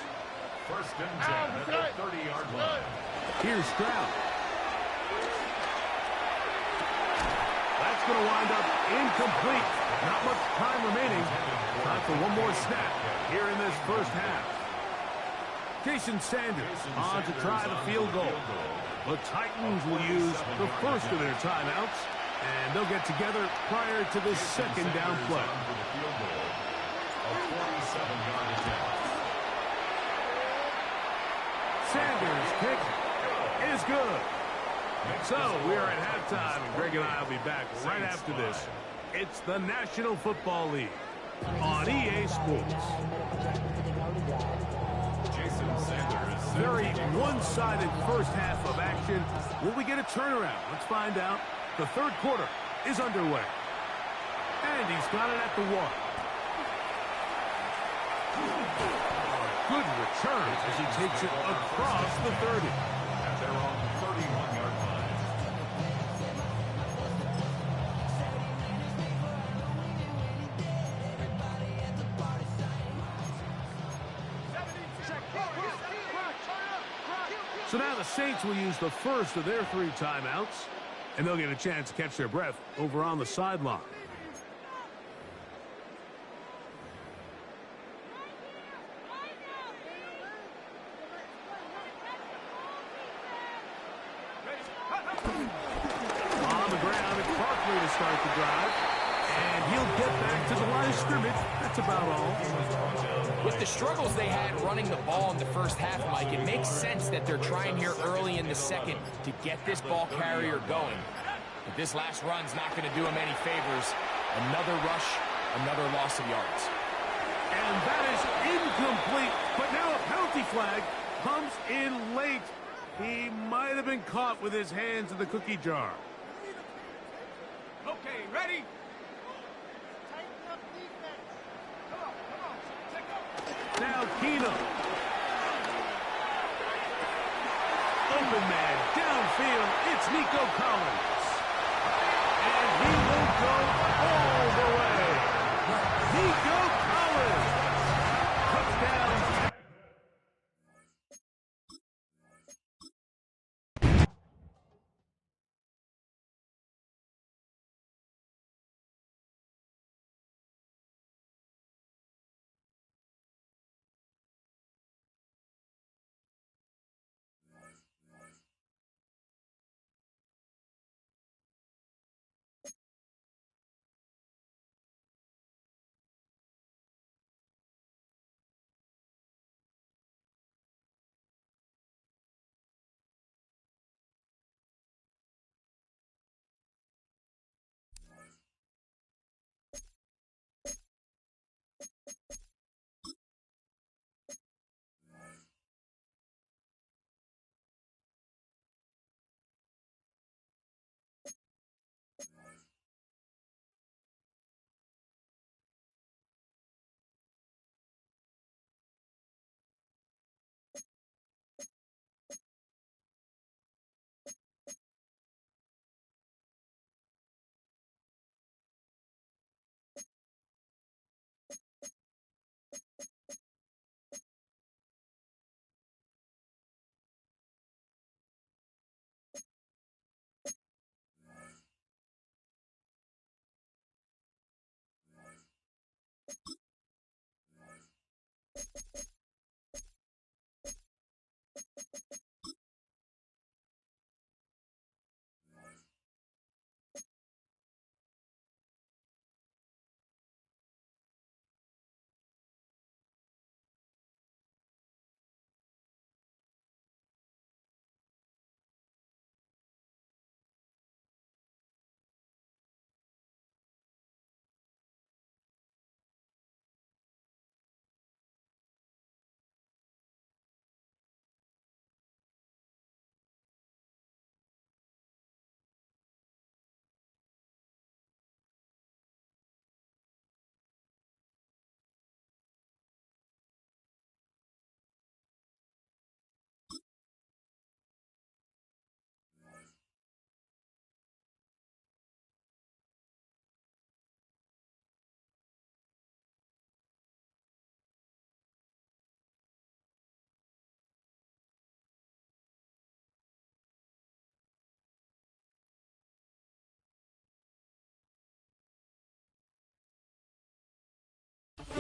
[SPEAKER 3] First and 10 at the 30-yard line.
[SPEAKER 1] Here's Stroud. That's going to wind up incomplete. Not much time remaining. Time for one more snap here in this first half. Jason Sanders on to try the field goal. The Titans will use the first of their timeouts, and they'll get together prior to the second down play. Sanders' kick is good. So we are at halftime, and Greg and I will be back right after this. It's the National Football League on EA Sports. Very one-sided first half of action. Will we get a turnaround? Let's find out. The third quarter is underway. And he's got it at the 1. Good return as he takes it across the 30.
[SPEAKER 3] At their own 31-yard line.
[SPEAKER 1] So now the Saints will use the first of their 3 timeouts, and they'll get a chance to catch their breath over on the sideline. On the ground, it's Barkley to start the drive, and he'll get back to the line of scrimmage. That's about all.
[SPEAKER 2] With the struggles they had running the ball in the first half, Mike, it makes sense that they're trying here early in the second to get this ball carrier going. But this last run's not going to do him any favors. Another rush, another loss of yards.
[SPEAKER 1] And that is incomplete, but now a penalty flag comes in late. He might have been caught with his hands in the cookie jar.
[SPEAKER 2] Okay, ready?
[SPEAKER 1] Now Keenum. Open man, downfield, it's Nico Collins. And he will go all the way. Nico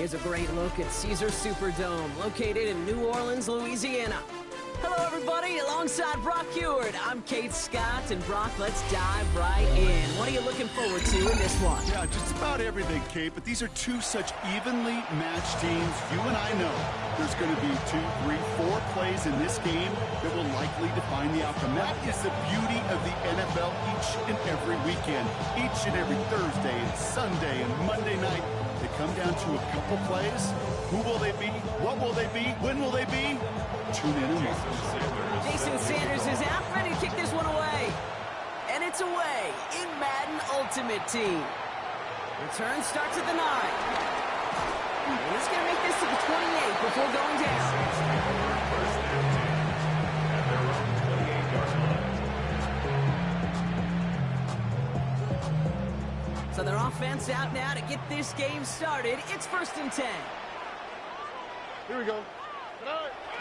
[SPEAKER 6] Here's a great look at Caesars Superdome, located in New Orleans, Louisiana. Hello, everybody. Alongside Brock Hewitt, I'm Kate Scott, and Brock, let's dive right in. What are you looking forward to in this one?
[SPEAKER 7] Yeah, just about everything, Kate, but these are two such evenly matched teams. You and I know there's going to be 2, 3, 4 plays in this game that will likely define the outcome. That is the beauty of the NFL each and every weekend. Each and every Thursday and Sunday and Monday night, they come down to a couple plays. Who will they be? What will they be? When will they be? Tune in and watch.
[SPEAKER 6] Jason Sanders is out, ready to kick this one away. And it's away in Madden Ultimate Team. Return starts at the 9. And he's going to make this to the 28 before going down. So their offense out now to get this game started. It's 1st and 10.
[SPEAKER 7] Here we go.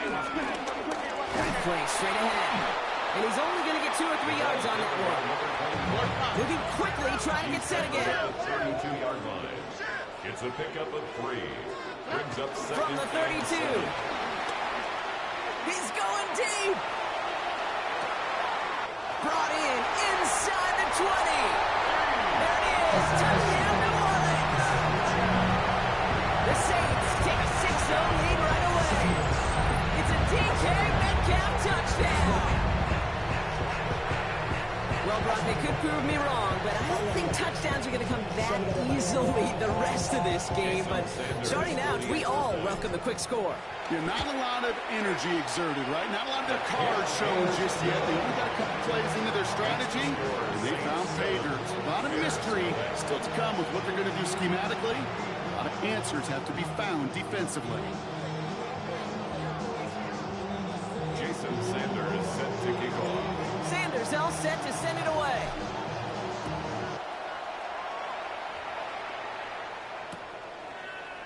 [SPEAKER 6] Great play straight ahead. And he's only going to get 2 or 3 yards on that one. Moving quickly, trying to get set again.
[SPEAKER 3] 32-yard line. It's a pickup of 3. Brings up
[SPEAKER 6] From the 32. He's going deep. Brought in inside the 20. There it is. Touchdown, New Orleans. The Saints take a 6-0 lead right away. It's a DK Metcalf touchdown. Well, Brock, they could prove me wrong, but I don't think touchdowns are going to come that easily the rest of this game. But starting out, we all welcome the quick score.
[SPEAKER 7] Yeah, not a lot of energy exerted, right? Not a lot of their cards shown just yet. They only got a couple plays into their strategy, and they found pay dirt. A lot of mystery still to come with what they're going to do schematically. A lot of answers have to be found defensively.
[SPEAKER 3] Jason Sanders set to kick off.
[SPEAKER 6] Sanders all set to send it away.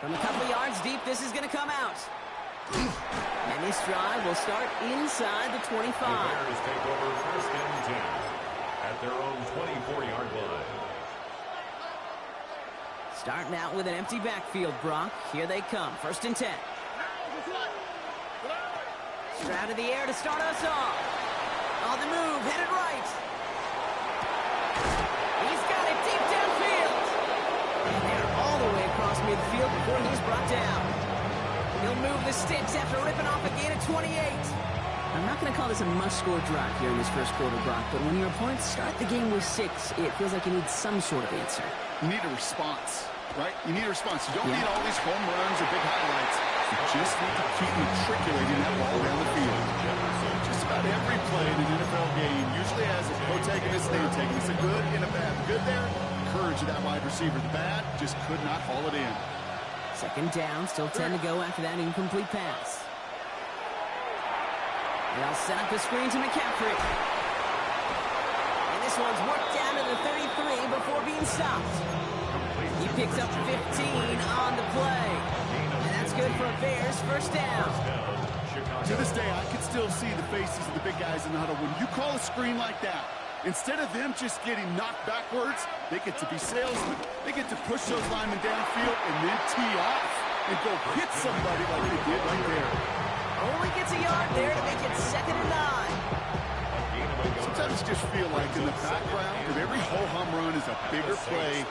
[SPEAKER 6] From a couple of yards deep, this is going to come out. And this drive will start inside the 25.
[SPEAKER 3] The Bears take over 1st and 10 at their own 24-yard line.
[SPEAKER 6] Starting out with an empty backfield, Brock. Here they come. 1st and 10. Straight to the air to start us off. On the move, headed right. He's got it deep downfield. And they're all the way across midfield before he's brought down. He'll move the sticks after ripping off a gain of 28. I'm not going to call this a must-score drive here in this first quarter, Brock, but when your opponents start the game with 6, it feels like you need some sort of answer.
[SPEAKER 7] You need a response, right? You need a response. You don't need all these home runs or big highlights. You just need to keep matriculating that ball down the field. Just about every play in an NFL game usually has a protagonist and antagonist, a good and a bad. The good there, courage of that wide receiver. The bad, just could not haul it in.
[SPEAKER 6] 2nd down, still 10 to go after that incomplete pass. They'll set up the screen to McCaffrey. And this one's worked down to the 33 before being stopped. He picks up 15 on the play. And that's good for a Bears 1st down.
[SPEAKER 7] To this day, I can still see the faces of the big guys in the huddle. When you call a screen like that, instead of them just getting knocked backwards, they get to be salesmen. They get to push those linemen downfield and then tee off and go hit somebody like they did right there.
[SPEAKER 6] Only gets a yard there to make it 2nd and 9.
[SPEAKER 7] Sometimes just feel like in the background of every whole home run is a bigger play.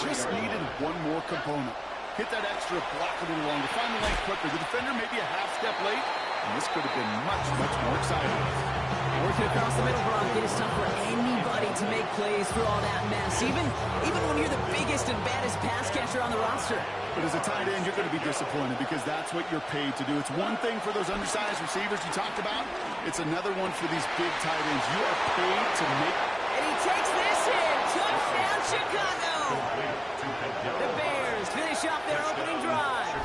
[SPEAKER 7] Just needed one more component. Hit that extra block a little longer. Find the lane quicker. The defender may be a half step late, and this could have been much, much more exciting.
[SPEAKER 6] Working across the middle, Brock, it is tough for anybody to make plays through all that mess, even when you're the biggest and baddest pass catcher on the roster.
[SPEAKER 7] But as a tight end, you're going to be disappointed because that's what you're paid to do. It's one thing for those undersized receivers you talked about. It's another one for these big tight ends. You are paid to make.
[SPEAKER 6] And he takes this in. Touchdown, Chicago. The Bears finish off their opening drive.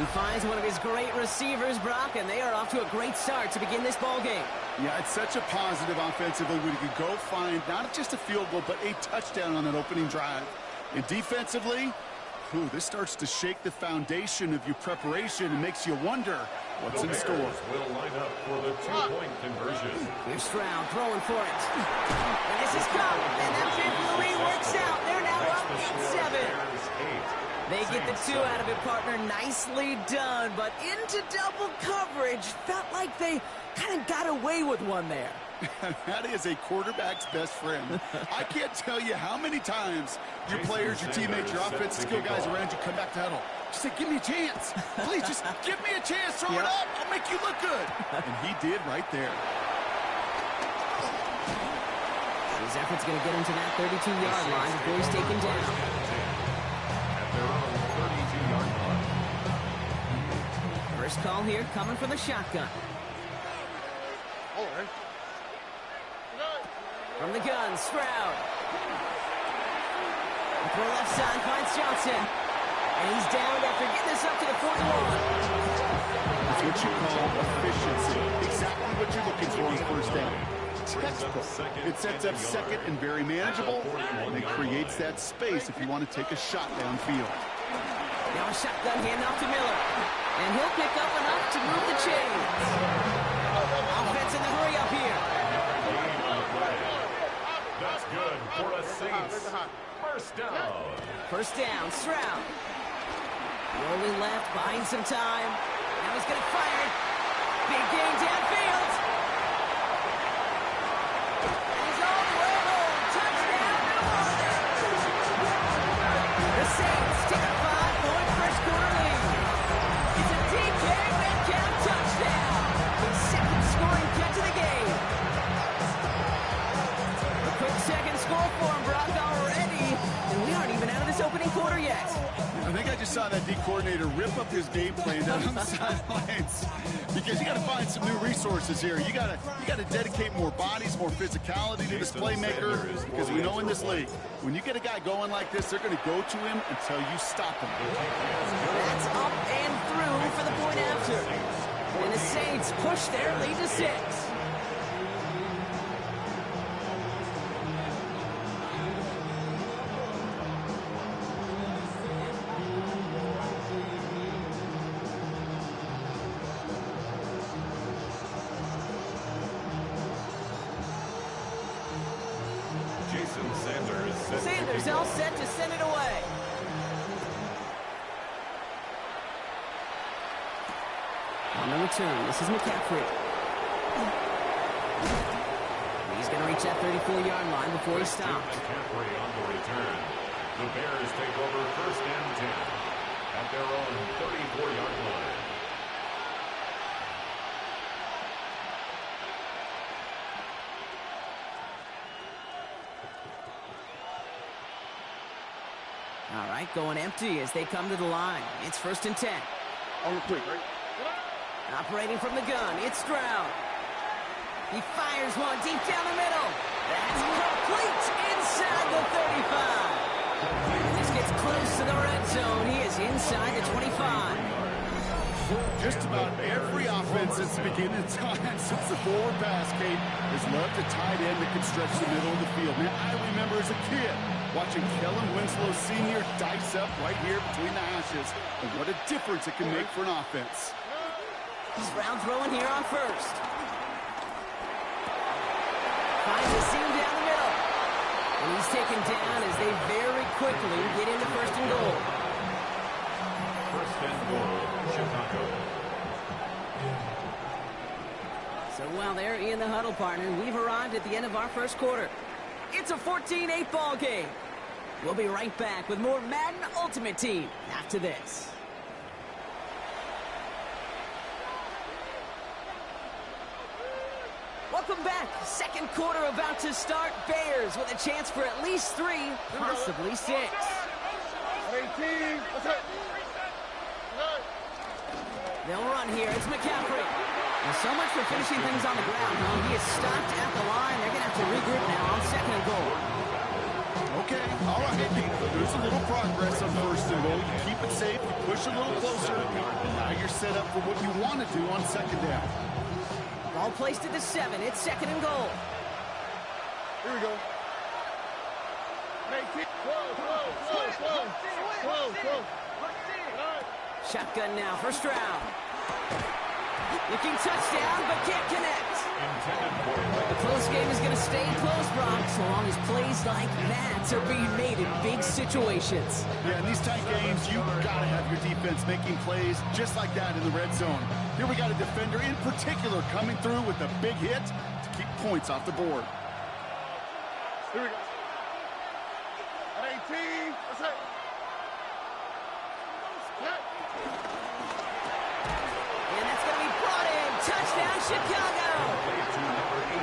[SPEAKER 6] He finds one of his great receivers, Brock, and they are off to a great start to begin this ball game.
[SPEAKER 7] Yeah, it's such a positive offensively when you can go find not just a field goal, but a touchdown on that opening drive. And defensively, this starts to shake the foundation of your preparation and makes you wonder what's in store.
[SPEAKER 3] Will line up for the 2-point conversion.
[SPEAKER 6] Here's Stroud throwing for it. And this is come. And that 53 works out. They're now up 7. They get the 2 out of it, partner. Nicely done, but into double coverage. Felt like they kind of got away with one there.
[SPEAKER 7] That is a quarterback's best friend. I can't tell you how many times your players, your teammates, your offensive skill guys around you come back to huddle. Just say, give me a chance. Please, just give me a chance. Throw it up. I'll make you look good. And he did right there.
[SPEAKER 6] His effort's going to get him to that 32-yard line before he's taken down.
[SPEAKER 3] At their own 32-yard line.
[SPEAKER 6] First call here coming from the shotgun. From the gun, Stroud. Throw left side, finds Johnson. And he's down after getting this up to the 41.
[SPEAKER 7] It's what you call efficiency. Exactly what you're looking for on first down. Textbook. It sets up second and very manageable, and it creates that space if you want to take a shot downfield.
[SPEAKER 6] Now a shotgun handoff to Miller. And he'll pick up enough to move the chains. Offense in the hurry up here.
[SPEAKER 3] That's good for a Saints first down.
[SPEAKER 6] First down, Stroud. Rolling left, buying some time. Now he's going to fire it. Big gain downfield. And he's all the way home. Touchdown, New Orleans. The Saints take a 5-point first quarter lead. It's a DK Metcalf touchdown. His second scoring catch of the game. A quick second score for him, Brock, already. And we aren't even out of this opening quarter yet.
[SPEAKER 7] I think I just saw that D coordinator rip up his game plan down on the sidelines because you got to find some new resources here. You got to dedicate more bodies, more physicality to this playmaker because we know in this league, when you get a guy going like this, they're going to go to him until you stop him.
[SPEAKER 6] That's up and through for the point after. And the Saints push their lead to 6. Sanders all set to send it away. On the return, this is McCaffrey. He's going to reach that 34-yard line before he stops.
[SPEAKER 3] McCaffrey on the return. The Bears take over first and 10 at their own 34-yard line.
[SPEAKER 6] All right, going empty as they come to the line. It's first and 10.
[SPEAKER 7] On the quick, right?
[SPEAKER 6] Operating from the gun, it's Stroud. He fires one deep down the middle. That's complete inside the 35. This gets close to the red zone. He is inside the 25.
[SPEAKER 7] Just about every offense since the beginning of time, since the forward pass, Kate, has loved a tight end that can stretch the middle of the field. Man, I remember as a kid watching Kellen Winslow Sr. dice up right here between the hashes, and what a difference it can make for an offense.
[SPEAKER 6] Stroud throwing here on first. Finds a seam down the middle. And he's taken down as they very quickly get into first and goal.
[SPEAKER 3] First and goal, Chicago.
[SPEAKER 6] So while they're in the huddle, partner, we've arrived at the end of our first quarter. It's a 14-8 ball game. We'll be right back with more Madden Ultimate Team after this. Welcome back. Second quarter about to start. Bears with a chance for at least 3, possibly 6.
[SPEAKER 1] 18.
[SPEAKER 6] They'll run here. It's McCaffrey. And so much for finishing things on the ground. He is stopped at the line. They're going to have to regroup now on second and goal.
[SPEAKER 7] Okay, all right. There's a little progress on first and goal. You keep it safe, you push a little closer, and now you're set up for what you want to do on second down.
[SPEAKER 6] Ball placed at the 7. It's second and goal.
[SPEAKER 1] Here we go.
[SPEAKER 6] Shotgun now for Stroud. Looking touchdown, but can't connect.
[SPEAKER 3] Intended for
[SPEAKER 6] A close game is going to stay close, Brock, so long as plays like that are being made in big situations.
[SPEAKER 7] Yeah, in these tight games, you've got to have your defense making plays just like that in the red zone. Here we got a defender in particular coming through with a big hit to keep points off the board.
[SPEAKER 1] Here we go. 18. That's it.
[SPEAKER 6] And that's going to be brought in. Touchdown, Chicago.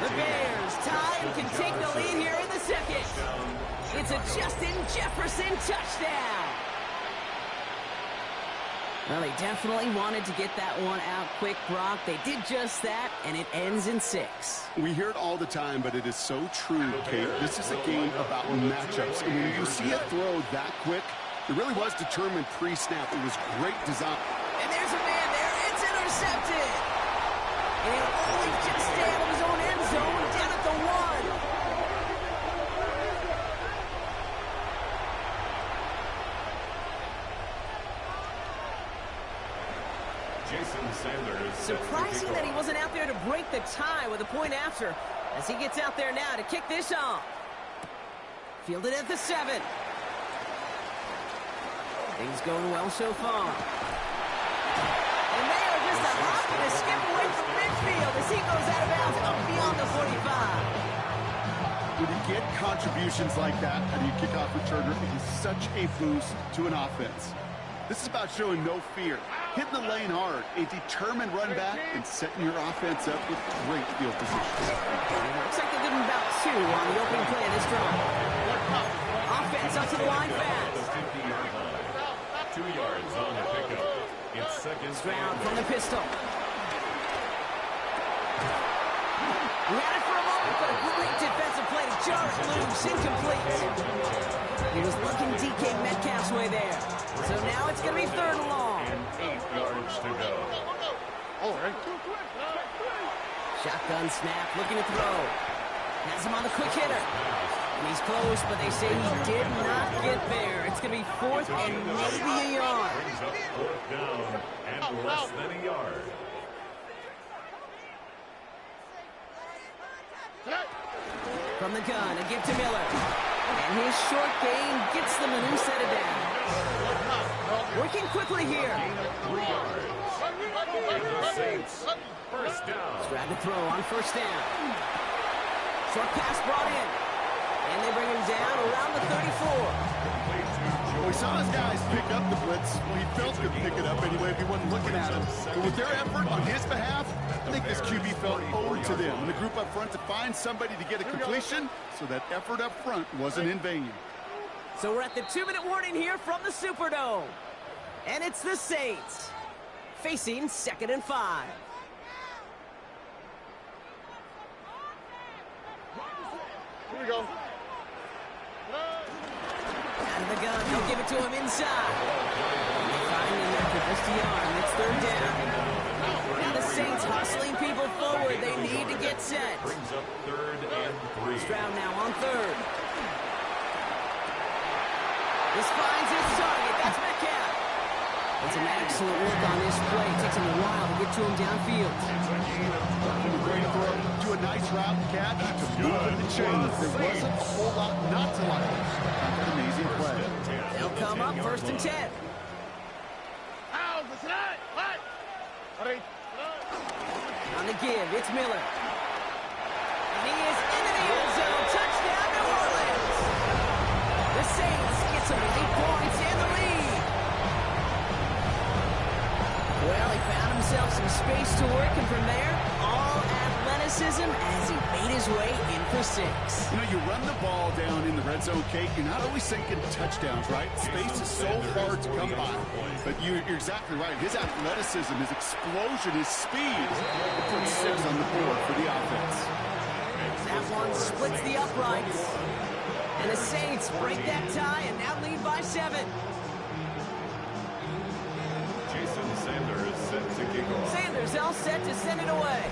[SPEAKER 6] The Bears tie and can take the lead here in the second. It's a Justin Jefferson touchdown. Well, they definitely wanted to get that one out quick, Brock. They did just that, and it ends in 6.
[SPEAKER 7] We hear it all the time, but it is so true, Kate. This is a game about matchups. And when you see a throw that quick, it really was determined pre-snap. It was great design.
[SPEAKER 6] And there's a man there. It's intercepted. And he'll only just stay out of his own end zone down at the 1. Surprising that he wasn't out there to break the tie with a point after, as he gets out there now to kick this off. Fielded at the 7. Things going well so far. And they are just a hop and a skip away from midfield as he goes out of bounds up beyond the 45.
[SPEAKER 7] When you get contributions like that out of your kickoff returner, it is such a boost to an offense. This is about showing no fear, hitting the lane hard, a determined run back, and setting your offense up with great field position.
[SPEAKER 6] Looks like they did about 2 on the opening play of this drive. Offense up to the line fast.
[SPEAKER 3] 2 yards on the pickup. It's second
[SPEAKER 6] Stroud from the pistol. Ran it for a moment, but a great defensive play to jar it loose, incomplete. He was looking DK Metcalf's way there. So now it's going to be 3rd and long.
[SPEAKER 3] And 8 yards to go.
[SPEAKER 1] All right.
[SPEAKER 6] Shotgun snap, looking to throw. Has him on the quick hitter. And he's close, but they say he did not get there. It's going to be 4th and maybe a yard.
[SPEAKER 3] Brings up 4th down and less than a yard.
[SPEAKER 6] From the gun, a give to Miller. And his short gain gets them a new set of down. Working quickly here.
[SPEAKER 3] 3 yards. And the Saints, 1st down.
[SPEAKER 6] Stroud to throw on 1st down. Short pass brought in. And they bring him down around the 34.
[SPEAKER 7] We saw his guys pick up the blitz. Well, he felt he'd pick it up anyway if he wasn't looking at him. But with their effort on his behalf, I think this QB felt owed to them. And the group up front to find somebody to get a completion, so that effort up front wasn't in vain.
[SPEAKER 6] So we're at the 2-minute warning here from the Superdome. And it's the Saints facing 2nd and 5.
[SPEAKER 1] Here we go.
[SPEAKER 6] Out of the gun, they'll give it to him inside. And they find him there for just a yard, and it's 3rd down. Now the Saints hustling people forward. They need to get set.
[SPEAKER 3] Brings up 3rd and 3.
[SPEAKER 6] Stroud now on 3rd. This finds his target. That's Metcalf. It's an excellent work on this play. It takes him a while to get to him downfield.
[SPEAKER 7] Great throw to a nice route catch to move in the chains. There wasn't a whole lot not to like. An amazing play.
[SPEAKER 6] They'll come up 1st and 10. On the give, it's Miller. And he is into the end zone. Touchdown, New Orleans. The Saints get some 8 points and the lead. Well, he found himself some space to work, and from there, all athleticism as he made his way in for 6.
[SPEAKER 7] You know, you run the ball down in the red zone, Kate, you're not always thinking touchdowns, right? Space is so hard to come by. But you're exactly right. His athleticism, his explosion, his speed puts 6 on the board for the offense.
[SPEAKER 6] That one splits the uprights. And the Saints break that tie and now lead by 7.
[SPEAKER 3] Jason Sanders set to kick off.
[SPEAKER 6] Sanders all set to send it away.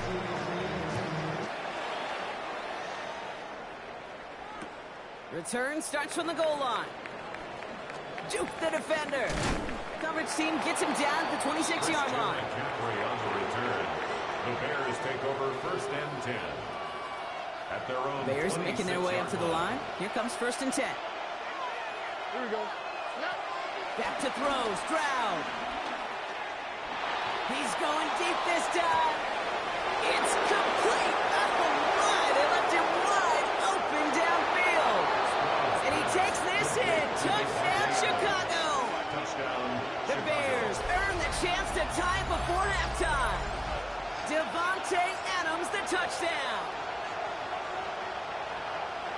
[SPEAKER 6] Return starts from the goal line. Juke the defender. Coverage team gets him down at the 26-yard line.
[SPEAKER 3] McCaffrey on the return. The Bears take over 1st and 10. at their own
[SPEAKER 6] Bears making their way up to the line. Here comes 1st and 10.
[SPEAKER 8] Here we go.
[SPEAKER 6] Back to throw, Stroud. He's going deep this time. It's complete. Oh, my. They left him wide open downfield. And he takes this in. Touchdown, Chicago.
[SPEAKER 3] Touchdown.
[SPEAKER 6] The Bears earn the chance to tie it before halftime. Adams, the touchdown.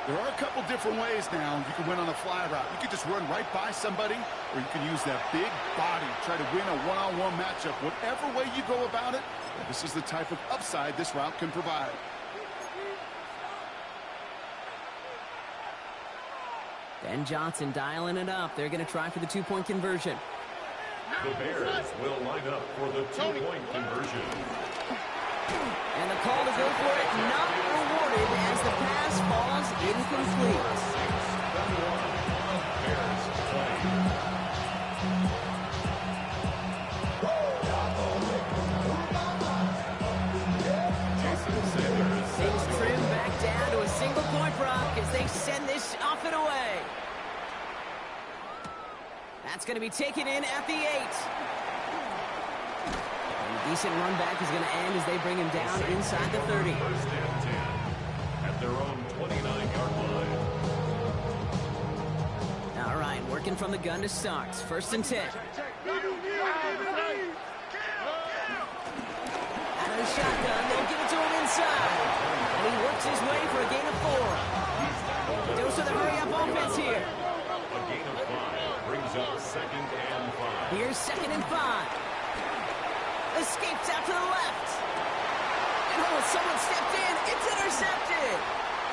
[SPEAKER 7] There are a couple different ways now. You can win on a fly route. You can just run right by somebody, or you can use that big body, try to win a one-on-one matchup. Whatever way you go about it, this is the type of upside this route can provide.
[SPEAKER 6] Ben Johnson dialing it up. They're going to try for the two-point conversion.
[SPEAKER 3] The Bears will line up for the two-point conversion.
[SPEAKER 6] And the call to go for it not rewarded as the pass falls incomplete. Things trim back down to a single-point rock as they send this off and away. That's going to be taken in at the 8. A decent run back is going to end as they bring him down inside the 30.
[SPEAKER 3] 1st and 10 at their own 29-yard line.
[SPEAKER 6] All right, working from the gun to start. 1st and 10. Out of the shotgun, they'll give it to him inside. And he works his way for a gain of 4. Dose of the hurry-up offense here.
[SPEAKER 3] A gain of 5 brings up 2nd and 5.
[SPEAKER 6] Here's 2nd and 5. Escapes out to the left. And oh, someone stepped in. It's intercepted.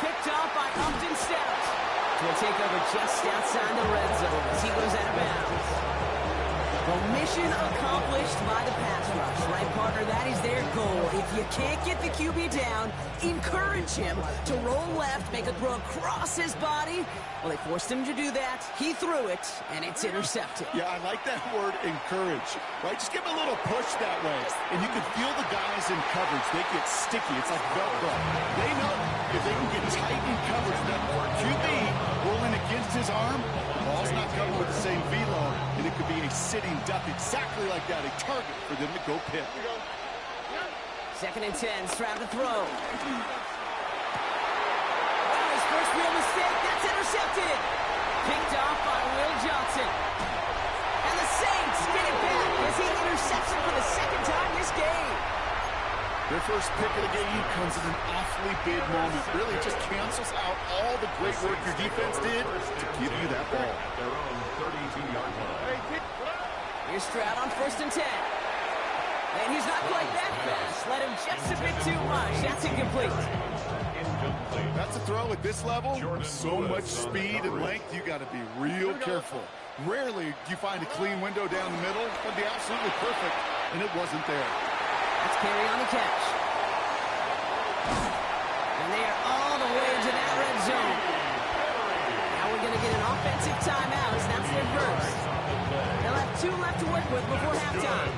[SPEAKER 6] Picked off by Upton Stout. Will take over just outside the red zone as he goes out of bounds. Well, mission accomplished by the pass rush, right, partner? That is their goal. If you can't get the QB down, encourage him to roll left, make a throw across his body. Well, they forced him to do that. He threw it, and it's intercepted.
[SPEAKER 7] Yeah, I like that word, encourage, right? Just give him a little push that way, and you can feel the guys in coverage. They get sticky. It's like Velcro. They know if they can get tight in coverage, that QB rolling against his arm, the ball's not coming with the same velo, and it could be a sitting duck exactly like that, a target for them to go pit.
[SPEAKER 6] 2nd and 10, Stroud to throw. His first real mistake, that's intercepted. Picked off by Will Johnson. And the Saints get it back as he intercepts it for the 2nd time this game.
[SPEAKER 7] Their first pick of the game comes at an awfully big moment. Really, it just cancels out all the great work your defense did to give you that ball.
[SPEAKER 3] At their own 32-yard line.
[SPEAKER 6] Here's Stroud on 1st and 10. And he's not quite that fast. Let him just a bit too much. That's incomplete.
[SPEAKER 7] That's a throw at this level. So much speed and length, you got to be real careful. Rarely do you find a clean window down the middle. That'd be absolutely perfect, and it wasn't there.
[SPEAKER 6] That's Perry on the catch. And they are all the way to that red zone. Now we're going to get an offensive timeout. That's their first. They'll have 2 left to work with before halftime.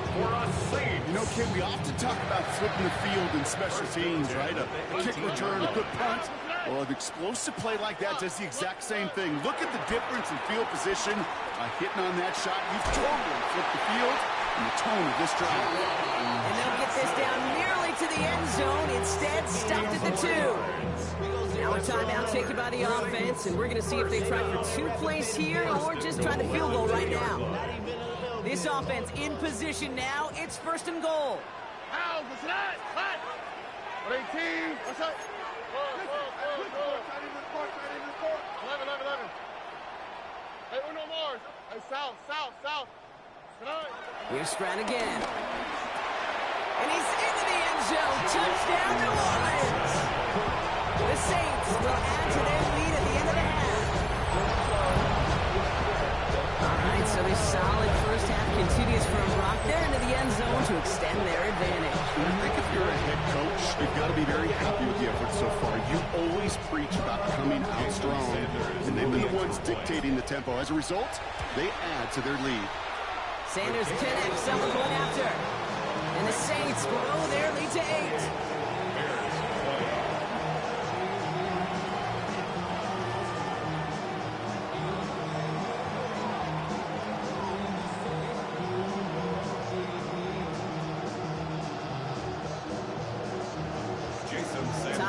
[SPEAKER 7] You know, Kim, we often talk about flipping the field in special teams, right? A kick return, a good punt. Well, an explosive play like that does the exact same thing. Look at the difference in field position. Hitting on that shot, you've totally flipped the field and the tone of this drive.
[SPEAKER 6] And they'll get this down nearly to the end zone. Instead, stopped at the 2. Now a timeout taken by the offense, and we're going to see if they try for 2 plays here or just try the field goal right now. This offense in position now. It's 1st and goal.
[SPEAKER 8] How? What's that? What? 18. What's up? 11. Hey, Uno Mars. Hey, south.
[SPEAKER 6] Here's Stroud again. And he's into the end zone. Touchdown, New Orleans. The Saints will add to their lead at the end of the half. All right, so a solid first half continues from Brock. They're into the end zone to extend their advantage.
[SPEAKER 7] I think if you're a head coach, you've got to be very happy with the effort so far. You always preach about coming out strong, and they've been the ones dictating the tempo. As a result, they add to their lead.
[SPEAKER 6] Sanders 10X on the point after. And the Saints grow their lead to 8.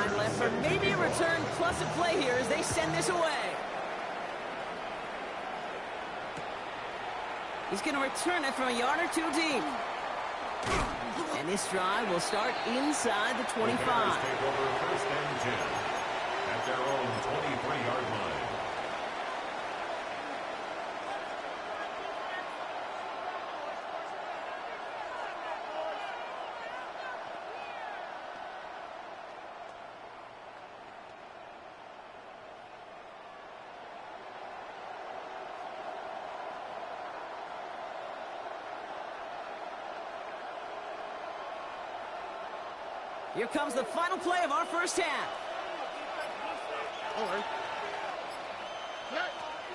[SPEAKER 6] yard left for maybe a return plus a play here as they send this away. He's going to return it from a yard or two deep. And this drive will start inside the 25.
[SPEAKER 3] The Bears take over first and 10 at their own 23-yard line.
[SPEAKER 6] Here comes the final play of our first half.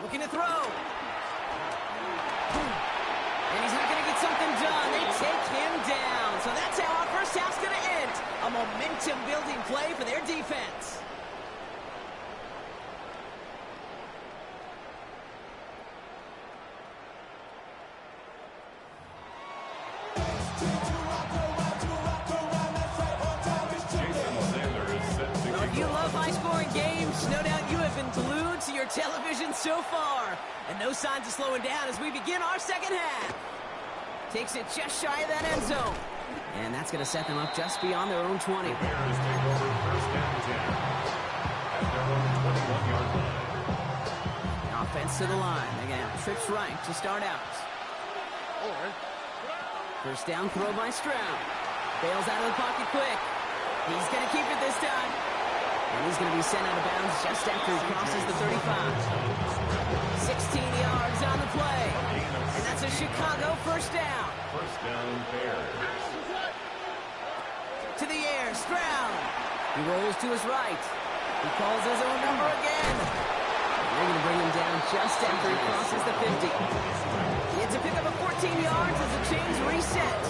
[SPEAKER 6] Looking to throw. And he's not going to get something done. They take him down. So that's how our first half's going to end. A momentum-building play for their defense. No doubt you have been glued to your television so far. And no signs of slowing down as we begin our second half. Takes it just shy of that end zone. And that's going to set them up just beyond their own 20.
[SPEAKER 3] The Bears take over first and 10 at their own 21-yard line.
[SPEAKER 6] Offense to the line. Again, trips right to start out. First down throw by Stroud. Bails out of the pocket quick. He's going to keep it this time. And he's going to be sent out of bounds just after he crosses the 35. 16 yards on the play. And that's a Chicago first down.
[SPEAKER 3] First down, Bears.
[SPEAKER 6] To the air, Stroud. He rolls to his right. He calls his own number again. And they're going to bring him down just after he crosses the 50. He had to pick up a 14 yards as the chains reset.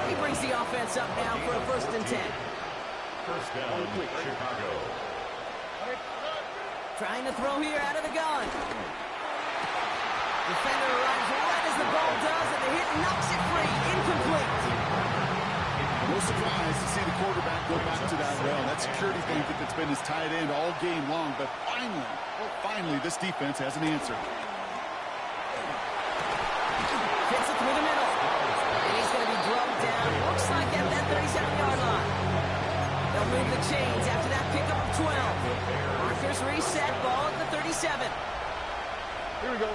[SPEAKER 6] He brings the offense up now for a first and 10.
[SPEAKER 3] First down, Chicago.
[SPEAKER 6] Trying to throw here out of the gun. Defender arrives right as the ball does, and the hit knocks it free. Incomplete.
[SPEAKER 7] No surprise to see the quarterback go back to that well. That security blanket that's been his tight end all game long. But finally, this defense has an answer.
[SPEAKER 6] Hits it through the middle. And he's going to be drugged down. Looks like at that 37-yard line. They'll move the chains after that pickup of 12. Markers reset, ball at the 37.
[SPEAKER 8] Here we go.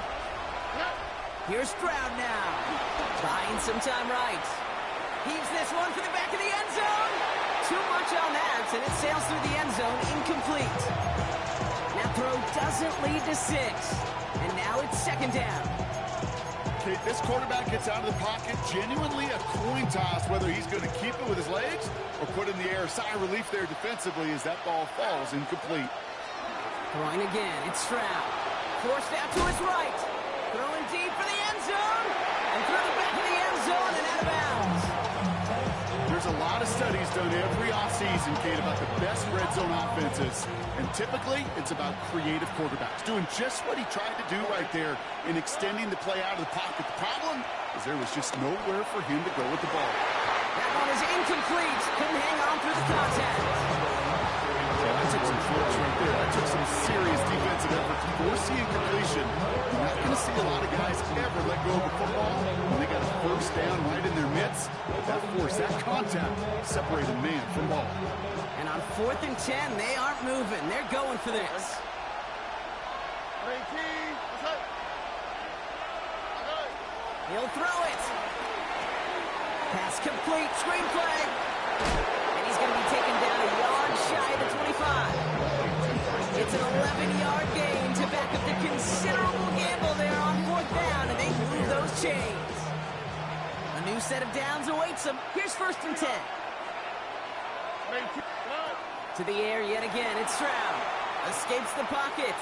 [SPEAKER 6] Here's Stroud now. Buying some time right. Heaves this one for the back of the end zone. Too much on that, and it sails through the end zone, incomplete. That throw doesn't lead to 6. And now it's second down.
[SPEAKER 7] Okay, this quarterback gets out of the pocket, genuinely a coin toss whether he's going to keep it with his legs or put it in the air. Sigh of relief there defensively as that ball falls incomplete.
[SPEAKER 6] Throwing again, it's Stroud. Forced out to his right. Throwing deep for the end zone. And through the back of the end zone and out of bounds.
[SPEAKER 7] There's a lot of studies done every offseason, Kate, about the best red zone offenses. And typically, it's about creative quarterbacks doing just what he tried to do right there in extending the play out of the pocket. The problem is there was just nowhere for him to go with the ball.
[SPEAKER 6] That one is incomplete. Couldn't hang on through the contact.
[SPEAKER 7] That took some force right there. That took some serious defensive effort to force the incompletion. You're not going to see a lot of guys ever let go of a football when they got a first down right in their midst. That force, that contact, separated man from ball.
[SPEAKER 6] And on 4th and 10, they aren't moving. They're going for this. He'll throw it. Pass complete. Screenplay. And he's going to be taken down a yard shy of the 25. It's an 11-yard gain to back up the considerable gamble there on 4th down, and they move those chains. A new set of downs awaits them. Here's 1st and 10. To the air yet again. It's Stroud. Escapes the pocket.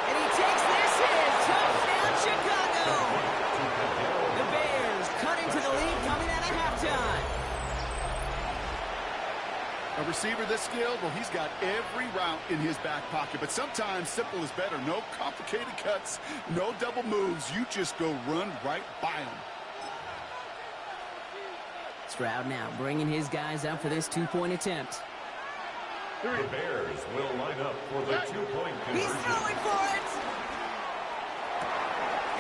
[SPEAKER 6] And he takes this in. Touchdown, Chicago. The Bears cut into the lead coming out of halftime.
[SPEAKER 7] A receiver this skilled, well, he's got every route in his back pocket. But sometimes simple is better. No complicated cuts, no double moves. You just go run right by him.
[SPEAKER 6] Stroud now bringing his guys up for this two-point attempt.
[SPEAKER 3] The Bears will line up for the two-point conversion.
[SPEAKER 6] He's throwing for it!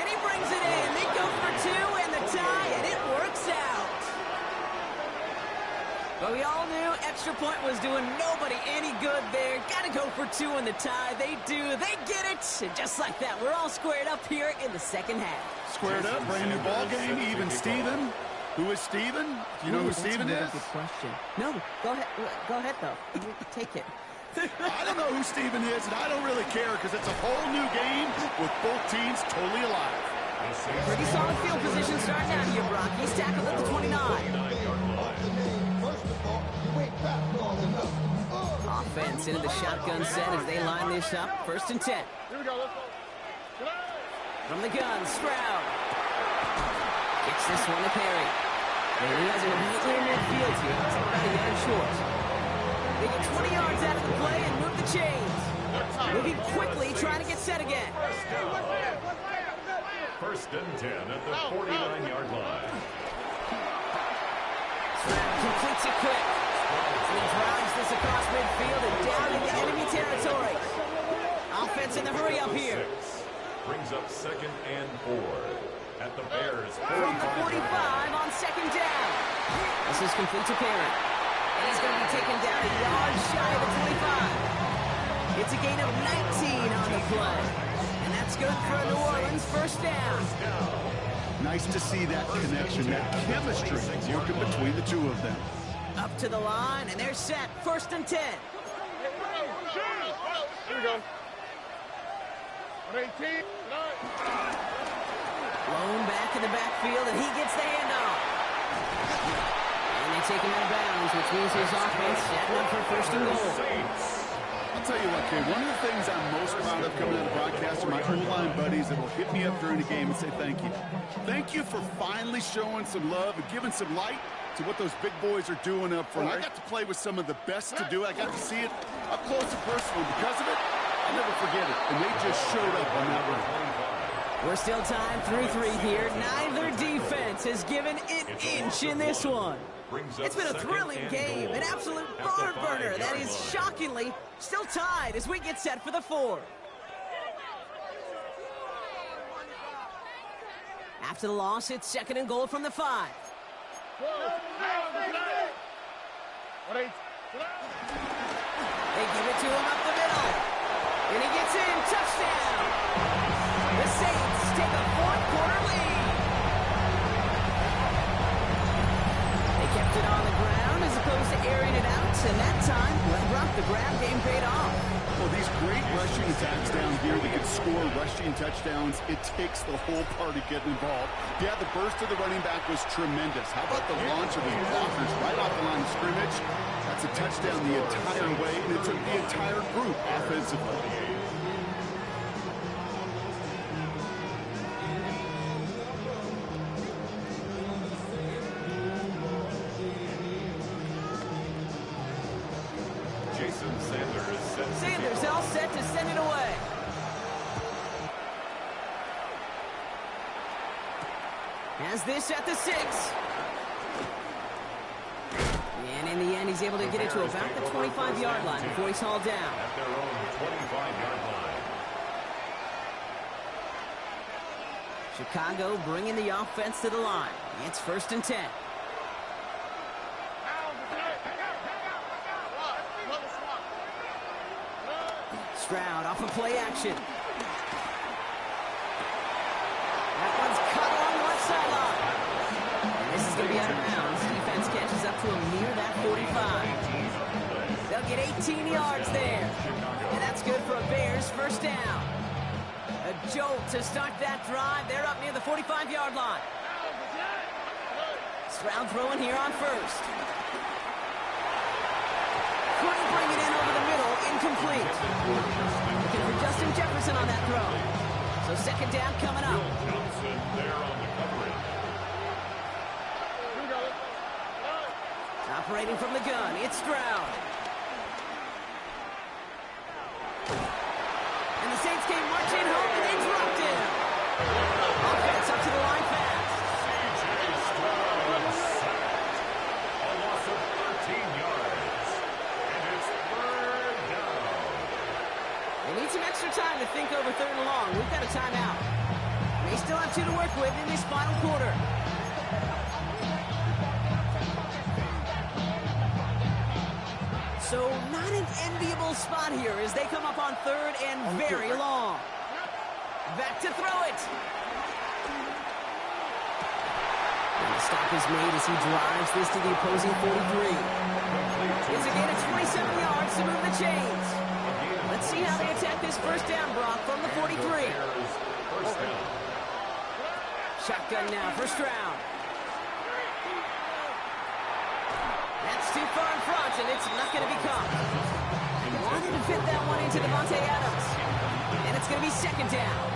[SPEAKER 6] And he brings it in. They go for two and the tie, and it works out. But we all knew extra point was doing nobody any good there. Got to go for two in the tie. They do. They get it. And just like that, we're all squared up here in the second half.
[SPEAKER 7] Squared up, brand new ball game, even Steven. Who is Steven? Do you know who Steven is?
[SPEAKER 6] That's a good question. No, go ahead. Go ahead, though. You take it.
[SPEAKER 7] I don't know who Steven is, and I don't really care because it's a whole new game with both teams totally alive.
[SPEAKER 6] Pretty solid field position starting out here, Brock. He's tackled at the 29. Offense into the shotgun set as they line this up. 1st and 10.
[SPEAKER 8] Here we go. Let's go.
[SPEAKER 6] From the gun, Stroud. Kicks this one to Perry. And he has it neatly in midfield here. It's about a yard short. They get 20 yards out of the play and move the chains. Moving quickly, trying to get set again.
[SPEAKER 3] 1st and 10 at the 49-yard line.
[SPEAKER 6] Stroud completes it quick. He drives this across midfield and down into enemy territory. Offense in the hurry up here.
[SPEAKER 3] Brings up 2nd and 4 at the Bears.
[SPEAKER 6] From the 45 on 2nd down. This is complete to Perry. And he's going to be taken down a yard shy of the 25. It's a gain of 19 on the play. And that's good for New Orleans 1st down.
[SPEAKER 7] Nice to see that connection, that chemistry working between the two of them.
[SPEAKER 6] Up to the line, and they're set. 1st and 10.
[SPEAKER 8] Here we go. 18.
[SPEAKER 6] Blown back in the backfield, and he gets the handoff. And they take him out of bounds, which means his offense setting up for 1st and goal.
[SPEAKER 7] I'll tell you what, Kay, one of the things I'm most proud of coming out of the broadcast are my O-line buddies that will hit me up during the game and say thank you. Thank you for finally showing some love and giving some light to what those big boys are doing up front. I got to play with some of the best to do it. I got to see it up close and personal. Because of it, I'll never forget it. And they just showed up on that run.
[SPEAKER 6] We're still tied 3-3 here. Neither defense has given an inch in this one. It's been a thrilling game, an absolute barn burner that is shockingly still tied as we get set for the 4th. After the loss, it's 2nd and goal from the 5. They give it to him up the middle. And he gets in. Touchdown. The Saints take a 4th-quarter lead. They kept it on the ground as opposed to airing it out. And that time, Brock, the grab game paid off.
[SPEAKER 7] Well, these great rushing attacks down here that can score rushing touchdowns, it takes the whole party getting involved. Yeah, the burst of the running back was tremendous. How about the launch of his blockers right off the line of scrimmage? That's a touchdown the entire way, and it took the entire group offensively.
[SPEAKER 6] Sanders all set to send it away. Has this at the 6. And in the end, he's able to get it to about the 25-yard line before he's hauled down.
[SPEAKER 3] At their own 25-yard line.
[SPEAKER 6] Chicago bringing the offense to the line. It's 1st and 10. Stroud off of play action. That one's cut along the left sideline. And this is going to be out of bounds. Defense catches up to him near that 45. They'll get 18 yards there. And that's good for a Bears 1st down. A jolt to start that drive. They're up near the 45-yard line. Stroud throwing here on 1st. Couldn't bring it in over the middle. Incomplete. Looking for Justin Jefferson on that throw. So 2nd down coming up.
[SPEAKER 3] Johnson there on the coverage.
[SPEAKER 6] Operating from the gun, it's Stroud. And the Saints came marching home and they dropped him. Offense up to the line fast. extra time to think over 3rd and long. We've got a timeout. They still have 2 to work with in this final quarter. So not an enviable spot here as they come up on 3rd and very long. Back to throw it. And the stop is made as he drives this to the opposing 43. It's a gain of 27 yards to move the chains. Let's see how they attack this first down, Brock, from the 43. Shotgun now, first round. That's too far in front, and it's not going to be caught. Wanted to fit that one into Davante Adams. And it's going to be 2nd down.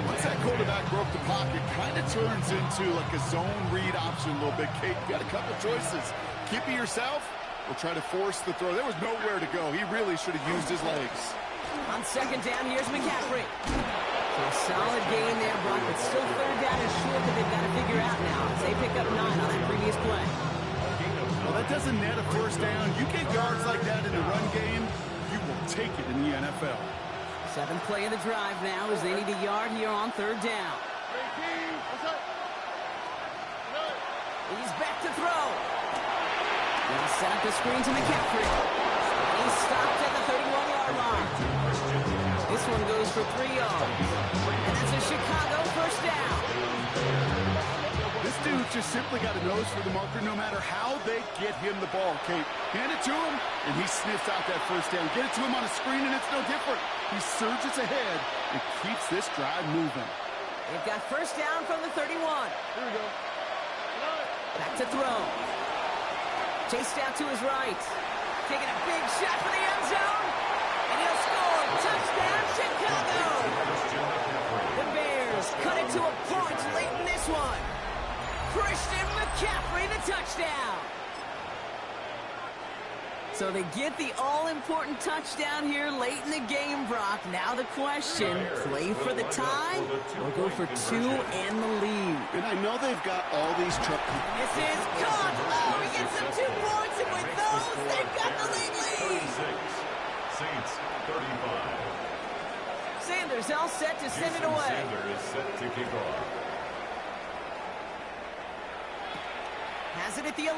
[SPEAKER 7] Once that quarterback broke the pocket, kind of turns into like a zone read option a little bit. Kate, you got a couple choices. Keep it yourself or try to force the throw. There was nowhere to go. He really should have used his legs.
[SPEAKER 6] On 2nd down, here's McCaffrey. So a solid gain there, Brock, but still 3rd down is short that they've got to figure out now as they pick up 9 on that previous play.
[SPEAKER 7] Well, that doesn't net a first down. You get yards like that in the run game, you will take it in the NFL.
[SPEAKER 6] 7th play of the drive now as they need a yard here on 3rd down. He's back to throw. They'll set up the screen to McCaffrey. He's stopped at the 31-yard line. This one goes for 3 yards. And that's a Chicago first down.
[SPEAKER 7] This dude just simply got a nose for the marker no matter how they get him the ball, Kate. Hand it to him, and he sniffs out that first down. Get it to him on a screen, and it's no different. He surges ahead and keeps this drive moving.
[SPEAKER 6] They've got first down from the 31.
[SPEAKER 8] Here we go.
[SPEAKER 6] Back to throw. Chased out to his right. Taking a big shot for the end zone. And he'll score. Touchdown, Chicago. The Bears cut it to a point late in this one. Christian McCaffrey, the touchdown. So they get the all-important touchdown here late in the game, Brock. Now the question, play for the tie or go for 2 and the lead?
[SPEAKER 7] And I know they've got all these truck.
[SPEAKER 6] This is caught. Oh, he gets some 2 points, and with those, they've got the lead.
[SPEAKER 3] Saints 35.
[SPEAKER 6] Sanders all set to send it away.
[SPEAKER 3] Sanders is set to kick off.
[SPEAKER 6] Has it at the 11.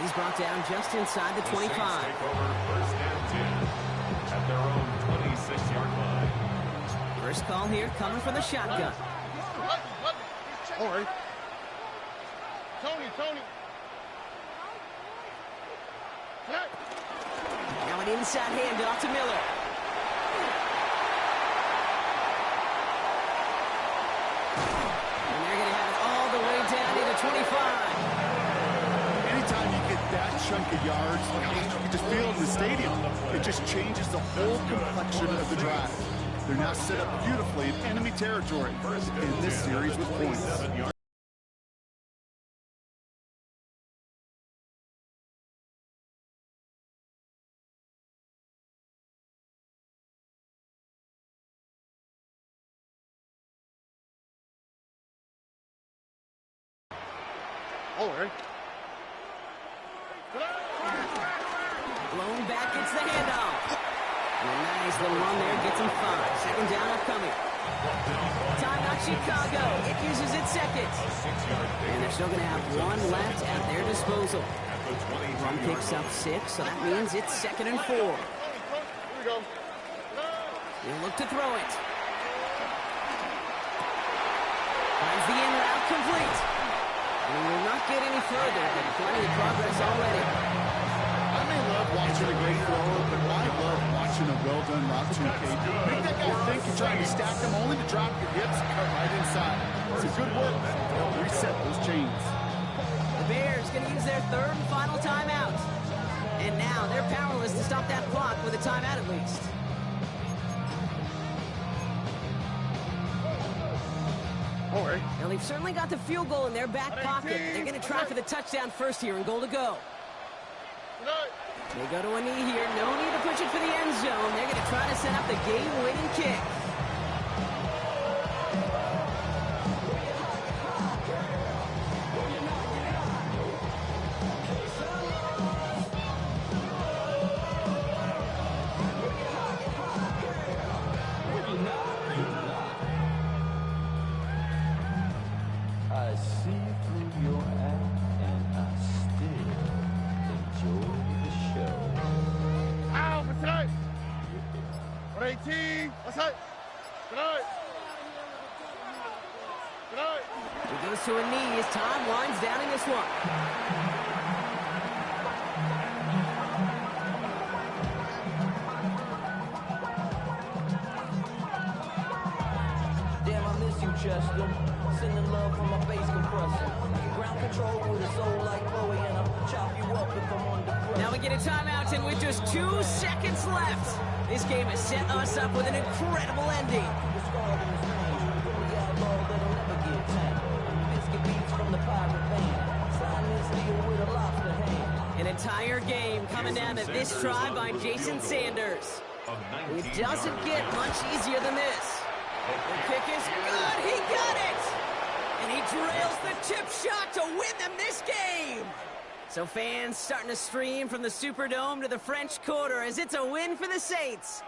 [SPEAKER 6] He's brought down just inside the 25.
[SPEAKER 3] Saints take over 1st and 10 at their own 26-yard line.
[SPEAKER 6] First call here coming from the shotgun.
[SPEAKER 8] All right. Tony.
[SPEAKER 6] Now an inside handoff to Miller. And they're going to have it all the way down to the 25.
[SPEAKER 7] Anytime you get that chunk of yards, you can just feel it in the stadium. It just changes the whole complexion of the drive. They're now set up beautifully in enemy territory in this series with points.
[SPEAKER 8] All right.
[SPEAKER 6] Blown back, it's the handoff. And a nice little run there, gets him 5. 2nd down upcoming. Timeout Chicago. It uses its 2nd. And they're still going to have 1 left at their disposal. Run picks up 6, so that means it's 2nd and 4.
[SPEAKER 8] Here we go.
[SPEAKER 6] He'll look to throw it. Finds the in route complete. And he will not get any further, but plenty of progress already.
[SPEAKER 7] I may love watching a great thrower, but I love watching a well-done route to Kate. Make that guy think you're trying to stack them only to drop your hips and cut right inside. It's a good work. They'll reset those chains.
[SPEAKER 6] The Bears going to use their 3rd and final timeout. And now they're powerless to stop that clock with a timeout at least.
[SPEAKER 8] All right.
[SPEAKER 6] Now they've certainly got the field goal in their back pocket. They're going to try for the touchdown first here and goal to go. They go to a knee here. No need to push it for the end zone. They're going to try to set up the game-winning kick.
[SPEAKER 8] 18. That's it. Good night. Good night.
[SPEAKER 6] He goes to a knee as time winds down in this one.
[SPEAKER 9] Damn, I miss you, Chester. Sending love from my bass compressor. Ground control with a soul like Chloe, and I'll chop you up if I'm under pressure.
[SPEAKER 6] Now we get a timeout, and with just 2 seconds left, this game has set us up with an incredible ending. An entire game coming down to this try by Jason Sanders. It doesn't get much easier than this. The kick is good. He got it. And he drills the tip shot to win them this game. So fans starting to stream from the Superdome to the French Quarter as it's a win for the Saints.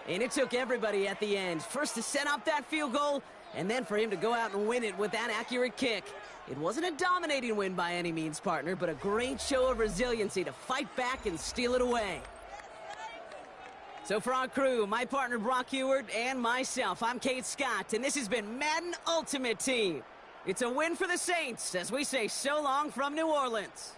[SPEAKER 6] And it took everybody at the end. First to set up that field goal, and then for him to go out and win it with that accurate kick. It wasn't a dominating win by any means, partner, but a great show of resiliency to fight back and steal it away. So for our crew, my partner Brock Heward and myself, I'm Kate Scott, and this has been Madden Ultimate Team. It's a win for the Saints as we say so long from New Orleans.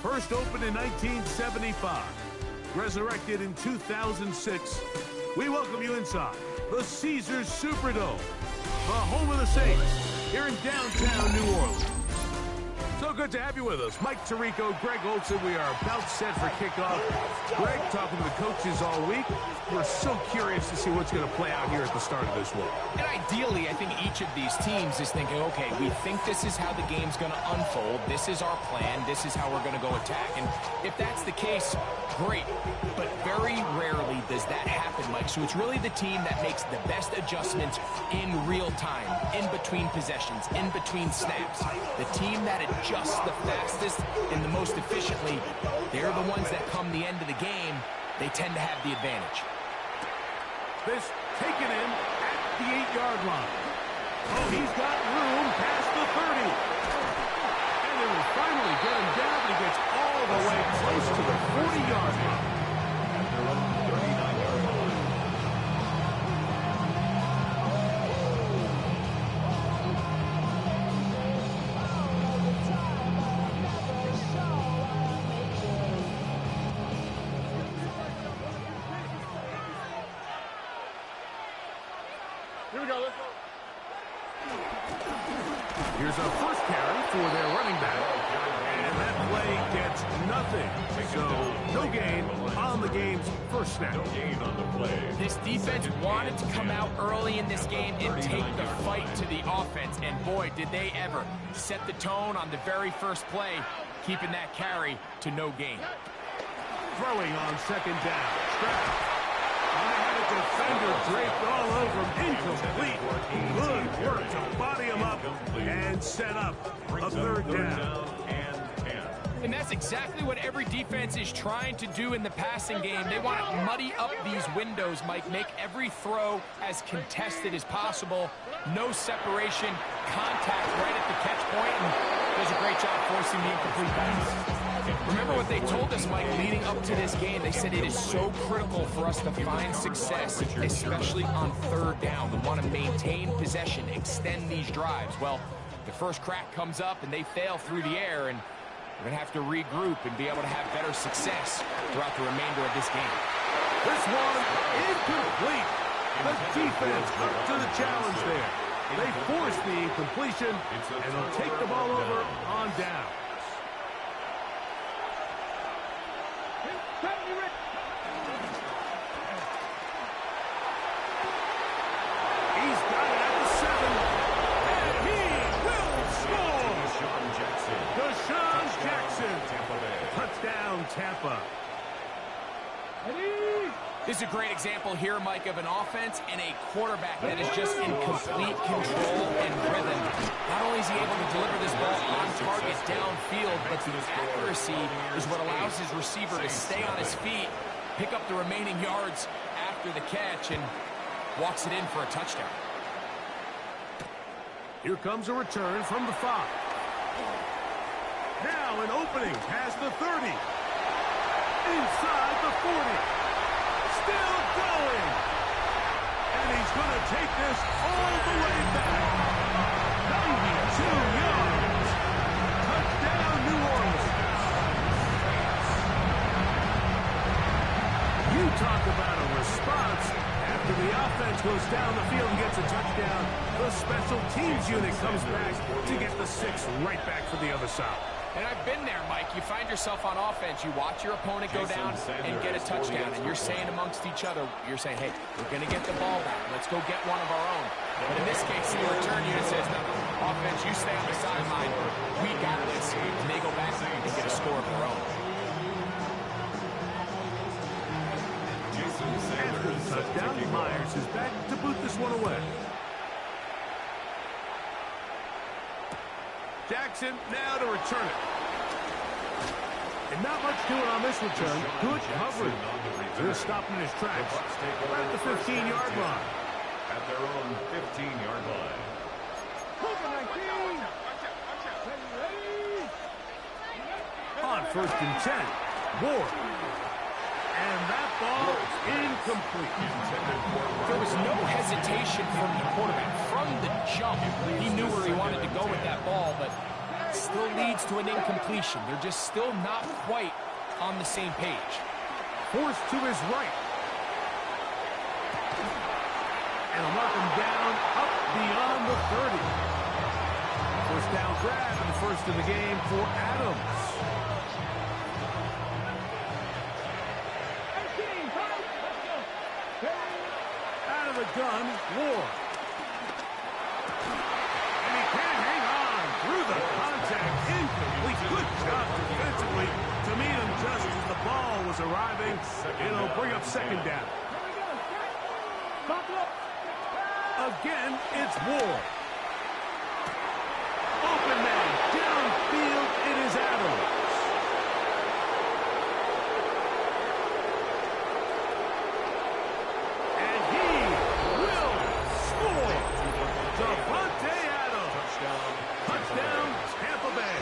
[SPEAKER 1] First opened in 1975, resurrected in 2006, we welcome you inside the Caesars Superdome, the home of the Saints, here in downtown New Orleans. So good to have you with us. Mike Tirico, Greg Olson, we are about set for kickoff. Greg, talking to the coaches all week. We're so curious to see what's going to play out here at the start of this one.
[SPEAKER 2] And ideally, I think each of these teams is thinking, okay, we think this is how the game's going to unfold. This is our plan. This is how we're going to go attack. And if that's the case, great. But very rarely does that happen, Mike. So it's really the team that makes the best adjustments in real time, in between possessions, in between snaps. The team that adjusts the fastest and the most efficiently, they're the ones that come the end of the game, they tend to have the advantage.
[SPEAKER 1] This taken in at the 8-yard line. Oh, he's got room past the 30. And they will finally get him down, but he gets all the way close to the 40-yard line. They're on the 39-yard line. Here's a first carry for their running back. And that play gets nothing. So no gain on the game's first snap.
[SPEAKER 3] No gain on the play.
[SPEAKER 2] This defense wanted to come out early in this game and take the fight to the offense. And boy, did they ever set the tone on the very first play, keeping that carry to no gain.
[SPEAKER 1] Throwing on second down. Stroud. I had a defender draped all over him. Incomplete. Good work to body him up and set up a third down.
[SPEAKER 2] And that's exactly what every defense is trying to do in the passing game. They want to muddy up these windows, Mike, make every throw as contested as possible. No separation, contact right at the catch point, and does a great job forcing the incomplete pass. Remember what they told us, Mike, leading up to this game. They said it is so critical for us to find success, especially on third down. We want to maintain possession, extend these drives. Well, the first crack comes up, and they fail through the air, and we're going to have to regroup and be able to have better success throughout the remainder of this game.
[SPEAKER 1] This one incomplete. The defense up to the challenge there. They force the incompletion, and they'll take the ball over on down. He's got it at the 7, and he will score. Deshaun Jackson. Touchdown, Tampa.
[SPEAKER 2] This is a great example here, Mike, of an offense and a quarterback that is just in complete control and rhythm. Not only is he able to deliver this ball on target downfield, but the accuracy is what allows his receiver to stay on his feet, pick up the remaining yards after the catch, and walks it in for a touchdown.
[SPEAKER 1] Here comes a return from the 5. Now an opening past the 30. Inside the 40. Still going. And he's going to take this all the way back. 92 yards. Touchdown, New Orleans. You talk about a response. After the offense goes down the field and gets a touchdown, the special teams unit comes back to get the 6 right back for the other side.
[SPEAKER 2] And I've been there, Mike. You find yourself on offense. You watch your opponent go down and get a touchdown, and you're saying amongst each other, you're saying, hey, we're going to get the ball back. Let's go get one of our own. But in this case, the return unit says, no, offense, you stay on the sideline. We got this. And they go back and get a score of their own.
[SPEAKER 1] After the touchdown, Myers is back to boot this one away. Jackson now to return it. And not much doing on this return. Good coverage. They're stopping his tracks at the 15-yard line.
[SPEAKER 3] At their own 15-yard line.
[SPEAKER 1] On 1st and 10, Ward. And that ball is incomplete.
[SPEAKER 2] There was no hesitation from the quarterback. From the jump, he knew where he wanted to go with that ball, but still leads to an incompletion. They're just still not quite on the same page.
[SPEAKER 1] Forced to his right. And a mark him down up beyond the 30. First down grab and the first of the game for Adams. Out of the gun, Ward. And he can't hang on through the contact. Incomplete. Good job defensively to meet him just as the ball was arriving. It'll bring up second down. Again, it's Ward. Open man. Downfield, it is Adams. And he will score. Devontae Adams. Touchdown, Tampa Bay.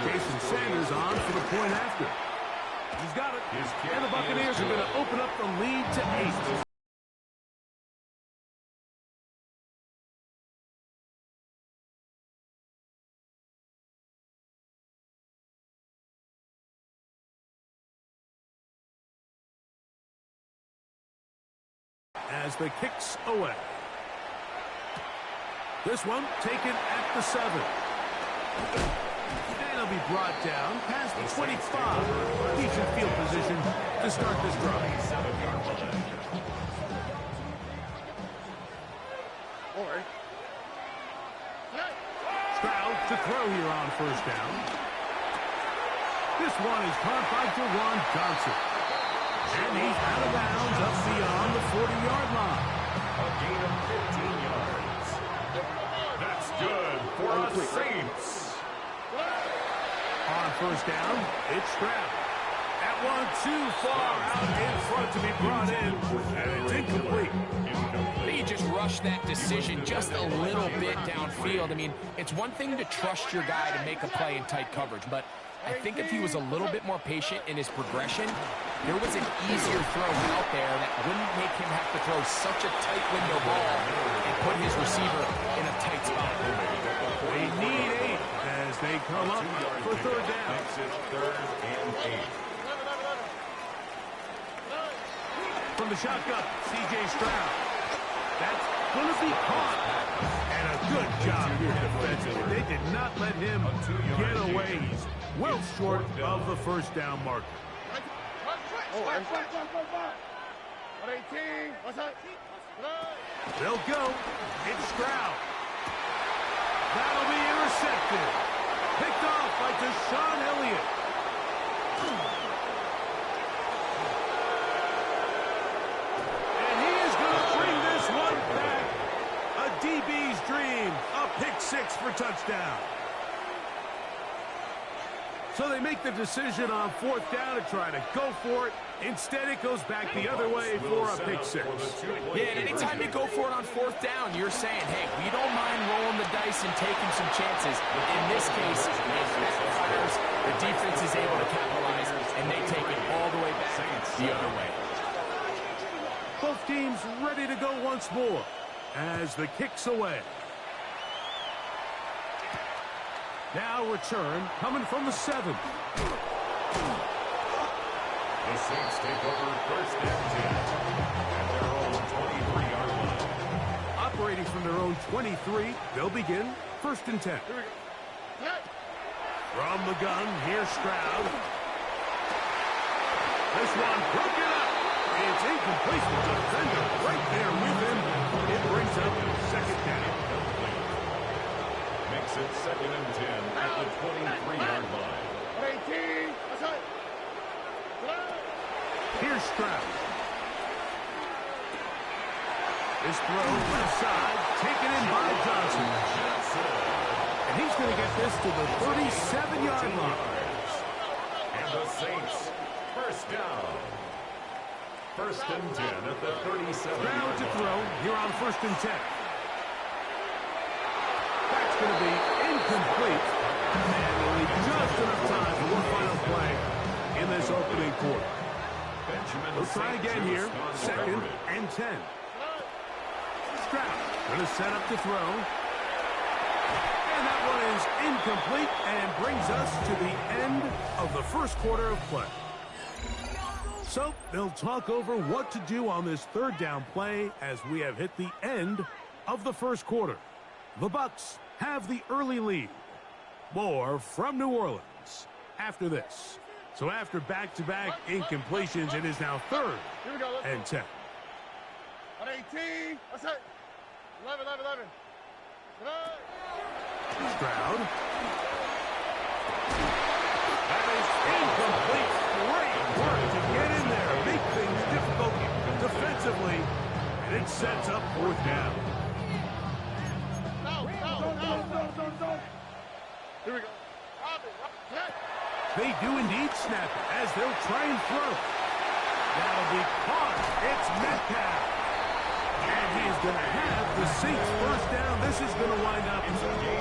[SPEAKER 1] Jason Sanders on for the point after. He's got it. And the Buccaneers are going to open up the lead to 8. As the kicks away. This one taken at the 7. And he'll be brought down past the 25. Decent field position to start this drive. Stroud to throw here on first down. This one is caught by Jawan Johnson. And he's out of bounds up beyond the 40-yard line.
[SPEAKER 3] A gain of 15 yards. That's good for the Saints.
[SPEAKER 1] On first down, it's Stroud. That one too far out in front to be brought in, and it's incomplete.
[SPEAKER 2] He just rushed that decision just a little bit downfield. I mean, it's one thing to trust your guy to make a play in tight coverage, but I think if he was a little bit more patient in his progression, there was an easier throw out there that wouldn't make him have to throw such a tight window ball and put his receiver in a tight spot.
[SPEAKER 1] They need 8 as they come up for third down.
[SPEAKER 3] Makes it 3rd and 8.
[SPEAKER 1] From the shotgun, C.J. Stroud. That's going to be caught. And a good job here defensively. They did not let him get away. He's well short of the first down marker. They'll go. It's Stroud. That'll be intercepted. Picked off by Deshaun Elliott. And he is going to bring this one back. A DB's dream. A pick 6 for touchdown. So they make the decision on fourth down to try to go for it. Instead, it goes back the other way for a pick 6.
[SPEAKER 2] Yeah, and anytime you go for it on fourth down, you're saying, hey, we don't mind rolling the dice and taking some chances. In this case, it backfires. The defense is able to capitalize, and they take it all the way back the other way.
[SPEAKER 1] Both teams ready to go once more as the kick's away. Now return coming from the 7.
[SPEAKER 3] The Saints take over 1st and 10 at their own 23-yard line.
[SPEAKER 1] Operating from their own 23, they'll begin 1st and 10. From the gun, here's Stroud. This one broken up. It's incomplete. The defender right there with him. It brings up 2nd down.
[SPEAKER 3] Makes it 2nd and 10 at the 23-yard line.
[SPEAKER 1] Here's Stroud. This throw left side, taken in by Johnson. And he's going to get this to the 37-yard line.
[SPEAKER 3] And the Saints, 1st down. 1st and 10 at the 37-yard
[SPEAKER 1] Stroud to
[SPEAKER 3] line.
[SPEAKER 1] throw here on 1st and 10. That's going to be incomplete. And only just enough time for one final play in this opening quarter. We'll try again here. 2nd and 10. Stroud going to set up to throw. And that one is incomplete and brings us to the end of the first quarter of play. So they'll talk over what to do on this 3rd down play as we have hit the end of the first quarter. The Bucs have the early lead. More from New Orleans after this. So after back-to-back incompletions, it is now 3rd and 10.
[SPEAKER 8] On 18, what's that? 11.
[SPEAKER 1] Stroud. That is incomplete. Great work to get in there. Make things difficult defensively. And it sets up 4th down.
[SPEAKER 8] Here we go.
[SPEAKER 1] They do indeed snap it as they'll try and throw. That'll be caught. It's Metcalf. And he is going to have the Saints 1st down. This is going to wind up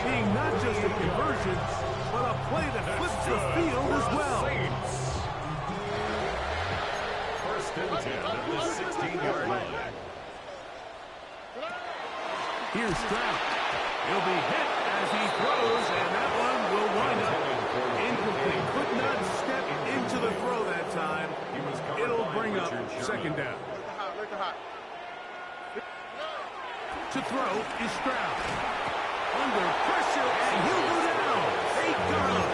[SPEAKER 1] being not just a conversion, but a play that flips the field as well.
[SPEAKER 3] 1st and 10 at the 16-yard line.
[SPEAKER 1] Here's Stroud. He'll be hit as he throws, and that one will wind up incomplete. Could not step into the throw that time. It'll bring up 2nd down. To throw is Stroud. Under pressure, and he'll go down. They got him.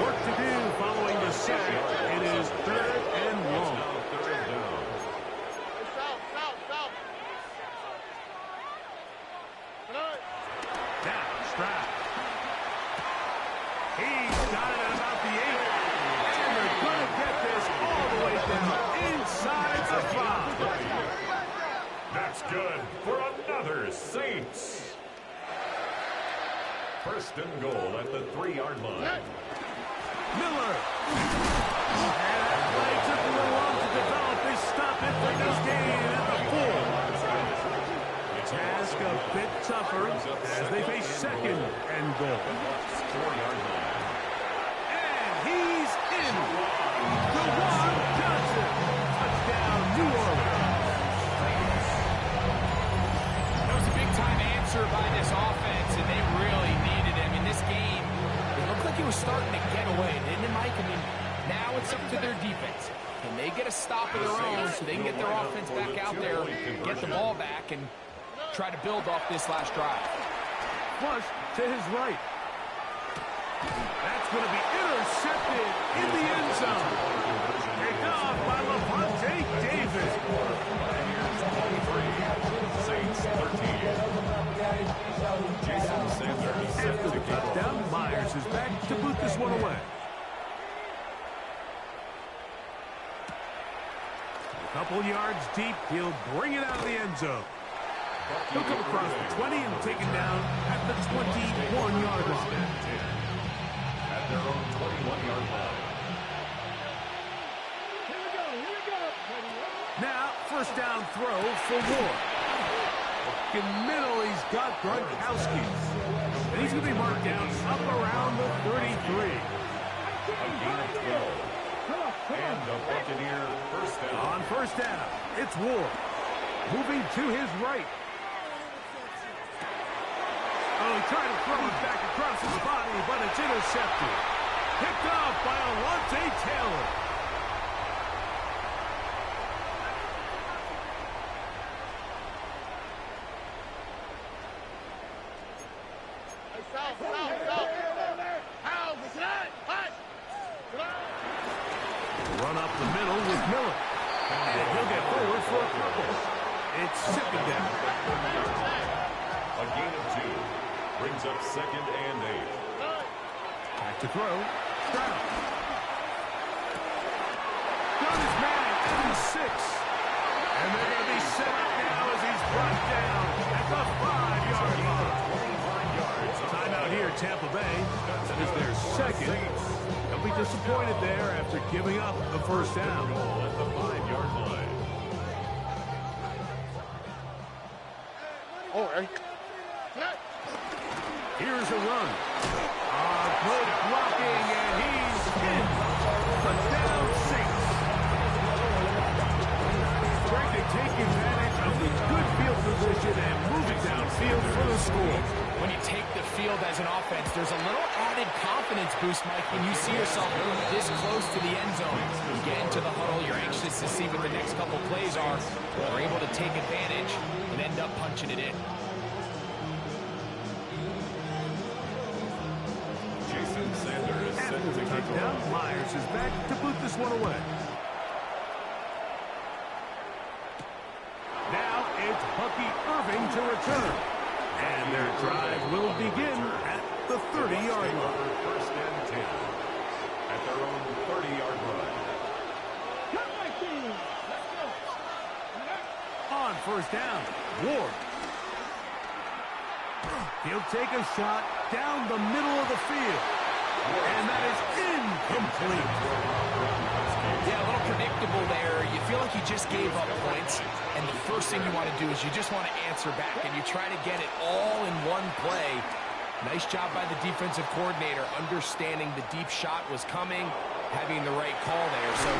[SPEAKER 1] Work to do following the sack. It is 3rd and long. Now, Stroud. He's got it at about the 8. And they're going to get this all the way down inside the 5.
[SPEAKER 3] That's good for another Saints. 1st and goal at the 3-yard line.
[SPEAKER 1] Miller. And that play took a little long to develop. They stop it for no gain at the 4. Task a bit tougher as they face 2nd and goal.
[SPEAKER 3] 4-yard line.
[SPEAKER 1] And he's in. DeJuan Johnson. Touchdown, New Orleans.
[SPEAKER 2] That was a big-time answer by this offense, and they really needed him in this game. It looked like he was starting to get away, didn't it, Mike? I mean, now it's up to their defense. Can they get a stop of their own so they can get their offense back out there, get the ball back, and try to build off this last drive?
[SPEAKER 1] Flush to his right. That's going to be intercepted in the end zone. Picked off by David.
[SPEAKER 3] Saints 13. Jason Sanders.
[SPEAKER 1] After the touchdown, Myers is back to boot this one away. A couple yards deep, he'll bring it out of the end zone. He'll come across the 20 and taken down at the 21-yard line.
[SPEAKER 3] At their own 21-yard line.
[SPEAKER 4] Here we go.
[SPEAKER 1] Now, 1st down throw for Ward. In middle, he's got Gronkowski. And he's going to be marked down up around the 33.
[SPEAKER 3] A gain of 12. And the Buccaneer 1st down.
[SPEAKER 1] On 1st down, it's Ward. Moving to his right. Oh, he tried to throw it back across his body, but it's intercepted. Picked off by Alontae Taylor. Run up the middle with Miller. And he'll get forward for a couple. It's 2nd down.
[SPEAKER 3] A gain of 2. Brings up 2nd and 8.
[SPEAKER 1] Back to throw. Stroud. Got his man at the 6. And they're going to be set up now as he's brought down at the 5-yard line. 5 yards. Timeout here, Tampa Bay. That is their 2nd. They'll be disappointed there after giving up the 1st down.
[SPEAKER 3] At the 5-yard line.
[SPEAKER 1] Here's a run. Good blocking, and he's in. Touchdown, Saints. Trying to take advantage of the good field position and move it downfield for the score.
[SPEAKER 2] When you take the field as an offense, there's a little added confidence boost, Mike, when you see yourself this close to the end zone. You get into the huddle, you're anxious to see what the next couple plays are. You're able to take advantage and end up punching it in.
[SPEAKER 3] Jason Sanders set to kick
[SPEAKER 1] Touchdown. Myers is back to boot this one away. Now it's Bucky Irving to return. And their drive will begin at the 30-yard line.
[SPEAKER 3] 1st and 10. At their own 30-yard line.
[SPEAKER 1] On 1st down, Ward. He'll take a shot down the middle of the field. And that is incomplete.
[SPEAKER 2] Yeah, a little predictable there. You feel like you just gave up points, and the first thing you want to do is you just want to answer back, and you try to get it all in one play. Nice job by the defensive coordinator, understanding the deep shot was coming, having the right call there. So,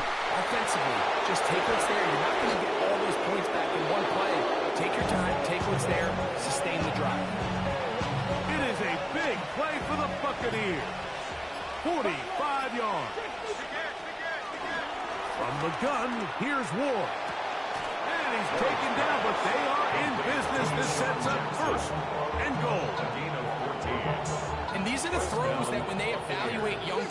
[SPEAKER 2] offensively, just take what's there. You're not going to get all those points back in one play. Take your time, take what's there, sustain the drive.
[SPEAKER 1] It is a big play for the Buccaneers. 45 yards. From the gun, here's Ward. And he's taken down, but they are in business. This sets up 1st and goal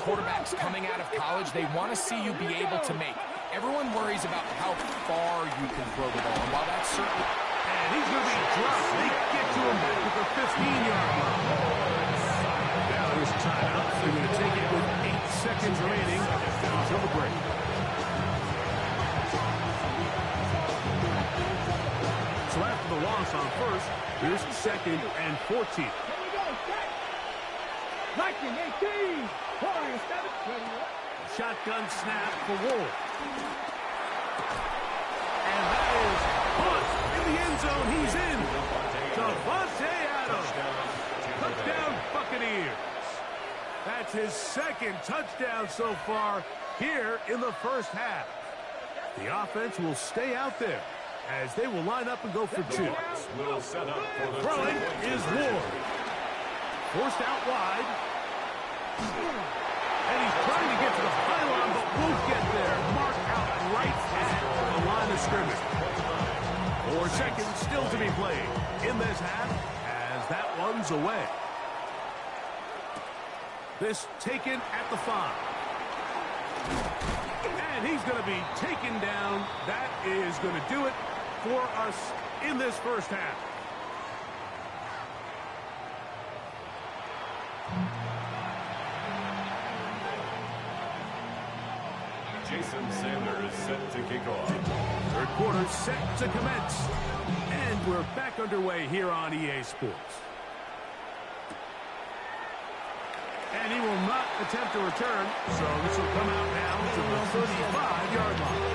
[SPEAKER 2] quarterbacks coming out of college, they want to see you be able to make. Everyone worries about how far you can throw the ball. And while that's certainly...
[SPEAKER 1] And he's going to be dropped. They get to him back at the 15-yard line. Now there's a timeout. They're going to take it with 8 seconds remaining until the break. So after the loss on first, here's 2nd and 14.
[SPEAKER 4] Here we go, set. 19-18.
[SPEAKER 1] Shotgun snap for Wolf. And that is caught in the end zone. He's in. Davante Adams. Touchdown Buccaneers. That's his 2nd touchdown so far here in the first half. The offense will stay out there as they will line up and go for 2. Throwing is Ward. Forced out wide. And he's trying to get to the pylon, but won't get there. Marked out right at the line of scrimmage. 4 seconds still to be played in this half as that one's away. This taken at the 5. And he's going to be taken down. That is going to do it for us in this first half.
[SPEAKER 3] Jason Sanders set to kick off.
[SPEAKER 1] Third quarter set to commence. And we're back underway here on EA Sports. And he will not attempt to return, so this will come out now to the 35-yard line.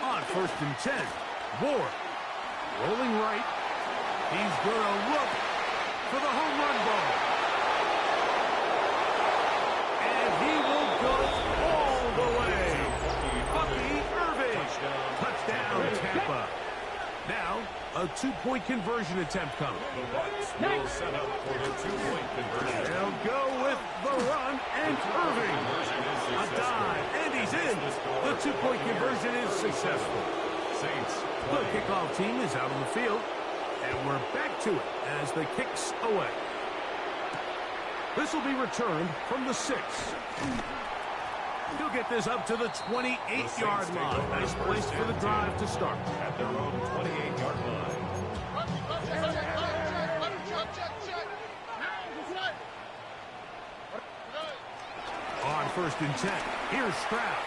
[SPEAKER 1] On 1st and 10, Ward rolling right. He's going to look for the home run ball. And he will go all the way. Bucky Irving. Touchdown, Tampa. Now, a 2-point conversion attempt coming.
[SPEAKER 3] The Bucs will set up for the 2-point conversion.
[SPEAKER 1] They'll go with the run, and Irving. A dive, and he's in. The 2-point conversion is successful.
[SPEAKER 3] Saints.
[SPEAKER 1] The kickoff team is out on the field, and we're back to it as the kick's away. This will be returned from the 6. He'll get this up to the 28-yard line. Nice place for the drive to start.
[SPEAKER 3] At their own 28-yard line.
[SPEAKER 1] On 1st and 10, here's Stroud.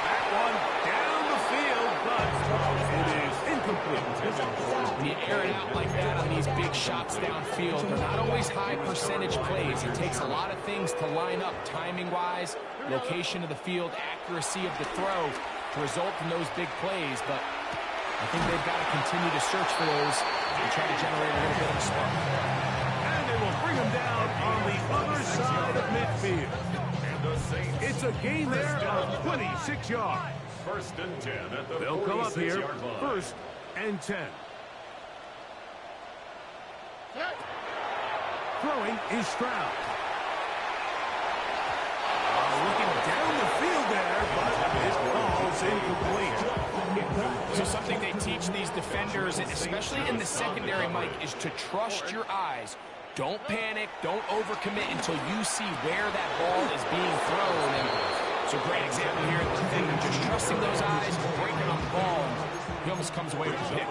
[SPEAKER 1] That one down the field, but it is incomplete.
[SPEAKER 2] When you air it out like that on these big shots downfield, they're not always high percentage plays. It takes a lot of things to line up timing-wise, location of the field, accuracy of the throw to result in those big plays. But I think they've got to continue to search for those and try to generate a little bit of a spark.
[SPEAKER 1] And they will bring him down on the other side of midfield. It's a gain there of 26 yards.
[SPEAKER 3] 1st and 10 at the
[SPEAKER 1] They'll come up here,
[SPEAKER 3] 46-yard line.
[SPEAKER 1] 1st and 10. Throwing is Stroud. Looking down the field there, but his ball's incomplete.
[SPEAKER 2] So something they teach these defenders, especially in the secondary, Mike, is to trust your eyes. Don't panic, don't overcommit until you see where that ball is being thrown. And so great example here, the defender just trusting those eyes, breaking on the ball. He almost comes away with a pick.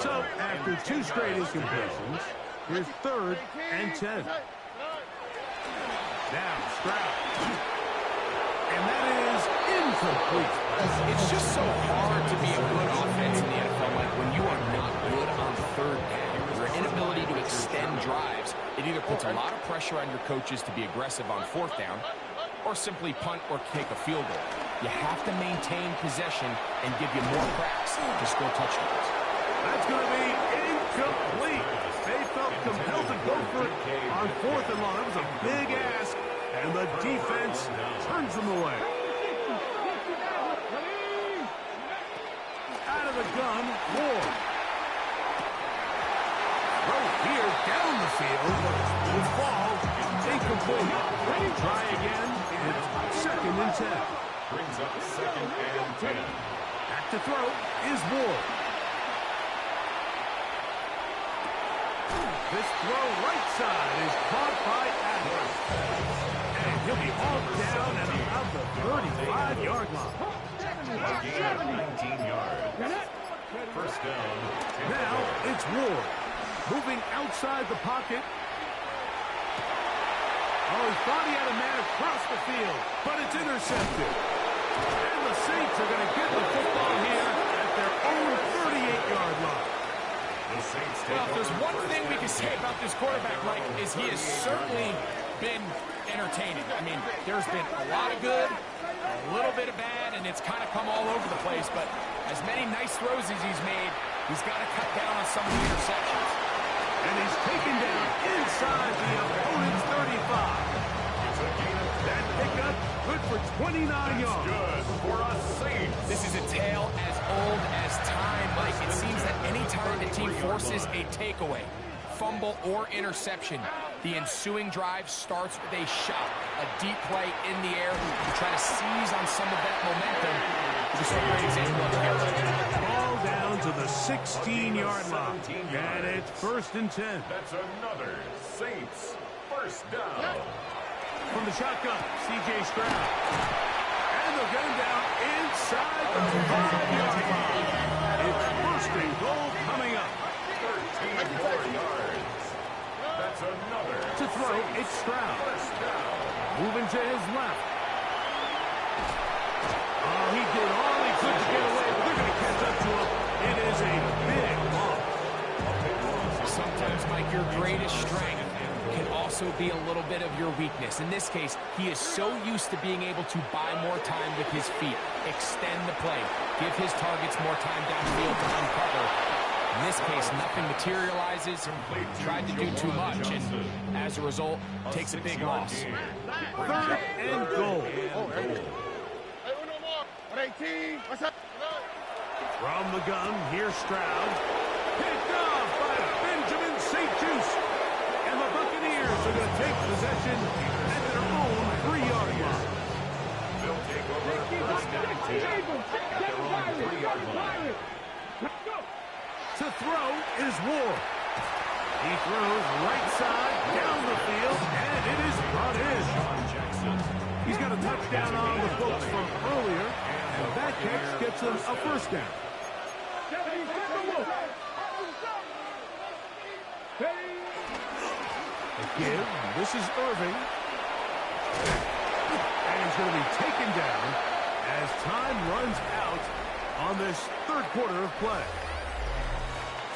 [SPEAKER 1] So after 2 straight incompletions, here's 3rd and 10. Now Stroud. And that is incomplete.
[SPEAKER 2] It's just so hard to be a good offense in the NFL, Mike, when you are not good on 3rd down. Your inability to extend drives, it either puts a lot of pressure on your coaches to be aggressive on 4th down, or simply punt or kick a field goal. You have to maintain possession and give you more cracks to score touchdowns.
[SPEAKER 1] That's going to be incomplete. They felt compelled to go for it on 4th and long. That was a big ask, and the defense turns them away. Out of the gun, Ward. Right here, down the field, will fall, incomplete. Try again, it's 2nd and 10.
[SPEAKER 3] Brings up 2nd and 10.
[SPEAKER 1] Back to throw is Ward. This throw right side is caught by Adams. And he'll be hauled down at about the 35-yard line.
[SPEAKER 3] Gain of 19 yards. First down.
[SPEAKER 1] Now it's Ward. Moving outside the pocket. Oh, he thought he had a man across the field, but it's intercepted. And the Saints are going to get the football here at their own 38-yard line.
[SPEAKER 2] Well, if there's one thing we can say about this quarterback, Mike, is he has certainly been entertaining. I mean, there's been a lot of good, a little bit of bad, and it's kind of come all over the place. But as many nice throws as he's made, he's got to cut down on some of the interceptions.
[SPEAKER 1] And he's taken down inside the opponent's 35. That pickup good for 29 yards.
[SPEAKER 3] Good for a Saints.
[SPEAKER 2] This is a tale as old as time, Mike. It seems that any time the team forces a takeaway, fumble, or interception, the ensuing drive starts with a shot, a deep play in the air to try to seize on some of that momentum. Just a great example of it.
[SPEAKER 1] Ball down to the 16-yard line. And it's 1st and 10.
[SPEAKER 3] That's another Saints first down.
[SPEAKER 1] From the shotgun, C.J. Stroud. And they'll get him down inside the 5-yard line. It's 1st and goal coming up.
[SPEAKER 3] 13 more yards. That's another.
[SPEAKER 1] To throw, it's Stroud.
[SPEAKER 3] First down.
[SPEAKER 1] Moving to his left. Oh, he did all he could to get away, but they're going to catch up to him. It is a big loss.
[SPEAKER 2] Sometimes, Mike, your greatest strength can also be a little bit of your weakness. In this case, he is so used to being able to buy more time with his feet, extend the play, give his targets more time downfield to uncover. In this case, nothing materializes, tried to do too much, and as a result, takes a big loss.
[SPEAKER 1] 3rd and goal. From the gun, here's Stroud. Picked off by Benjamin St-Juste. And the Buccaneers are going to take possession at their own 3-yard line.
[SPEAKER 3] They'll take over first down 2 at their own 3-yard line.
[SPEAKER 1] To throw is Ward. He throws right side down the field, and it is brought in. He's got a touchdown on the books from earlier, and that catch gets him a first down. Give. This is Irving. And he's going to be taken down as time runs out on this 3rd quarter of play.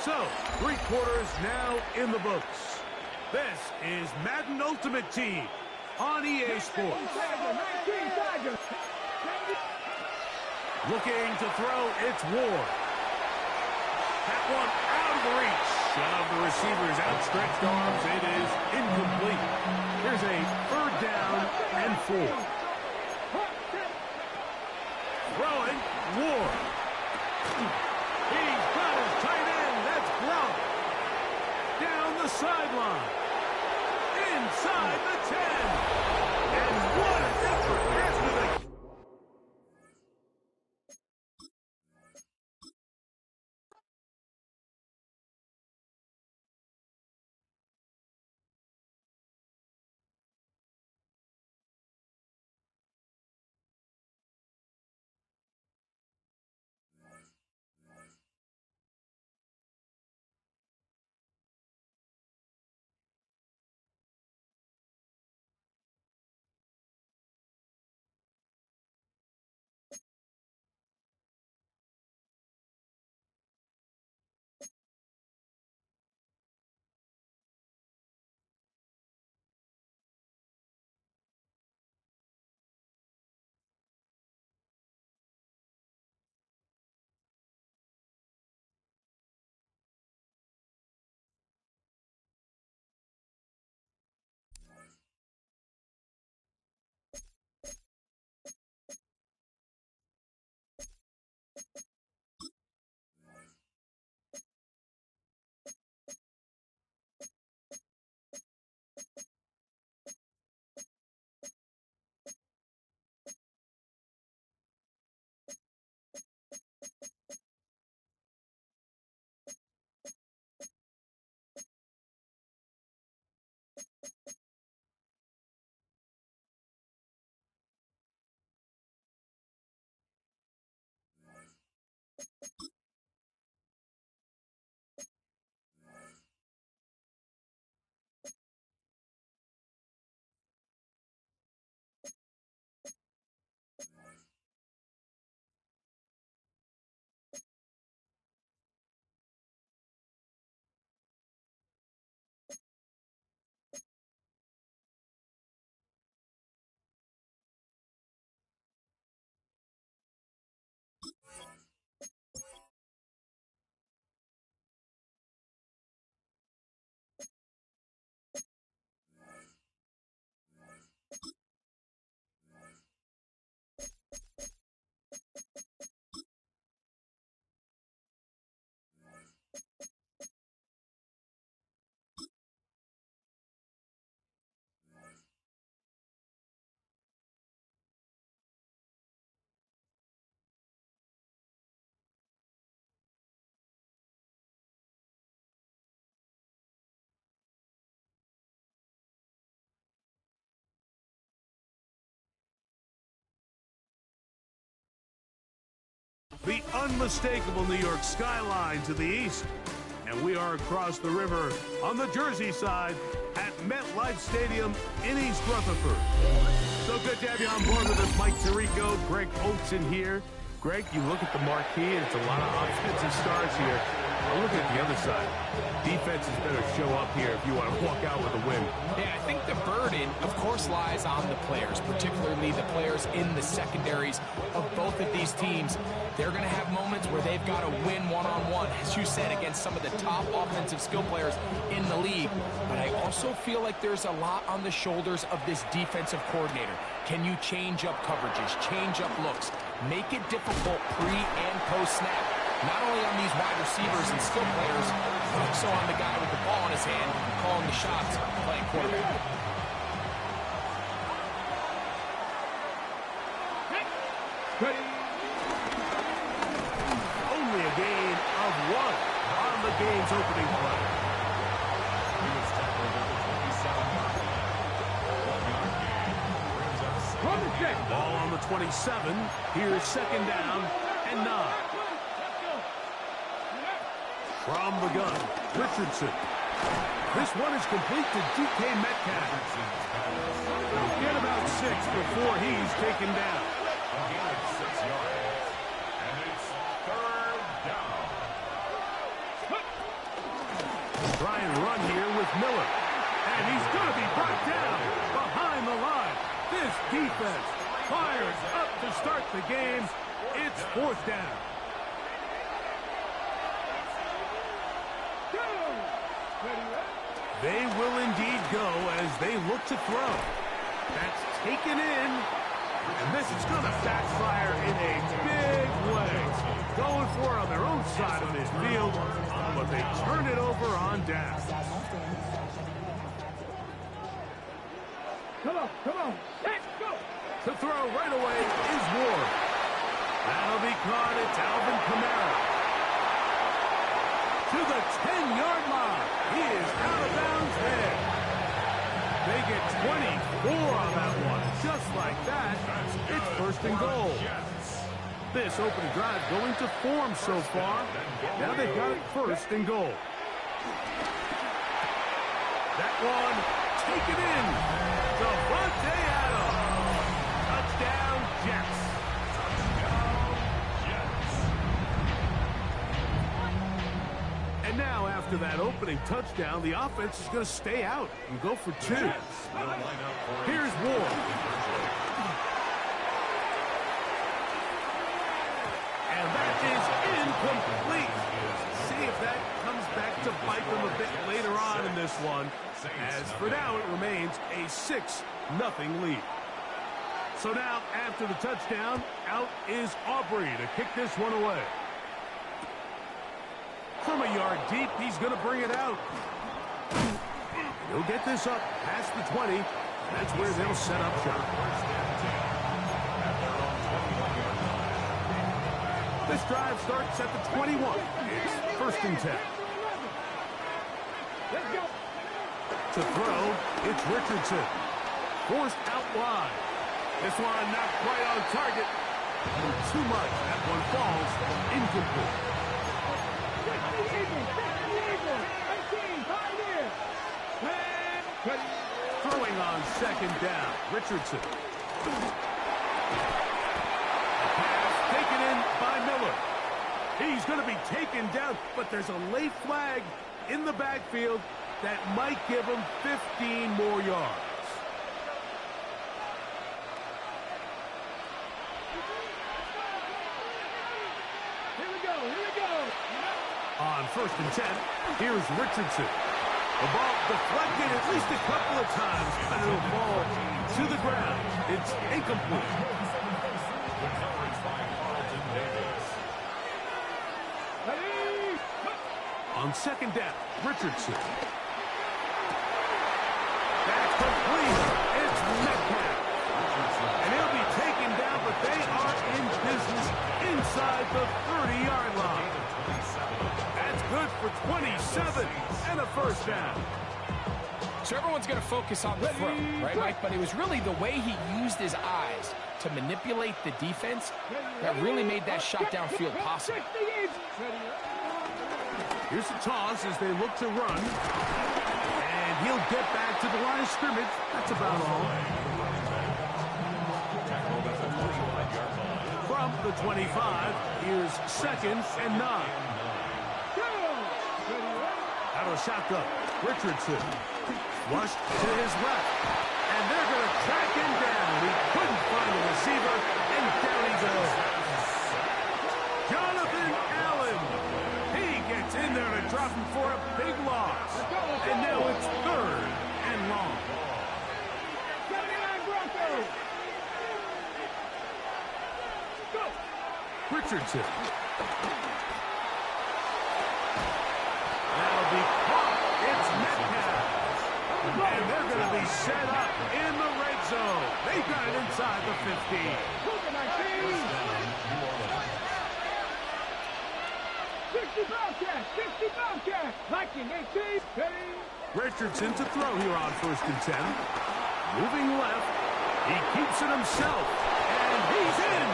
[SPEAKER 1] So, 3 quarters now in the books. This is Madden Ultimate Team on EA Sports. Looking to throw, it's Ward. That one out of the reach of the receiver's outstretched arms. It is incomplete. Here's a 3rd down and 4. Throwing, Ward. He's got his tight end. That's Gronk. Down the sideline. Inside the 10. And what an effort after the The unmistakable New York skyline to the east. And we are across the river on the Jersey side at MetLife Stadium in East Rutherford. So good to have you on board with us, Mike Tirico, Greg Oates in here. Greg, you look at the marquee, and it's a lot of offensive stars here. But look at the other side. Defenses better show up here if you want to walk out with a win.
[SPEAKER 2] Yeah, I think the burden, of course, lies on the players, particularly the players in the secondaries of both of these teams. They're going to have moments where they've got to win one-on-one, as you said, against some of the top offensive skill players in the league. But I also feel like there's a lot on the shoulders of this defensive coordinator. Can you change up coverages, change up looks, make it difficult pre- and post-snap? Not only on these wide receivers and skill players, but also on the guy with the ball in his hand, calling the shots, playing quarterback.
[SPEAKER 1] Ready. Only a gain of 1 on the game's opening play.
[SPEAKER 3] He was tackled at the 27-yard line.
[SPEAKER 1] Ball on the 27. Here's second down and 9. From the gun, Richardson. This one is complete to DK Metcalf. He'll get about 6 before he's taken down.
[SPEAKER 3] A gain of 6 yards. And it's 3rd down.
[SPEAKER 1] Try and run here with Miller. And he's going to be brought down behind the line. This defense fires up to start the game. It's 4th down. They will indeed go as they look to throw. That's taken in. And this is going to backfire in a big way. Going for it on their own side of midfield, but they turn it over on down.
[SPEAKER 4] Come on, let's go!
[SPEAKER 1] To throw right away is Ward. That'll be caught. It's Alvin Kamara. To the 10-yard line. He is out of bounds there. They get 24 on that one. Just like that, it's 1st and goal. This opening drive going to form so far. Now they've got it 1st and goal. That one taken in. Devontae Adams. Touchdown, Jets. And now, after that opening touchdown, the offense is going to stay out and go for 2. Here's Ward. And that is incomplete. See if that comes back to bite them a bit later on in this one. As for now, it remains a 6-0 lead. So now, after the touchdown, out is Aubrey to kick this one away. From a yard deep, he's going to bring it out. He'll get this up past the 20. That's where they'll set up shop. This drive starts at the 21. It's 1st and 10.
[SPEAKER 4] Let's go!
[SPEAKER 1] To throw, it's Richardson. Forced out wide. This one not quite on target. And too much. That one falls incomplete. Throwing on second down, Richardson. Pass taken in by Miller. He's going to be taken down, but there's a late flag in the backfield that might give him 15 more yards.
[SPEAKER 4] Here we go.
[SPEAKER 1] On 1st and 10, here's Richardson. The ball deflected at least a couple of times, and it'll fall to the ground. It's incomplete. On 2nd down, Richardson. That's complete. It's Metcalf. And he'll be taken down, but they are in business inside the 30-yard line. That's good for 27 and a 1st down.
[SPEAKER 2] So everyone's going to focus on the throw, right, Mike? But it was really the way he used his eyes to manipulate the defense that really made that shot downfield possible.
[SPEAKER 1] Here's the toss as they look to run. And he'll get back to the line of scrimmage. That's about all. From the 25, here's 2nd and 9. Out of shotgun, Richardson. Flushed to his left. And they're going to track him down. He couldn't find a receiver, and down he goes. Jonathan Allen. He gets in there to drop him for a big loss. And now it's 3rd and long. Richardson. That'll be caught. It's Metcalf. And they're going to be set up in the red zone. They got it inside the 15.
[SPEAKER 4] 60 Bobcat. Viking 18.
[SPEAKER 1] Richardson to throw here on 1st and 10. Moving left. He keeps it himself. And he's in.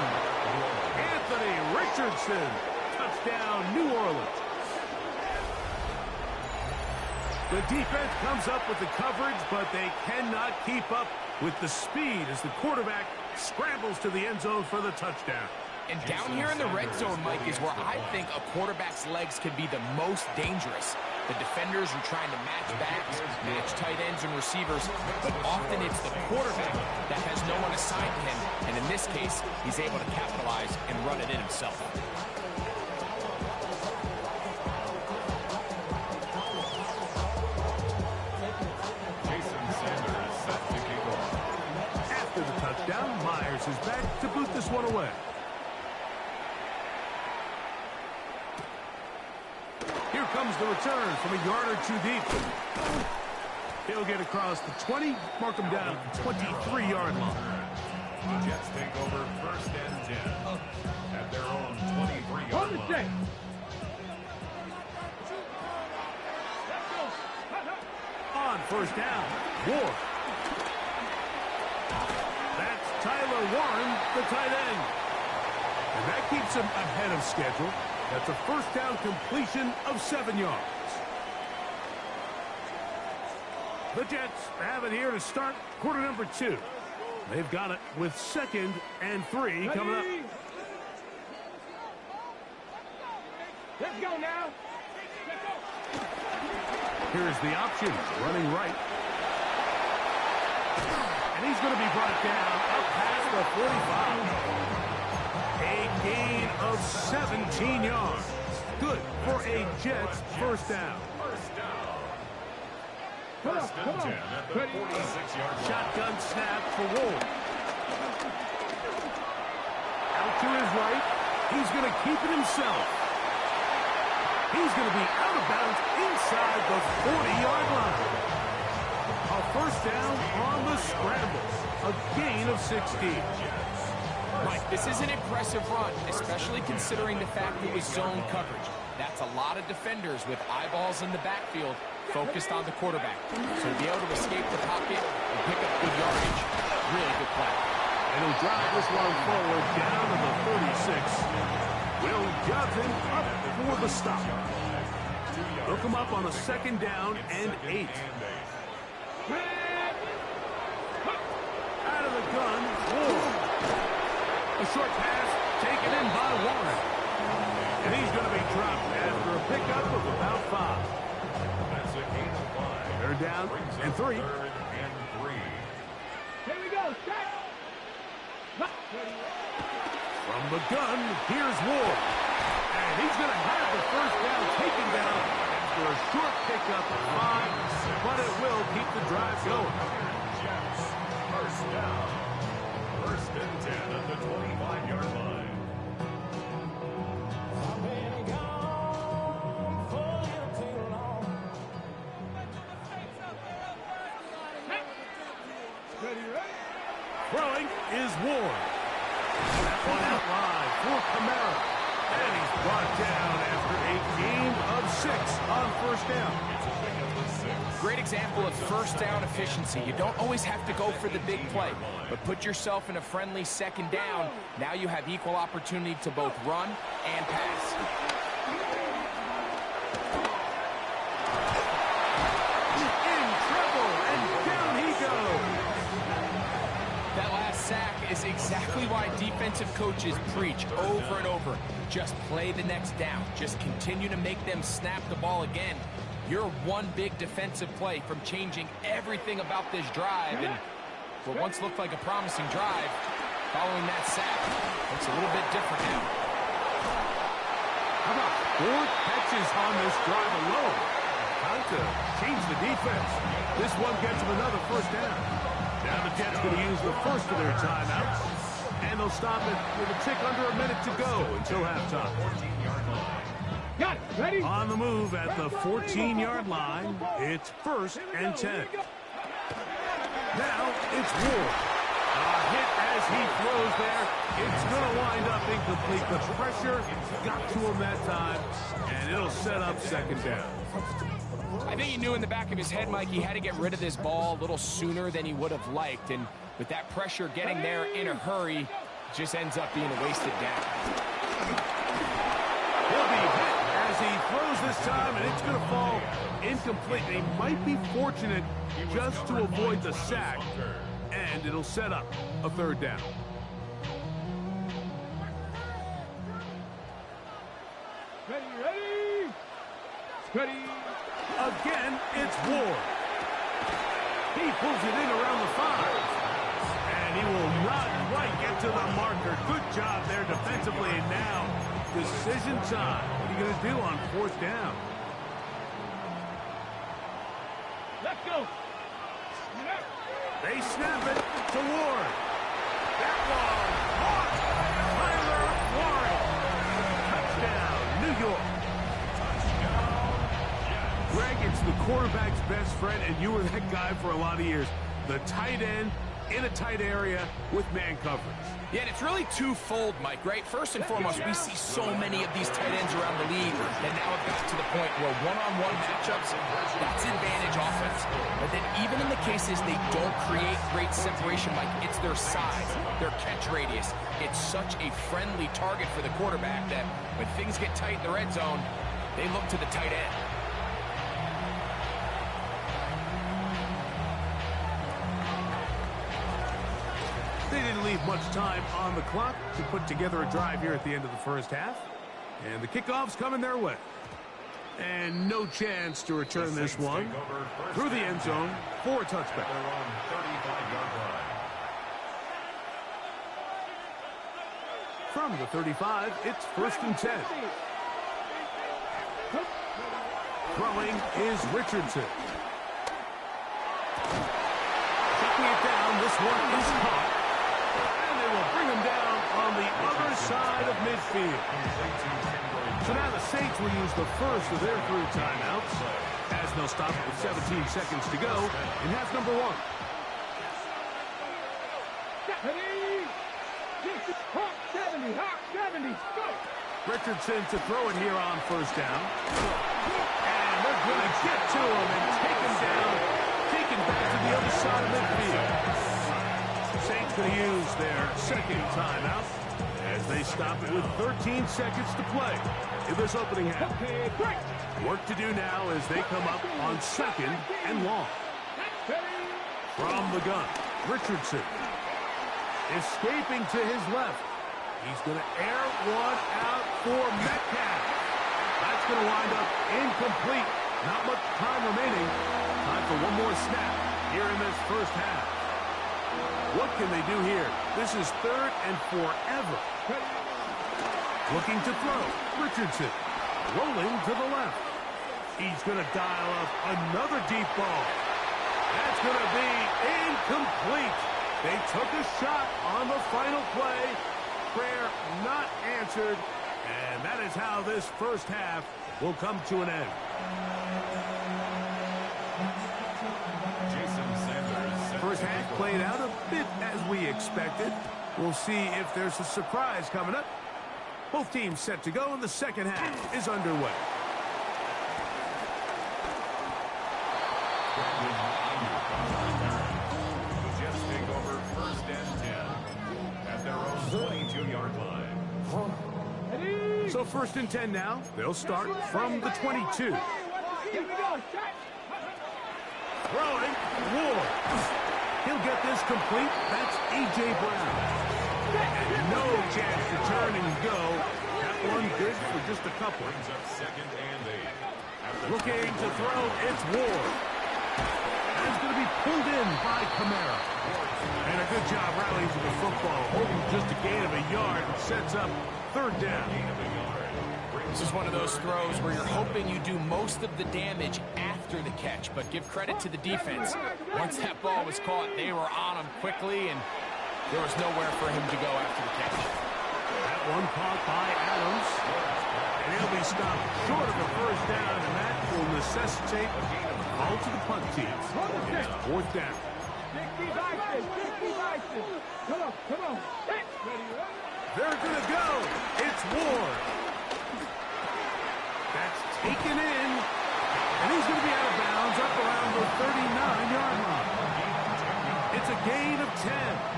[SPEAKER 1] Anthony Richardson. Touchdown, New Orleans. The defense comes up with the coverage, but they cannot keep up with the speed as the quarterback scrambles to the end zone for the touchdown.
[SPEAKER 2] And down here in the red zone, Mike, is where I think a quarterback's legs can be the most dangerous. The defenders are trying to match backs, match tight ends and receivers, but often it's the quarterback that has no one assigned to him, and in this case, he's able to capitalize and run it in himself.
[SPEAKER 1] After the touchdown, Myers is back to boot this one away. Here comes the return from a yard or two deep. He'll get across the 20, mark him down at the 23-yard line.
[SPEAKER 3] Jets take over 1st and 10 at their own 23-yard line.
[SPEAKER 1] On 1st down, Ward. That's Tyler Warren, the tight end. And that keeps him ahead of schedule. That's a 1st down completion of 7 yards. The Jets have it here to start quarter number 2. They've got it with 2nd and 3 coming up.
[SPEAKER 4] Let's go now.
[SPEAKER 1] Here's the option, running right. And he's going to be brought down up past the 45. A gain of 17 yards. Good for a Jets 1st down.
[SPEAKER 3] 1st and 10 at the 46-yard line.
[SPEAKER 1] Shotgun snap for Ward. Out to his right. He's going to keep it himself. He's going to be out of bounds inside the 40-yard line. A 1st down on the scramble. A gain of 16.
[SPEAKER 2] Mike, this is an impressive run, especially considering the fact it was zone coverage. That's a lot of defenders with eyeballs in the backfield focused on the quarterback. So to be able to escape the pocket and pick up good yardage, really good play.
[SPEAKER 1] And he'll drive this one forward down to the 36. Will.making up for the stop. Look him up on a 2nd down and 8. Out of the gun, Ward. A short pass taken in by Warren. And he's going to be dropped after a pickup of about 5.
[SPEAKER 3] That's a gain of 5.
[SPEAKER 1] 3rd down and 3.
[SPEAKER 3] 3rd and 3.
[SPEAKER 4] Here we go, set.
[SPEAKER 1] From the gun, here's Ward. And he's going to have the 1st down taken down after a short pickup of 5, but it will keep the drive going.
[SPEAKER 3] Jets, 1st down. 1st and 10 at the 25-yard line.
[SPEAKER 1] Throwing is Ward. That one out wide for Kamara. And he's brought down after a gain of 6 on 1st down.
[SPEAKER 2] Great example of 1st down efficiency. You don't always have to go for the big play, but put yourself in a friendly 2nd down. Now you have equal opportunity to both run and pass.
[SPEAKER 1] In trouble, and down he goes.
[SPEAKER 2] That last sack is exactly why defensive coaches preach over and over. Just play the next down. Just continue to make them snap the ball again. You're one big defensive play from changing everything about this drive. And what once looked like a promising drive, following that sack, looks a little bit different now.
[SPEAKER 1] How about 4 catches on this drive alone? Time to change the defense. This one gets them another 1st down. Now the Jets going to use the first of their timeouts, and they'll stop it with a tick under a minute to go until halftime.
[SPEAKER 4] Got it, ready?
[SPEAKER 1] On the move at the 14-yard line, it's 1st and 10. Now it's Ward. A hit as he throws there. It's going to wind up incomplete. The pressure got to him that time, and it'll set up 2nd down.
[SPEAKER 2] I think he knew in the back of his head, Mike, he had to get rid of this ball a little sooner than he would have liked. And with that pressure getting there in a hurry, it just ends up being a wasted down.
[SPEAKER 1] He'll be hit as he throws this time, and it's going to fall incomplete. They might be fortunate just to avoid the sack, and it'll set up a 3rd down.
[SPEAKER 4] Ready? Ready?
[SPEAKER 1] Again, it's Ward. He pulls it in around the 5. And he will not quite get to the marker. Good job there defensively. And now, decision time. What are you going to do on 4th down?
[SPEAKER 4] Let's go.
[SPEAKER 1] They snap it to Ward. That one caught. Tyler Warren. Touchdown, New York. Greg, it's the quarterback's best friend, and you were that guy for a lot of years. The tight end in a tight area with man coverage.
[SPEAKER 2] Yeah, and it's really twofold, Mike, right? First and foremost, we see so many of these tight ends around the league that now have got to the point where one-on-one matchups, that's advantage offense. But then even in the cases they don't create great separation, Mike, it's their size, their catch radius. It's such a friendly target for the quarterback that when things get tight in the red zone, they look to the tight end.
[SPEAKER 1] They didn't leave much time on the clock to put together a drive here at the end of the 1st half. And the kickoff's coming their way. And no chance to return this one through the end zone for a touchback. From the 35, it's 1st and 10. Throwing is Richardson. Taking it down, this one is caught. And they will bring him down on the other side of midfield. So now the Saints will use the first of their 3 timeouts as they'll stop it with 17 seconds to go in half number 1.
[SPEAKER 4] Hawk 70, Hawk 70, go!
[SPEAKER 1] Richardson to throw it here on 1st down. And they're going to get to him and take him down, taken back to the other side of midfield. Saints going to use their second timeout as they stop it with 13 seconds to play in this opening half. Work to do now as they come up on second and long. From the gun, Richardson. Escaping to his left. He's going to air one out for Metcalf. That's going to wind up incomplete. Not much time remaining. Time for one more snap here in this first half. What can they do here? This is third and forever. Looking to throw. Richardson rolling to the left. He's going to dial up another deep ball. That's going to be incomplete. They took a shot on the final play. Prayer not answered. And that is how this first half will come to an end. First half played out a bit as we expected. We'll see if there's a surprise coming up. Both teams set to go, and the second half is underway.
[SPEAKER 3] Jets take over first and 10 at their own 22-yard line.
[SPEAKER 1] So first and 10 now. They'll start from the 22. Throwing, Ward. He'll get this complete. That's A.J. Brown. And no chance to turn and go. That one good for just a couple.
[SPEAKER 3] Second and 8.
[SPEAKER 1] Looking to throw, it's Ward. And it's going to be pulled in by Kamara. And a good job rallying to the football. Holding just a gain of a yard and sets up third down.
[SPEAKER 2] This is one of those throws where you're hoping you do most of the damage after the catch, but give credit to the defense. Once that ball was caught, they were on him quickly, and there was nowhere for him to go after the catch.
[SPEAKER 1] That one caught by Adams, and he'll be stopped short of the first down, and that will necessitate a ball to the punt team. Fourth down.
[SPEAKER 4] Come on.
[SPEAKER 1] They're going to go. It's Ward. That's taken in, and he's going to be out of bounds up around the 39-yard line. It's a gain of 10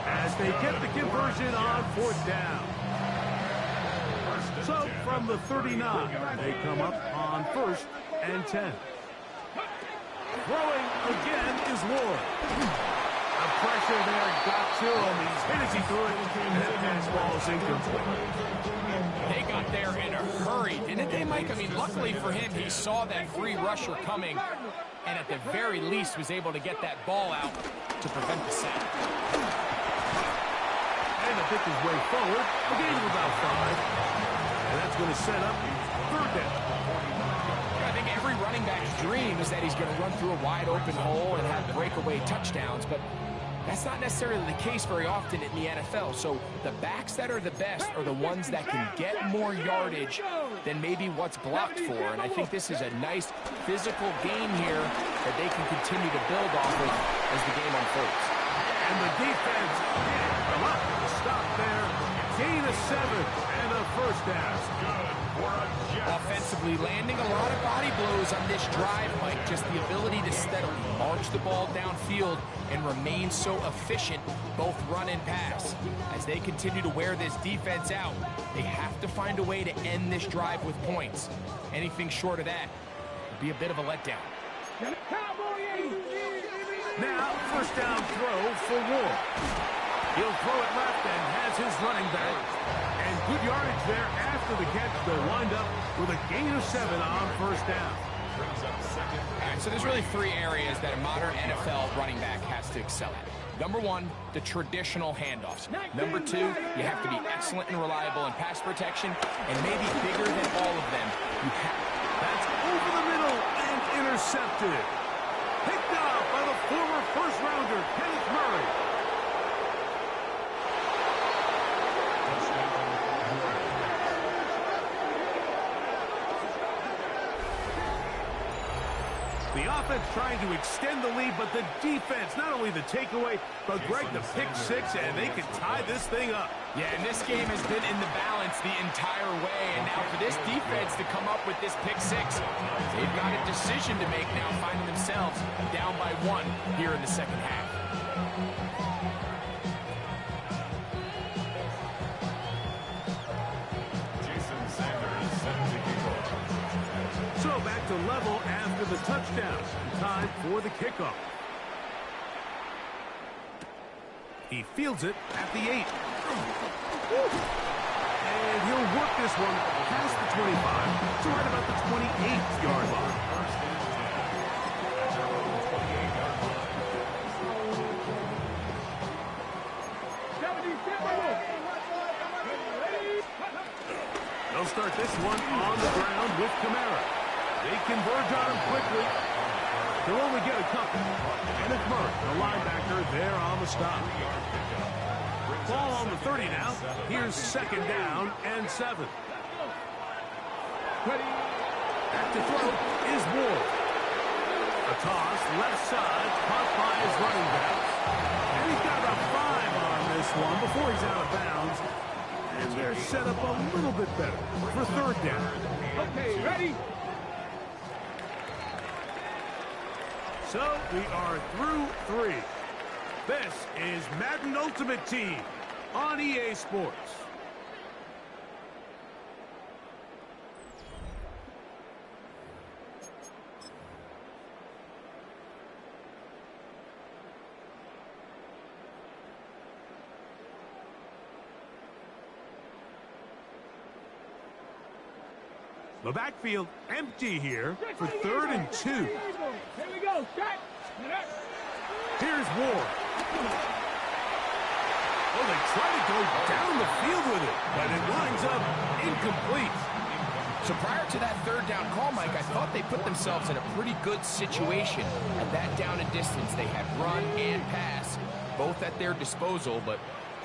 [SPEAKER 1] as they get the conversion on fourth down. So from the 39, they come up on first and 10. Throwing again is Ward. The pressure there got to him. He's hit as he threw it, and that pass ball is incomplete.
[SPEAKER 2] They got there in a hurry, didn't they, Mike? I mean, luckily for him, he saw that free rusher coming, and at the very least was able to get that ball out to prevent the sack.
[SPEAKER 1] And to pick his way forward, a gain of about 5. And that's going to set up third down.
[SPEAKER 2] I think every running back's dream is that he's going to run through a wide open hole and have breakaway touchdowns, but that's not necessarily the case very often in the NFL. So the backs that are the best are the ones that can get more yardage than maybe what's blocked for. And I think this is a nice physical game here that they can continue to build off of as the game unfolds.
[SPEAKER 1] And the defense can't come up with a stop there. Gain of 7 and a first down.
[SPEAKER 2] Offensively, landing a lot of body blows on this drive, Mike. Just the ability to steadily march the ball downfield and remain so efficient, both run and pass. As they continue to wear this defense out, they have to find a way to end this drive with points. Anything short of that would be a bit of a letdown.
[SPEAKER 1] Now, first down throw for Ward. He'll throw it left and has his running back. And good yardage there after the catch. They'll wind up with a gain of 7 on first down.
[SPEAKER 2] All right, so there's really 3 areas that a modern NFL running back has to excel at. Number 1, the traditional handoffs. Number 2, you have to be excellent and reliable in pass protection. And maybe bigger than all of them, you have...
[SPEAKER 1] That's over the middle and intercepted. Picked up by the former first-rounder, Kenneth Murray. The offense trying to extend the lead, but the defense, not only the takeaway, but Greg, the pick 6, and they can tie this thing up.
[SPEAKER 2] Yeah, and this game has been in the balance the entire way, and now for this defense to come up with this pick 6, they've got a decision to make now, finding themselves down by 1 here in the second half.
[SPEAKER 1] level after the touchdown. Time for the kickoff. He fields it at the 8. And he'll work this one past the 25 to right about the 28-yard line. They'll start this one on the ground with Kamara. They converge on him quickly. He'll only get a couple. And it's Murray, the linebacker, there on the stop. Ball on the 30 now. Here's second down and 7. Back to throw is Ward. A toss, left side, caught by his running back. And he's got about 5 on this one before he's out of bounds. And they're set up a little bit better for third down.
[SPEAKER 8] Okay, ready?
[SPEAKER 1] So we are through 3. This is Madden Ultimate Team on EA Sports. The backfield empty here for 3rd and 2.
[SPEAKER 8] Here we go. Shot.
[SPEAKER 1] Here's Ward. Oh, they try to go down the field with it, but it winds up incomplete.
[SPEAKER 2] So prior to that third down call, Mike, I thought they put themselves in a pretty good situation at that down and distance. They had run and pass, both at their disposal, but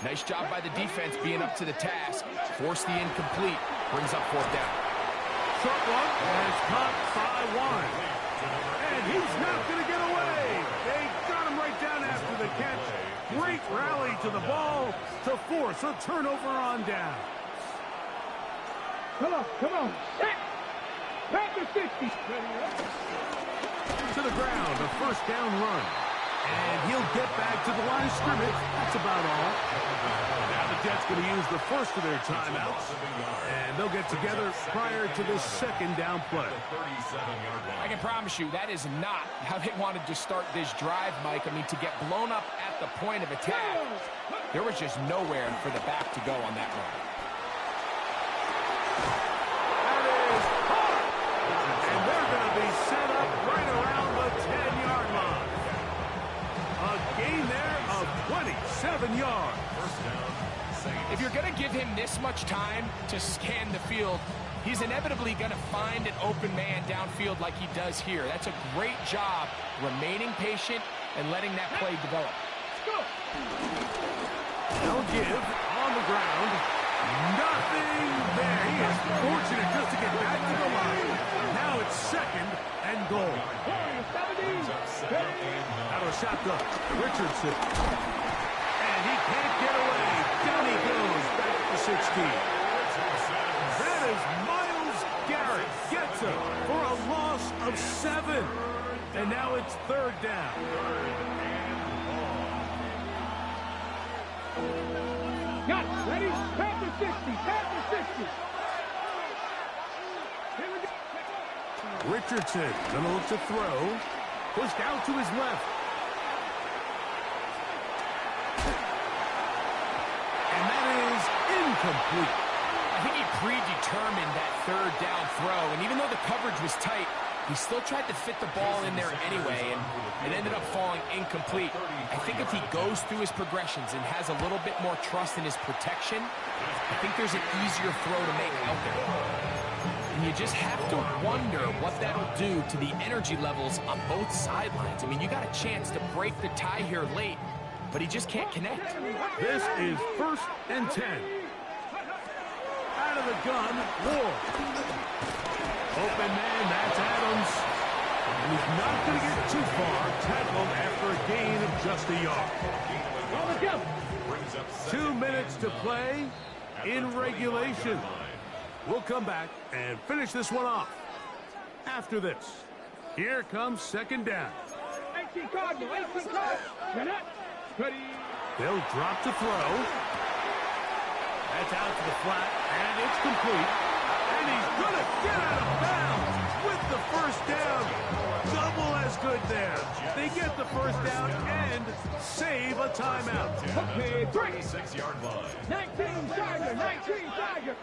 [SPEAKER 2] nice job by the defense being up to the task. Forced the incomplete, brings up 4th down.
[SPEAKER 1] Short one, and it's caught by one. And he's not going to get away. They got him right down after the catch. Great rally to the ball to force a turnover on down.
[SPEAKER 8] Come on, come on. Back to 60.
[SPEAKER 1] To the ground, a first down run. And he'll get back to the line of scrimmage. That's about all. Now the Jets going to use the first of their timeouts. And they'll get together prior to the second down play.
[SPEAKER 2] I can promise you that is not how they wanted to start this drive, Mike. I mean, to get blown up at the point of attack, there was just nowhere for the back to go on that run.
[SPEAKER 1] That is hard. And they're going to be set up right around the 10-yard line. A gain there of 27 yards.
[SPEAKER 2] If you're going to give him this much time to scan the field, he's inevitably going to find an open man downfield like he does here. That's a great job remaining patient and letting that play develop.
[SPEAKER 1] They'll give on the ground. Nothing there. He is fortunate just to get back to the line. Now it's 2nd and goal. Out of a shotgun, Richardson. And he can't get away. Down he goes, back to 16. That is Myles Garrett. Gets him for a loss of 7. And now it's 3rd down.
[SPEAKER 8] Got it. Ready? Back to 60. Back to 60. Here we go.
[SPEAKER 1] Richardson gonna look to throw. Pushed out to his left. And that is incomplete.
[SPEAKER 2] I think he predetermined that 3rd down throw, and even though the coverage was tight, he still tried to fit the ball in there anyway, and it ended up falling incomplete. I think if he goes through his progressions and has a little bit more trust in his protection, I think there's an easier throw to make out there. And you just have to wonder what that'll do to the energy levels on both sidelines. I mean, you got a chance to break the tie here late, but he just can't connect.
[SPEAKER 1] This is 1st and 10. Out of the gun, Ward. Open man, that's Adams. And he's not going to get too far. Tackled after a gain of just a yard. 2 minutes to play in regulation. We'll come back and finish this one off. After this, here comes 2nd down.
[SPEAKER 8] 18 Cardinal, 18 Cardinal. Ready?
[SPEAKER 1] They'll drop to throw. That's out to the flat, and it's complete. And And he's going to get out of bounds with the first down. Double as good there. They get the first down and save a timeout.
[SPEAKER 4] Okay,
[SPEAKER 3] 36-yard line.
[SPEAKER 4] 19 Tiger, 19 Tiger.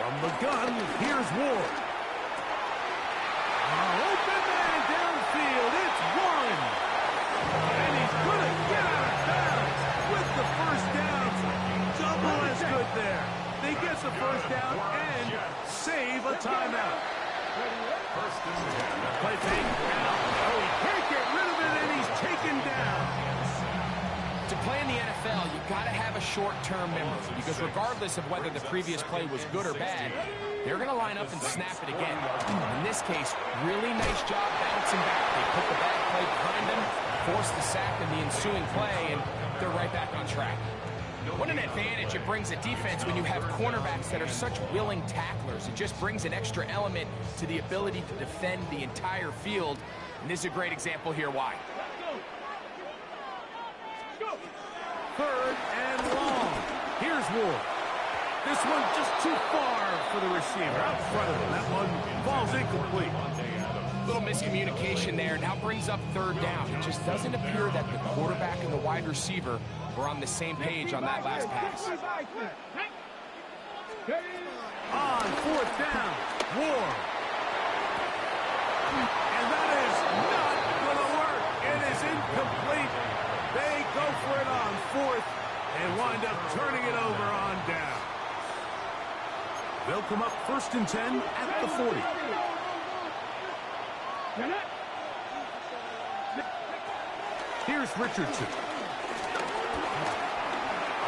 [SPEAKER 1] From the gun, here's Ward. Open man downfield. It's one. And he's going to get out of bounds with the first down. Double as good there. They get the first down and save a timeout.
[SPEAKER 3] First and 10.
[SPEAKER 1] Play fake. Oh, he can't get rid of it, and he's taken down.
[SPEAKER 2] To play in the NFL, you've got to have a short-term memory because regardless of whether the previous play was good or bad, they're going to line up and snap it again. In this case, really nice job bouncing back. They put the bad play behind them, forced the sack in the ensuing play, and they're right back on track. What an advantage it brings a defense when you have cornerbacks that are such willing tacklers. It just brings an extra element to the ability to defend the entire field. And this is a great example here why.
[SPEAKER 1] Third and long. Here's Ward. This one just too far for the receiver. Out in front of him. That one falls incomplete.
[SPEAKER 2] Little miscommunication there. Now brings up third down. It just doesn't appear that the quarterback and the wide receiver were on the same page on that last pass.
[SPEAKER 1] On fourth down, Ward. And that is not going to work. It is incomplete. They go for it on fourth and wind up turning it over on down. They'll come up first and 10 at the 40. Here's Richardson.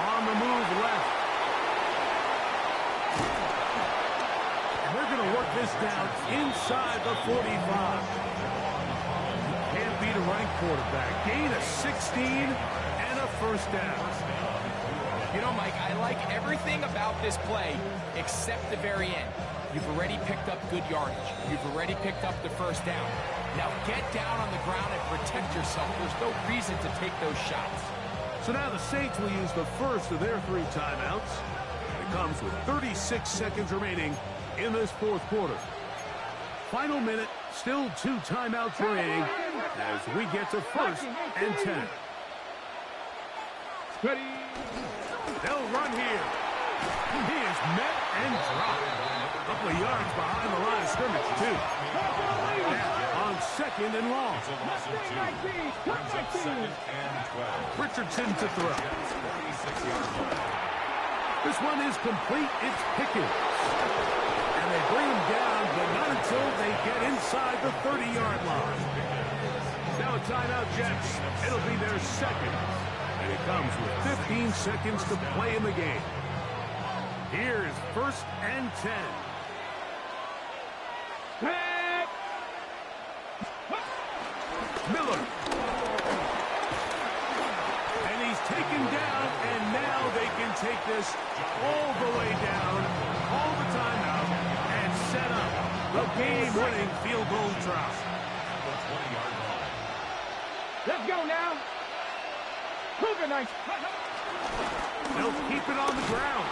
[SPEAKER 1] On the move left. And they're going to work this down inside the 45. Can't beat a ranked quarterback. Gain of 16 and a first down.
[SPEAKER 2] You know, Mike, I like everything about this play except the very end. You've already picked up good yardage. You've already picked up the first down. Now get down on the ground and protect yourself. There's no reason to take those shots.
[SPEAKER 1] So now the Saints will use the first of their 3 timeouts. It comes with 36 seconds remaining in this fourth quarter. Final minute, still 2 timeouts remaining as we get to first and 10.
[SPEAKER 4] Ready.
[SPEAKER 1] They'll run here. He is met and dropped. A couple of yards behind the line of scrimmage, too. Now on second and long. Richardson to throw. This one is complete. It's Pickens. And they bring him down, but not until they get inside the 30-yard line. Now a timeout, Jets. It'll be their second. And it comes with 15 seconds to play in the game. Here's first and 10. Miller. And he's taken down, and now they can take this all the way down, call the timeout, and set up the game-winning field goal try.
[SPEAKER 4] Let's go now. Cougar nice.
[SPEAKER 1] They'll keep it on the ground.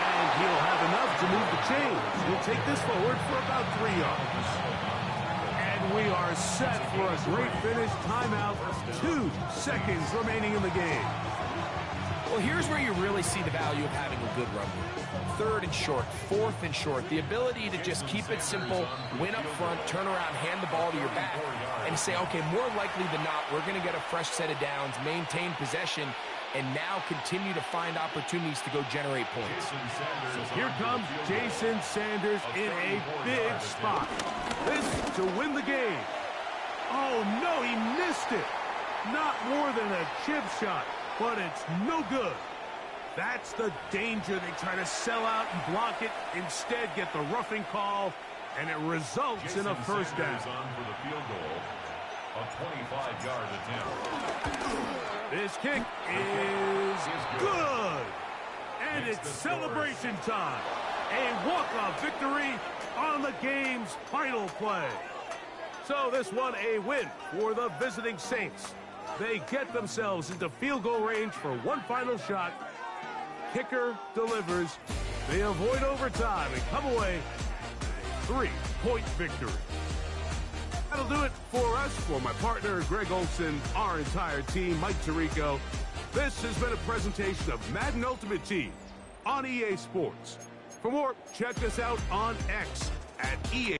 [SPEAKER 1] And he'll have enough to move the chains. He'll take this forward for about 3 yards. And we are set for a great finish. Timeout. 2 seconds remaining in the game.
[SPEAKER 2] Well, here's where you really see the value of having a good run game. Third and short, fourth and short. The ability to just keep it simple, win up front, turn around, hand the ball to your back, and say, okay, more likely than not, we're going to get a fresh set of downs, maintain possession, and now continue to find opportunities to go generate points.
[SPEAKER 1] Here comes Jason Sanders in a big spot. This to win the game. Oh, no, he missed it. Not more than a chip shot, but it's no good. That's the danger. They try to sell out and block it. Instead, get the roughing call, and it results in a first down.
[SPEAKER 3] On for the field goal, a 25-yard attempt.
[SPEAKER 1] This kick is good. And it's celebration time. A walk-off victory on the game's final play. So this one a win for the visiting Saints. They get themselves into field goal range for one final shot. Kicker delivers They avoid overtime and come away with a 3-point victory. That'll do it for us. For my partner, Greg Olson, our entire team, Mike Tirico, this has been a presentation of Madden Ultimate Team on EA Sports. For more, check us out on X at EA.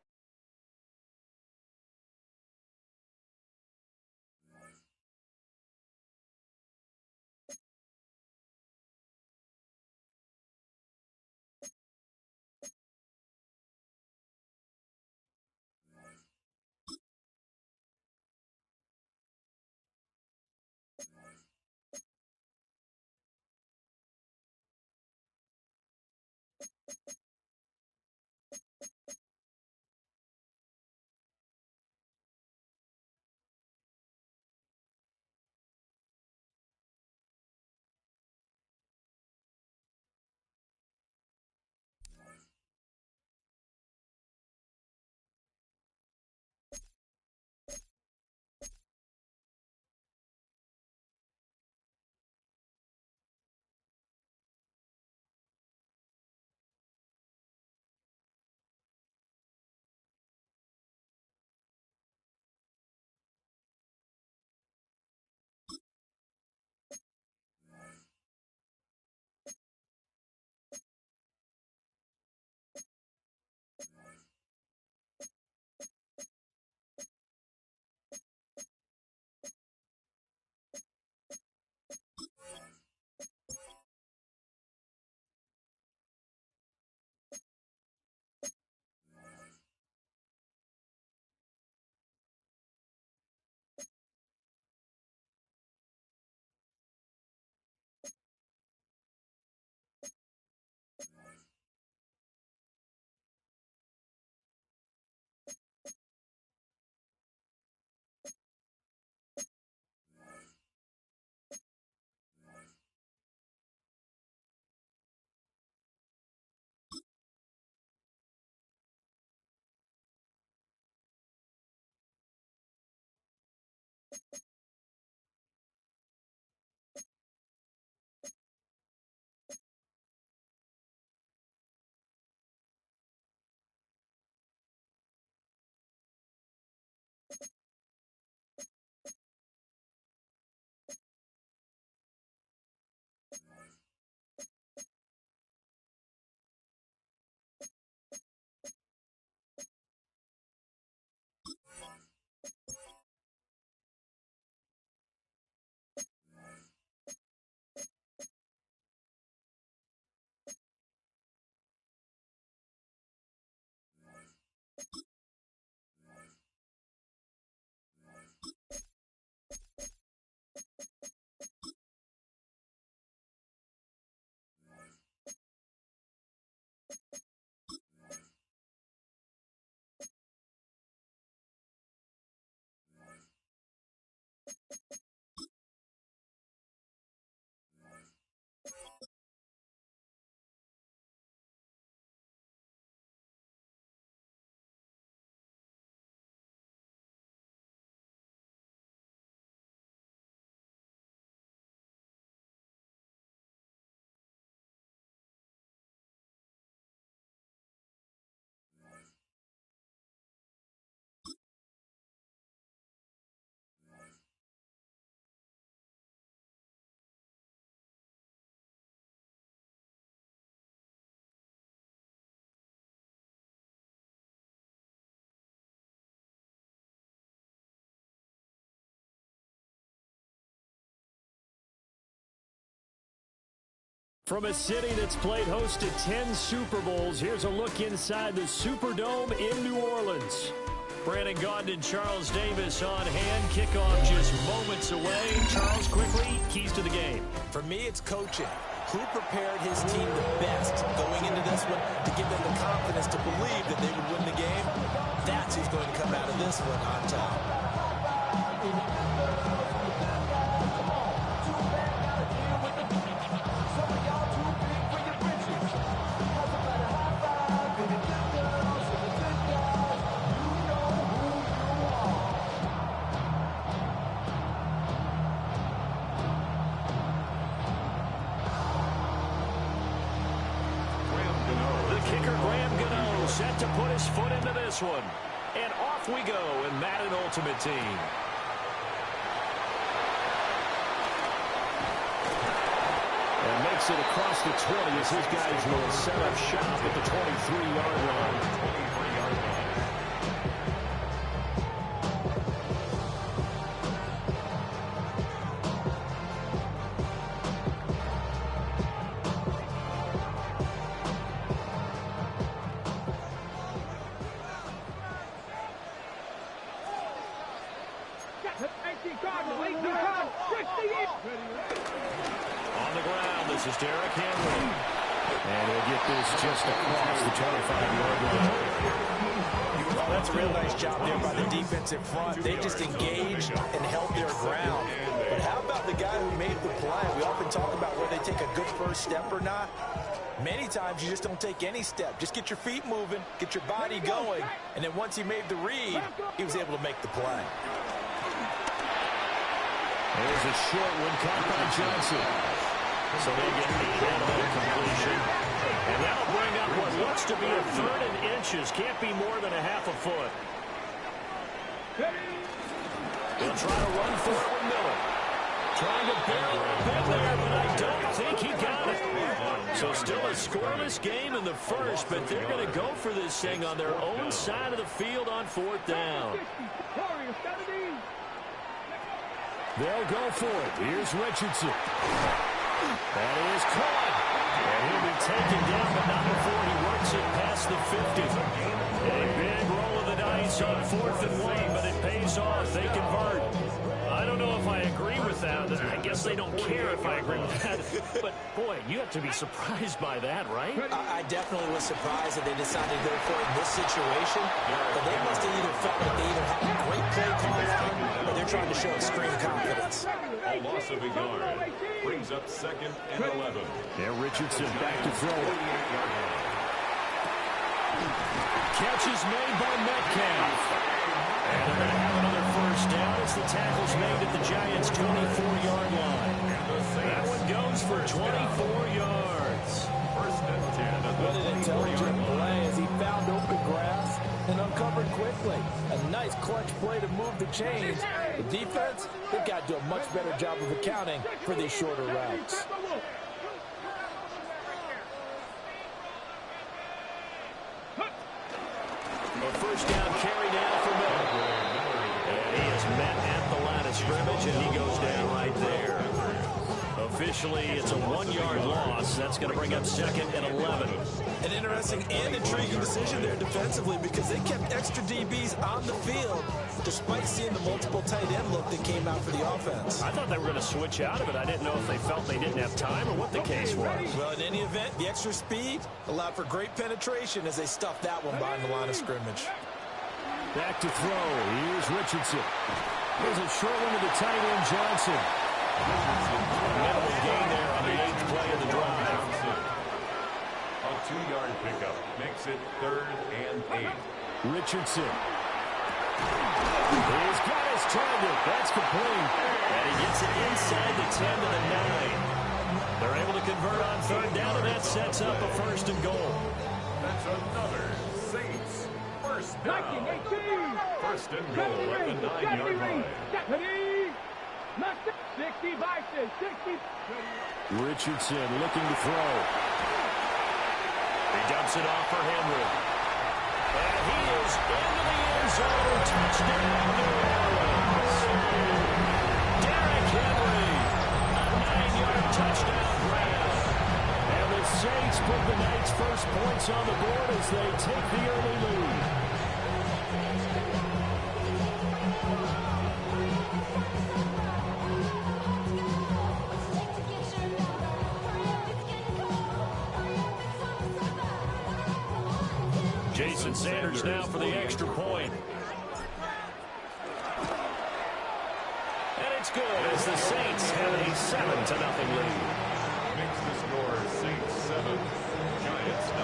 [SPEAKER 10] From a city that's played host to 10 Super Bowls, here's a look inside the Superdome in New Orleans. Brandon Gaudin and Charles Davis on hand. Kickoff just moments away. Charles, quickly, keys to the game.
[SPEAKER 2] For me, it's coaching. Who prepared his team the best going into this one to give them the confidence to believe that they would win the game? That's who's going to come out of this one on top.
[SPEAKER 10] set to put his foot into this one. And off we go in Madden Ultimate Team. And makes it across the 20 as his guys will set up shop at the 23-yard line. On the ground, this is Derrick Henry. And he'll get this just across the 25-yard line.
[SPEAKER 2] Oh, that's a real nice job there by the defensive front. They just engaged and held their ground. But how about the guy who made the play? We often talk about whether they take a good first step or not. Many times you just don't take any step. Just get your feet moving, get your body going, and then once he made the read, he was able to make the play.
[SPEAKER 10] There's a short one caught by Johnson. So they get the end of the completion. And that'll bring up what looks to be a 3rd and inches. Can't be more than a half a foot. He'll try to run for it with Miller. Trying to barrel up in there, but I don't think he got it. So still a scoreless game in the first, but they're going to go for this thing on their own side of the field on 4th down. They'll go for it. Here's Richardson. That is caught. And he'll be taken down, but not before he works it past the 50. A big roll of the dice on 4th and 1, but it pays off. They convert. I don't know if I agree with that. I guess they don't care if I agree with that. But, boy, you have to be surprised by that, right?
[SPEAKER 2] I definitely was surprised that they decided to go for it in this situation. But they must have either felt like they either had a great play call or they're trying to show extreme confidence.
[SPEAKER 3] A loss of a yard brings up 2nd and 11.
[SPEAKER 10] And Richardson back to throw it. Catch is made by Metcalf. And they're going to have another first down as the tackle's made at the Giants' 24-yard line. That one goes for 24 yards.
[SPEAKER 3] 1st and 10.
[SPEAKER 2] What an intelligent play as he found open grass and uncovered quickly. A nice clutch play to move the chains. The defense, they've got to do a much better job of accounting for these shorter routes.
[SPEAKER 10] A first down carry now for Miller. And he is met at the line of scrimmage, and he goes down right there. Officially, it's a 1-yard loss. That's going to bring up 2nd and 11.
[SPEAKER 2] An interesting and intriguing decision there defensively because they kept extra DBs on the field despite seeing the multiple tight end look that came out for the offense.
[SPEAKER 10] I thought they were going to switch out of it. I didn't know if they felt they didn't have time or what the case was.
[SPEAKER 2] Well, in any event, the extra speed allowed for great penetration as they stuffed that one behind the line of scrimmage.
[SPEAKER 10] Back to throw. Here's Richardson. There's a short one to the tight end, Johnson. Minimal gain there on the 8th play of the drive.
[SPEAKER 3] A 2-yard pickup makes it 3rd and 8.
[SPEAKER 10] Richardson. He's got his target. That's complete. And he gets it inside the 10 to the 9. They're able to convert on 3rd down, and that sets up a 1st and goal.
[SPEAKER 3] That's another Saints 1st down. 1st and goal at the 9-yard line.
[SPEAKER 10] Richardson looking to throw. He dumps it off for Henry. And he is into the end zone. Touchdown, New Orleans. Derrick Henry. A 9-yard touchdown grab. And the Saints put the night's first points on the board as they take the early lead. Jason Sanders now for the extra point. And it's good as the Saints have a 7-0 lead.
[SPEAKER 3] Makes the score Saints 7, Giants 0.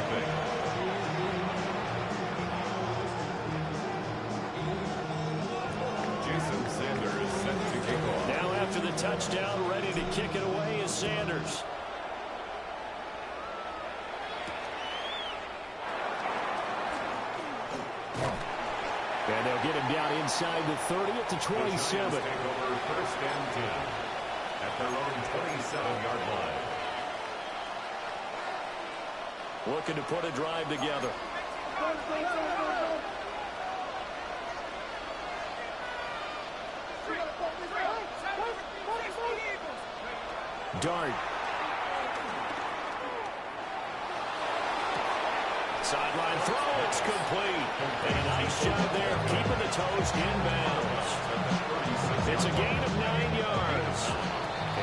[SPEAKER 3] Jason Sanders set to kick off.
[SPEAKER 10] Now after the touchdown, ready to kick it away is Sanders. inside the 30 at the 27.
[SPEAKER 3] Take over first and 10 at their own 27-yard line.
[SPEAKER 10] Looking to put a drive together. Dart. Sideline throw, it's complete. And a nice job there, keeping the toes inbounds. It's a gain of 9 yards.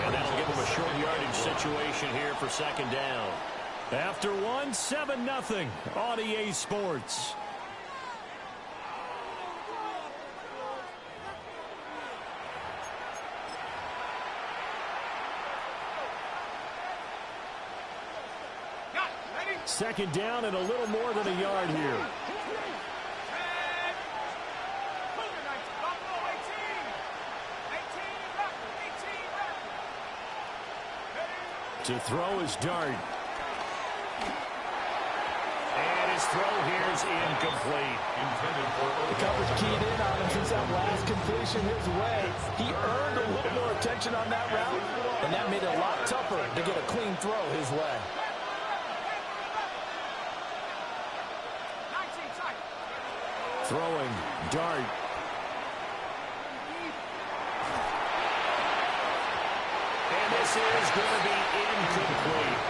[SPEAKER 10] And that'll give them a short yardage situation here for second down. After one, 7-0 on EA Sports. Second down and a little more than a yard here. To throw is Dart. And his throw here is incomplete.
[SPEAKER 11] The coverage keyed in on him since that last completion his way. He earned a little more attention on that route, and that made it a lot tougher to get a clean throw his way.
[SPEAKER 10] Throwing, Dart. And this is going to be incomplete.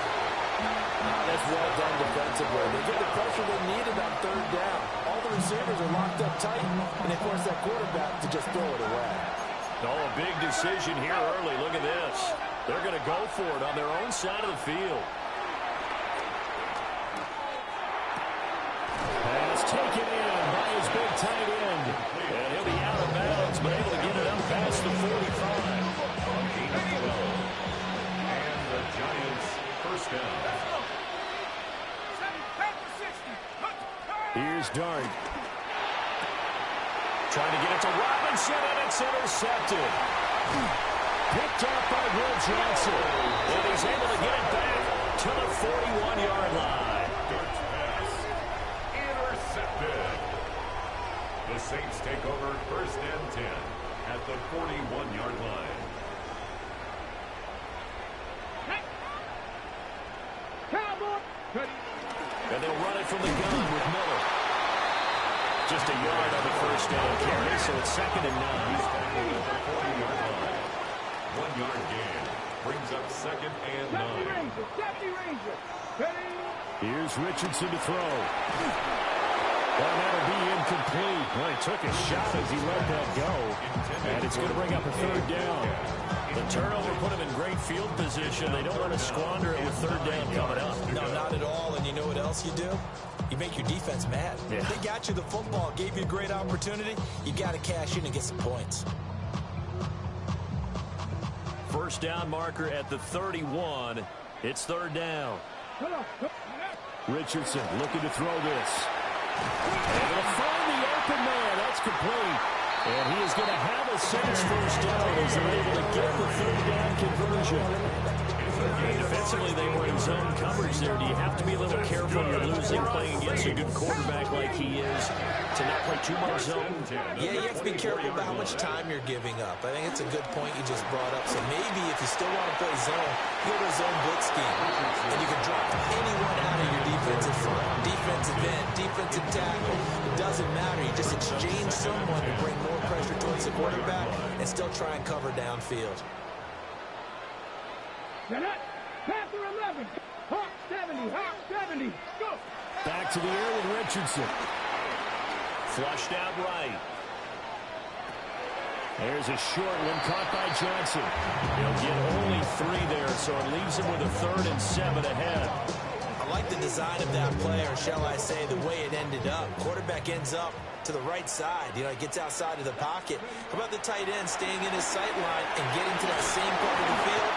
[SPEAKER 11] That's well done defensively. They get the pressure they needed on third down. All the receivers are locked up tight, and they force that quarterback to just throw it away.
[SPEAKER 10] Oh, a big decision here early. Look at this. They're going to go for it on their own side of the field. Pass taken in by his big tight end. And he'll be out of bounds, but able to get it up past the 45.
[SPEAKER 3] And the Giants first down.
[SPEAKER 10] Here's Dart. Trying to get it to Robinson, and it's intercepted. Picked up by Will Johnson. And he's able to get it back to the 41-yard line.
[SPEAKER 3] Dart's pass intercepted. The Saints take over first and 10 at the 41-yard line.
[SPEAKER 10] And they'll run it from the gun with Miller. Just a yard on the first down carry, so it's second and 9.
[SPEAKER 3] 40-yard line. 1 yard gain brings up second and 9.
[SPEAKER 10] Here's Richardson to throw. Well, that'll be incomplete. Well, he took a shot as he let that go. And it's going to bring up a third down. The turnover put him in great field position. They don't want to squander it with third down coming up.
[SPEAKER 11] No, not at all. And you know what else you do? You make your defense mad.
[SPEAKER 10] Yeah.
[SPEAKER 11] They got you the football, gave you a great opportunity. You got to cash in and get some points.
[SPEAKER 10] First down marker at the 31. It's third down. Richardson looking to throw this. Able to find the open man. That's complete. And he is going to have a Saints first down as they're able to get the third down conversion. Defensively, they were in zone coverage there. Do you have to be a little careful when you're losing, playing against a good quarterback like he is, to not play too much zone?
[SPEAKER 11] Yeah, you have to be careful about how much time you're giving up. I think it's a good point you just brought up. So maybe if you still want to play zone, you go to a zone blitz scheme. And you can drop anyone out of your defensive front, defensive end, defensive tackle. It doesn't matter. You just exchange someone to bring more pressure towards the quarterback and still try and cover downfield.
[SPEAKER 4] Panther 11, Hawk 70, Hawk 70, go!
[SPEAKER 10] Back to the air with Richardson. Flushed out right. There's a short one caught by Johnson. He'll get only 3 there, so it leaves him with a 3rd and 7 ahead.
[SPEAKER 11] I like the design of that play, or shall I say the way it ended up. Quarterback ends up to the right side. You know, he gets outside of the pocket. How about the tight end staying in his sight line and getting to that same part of the field?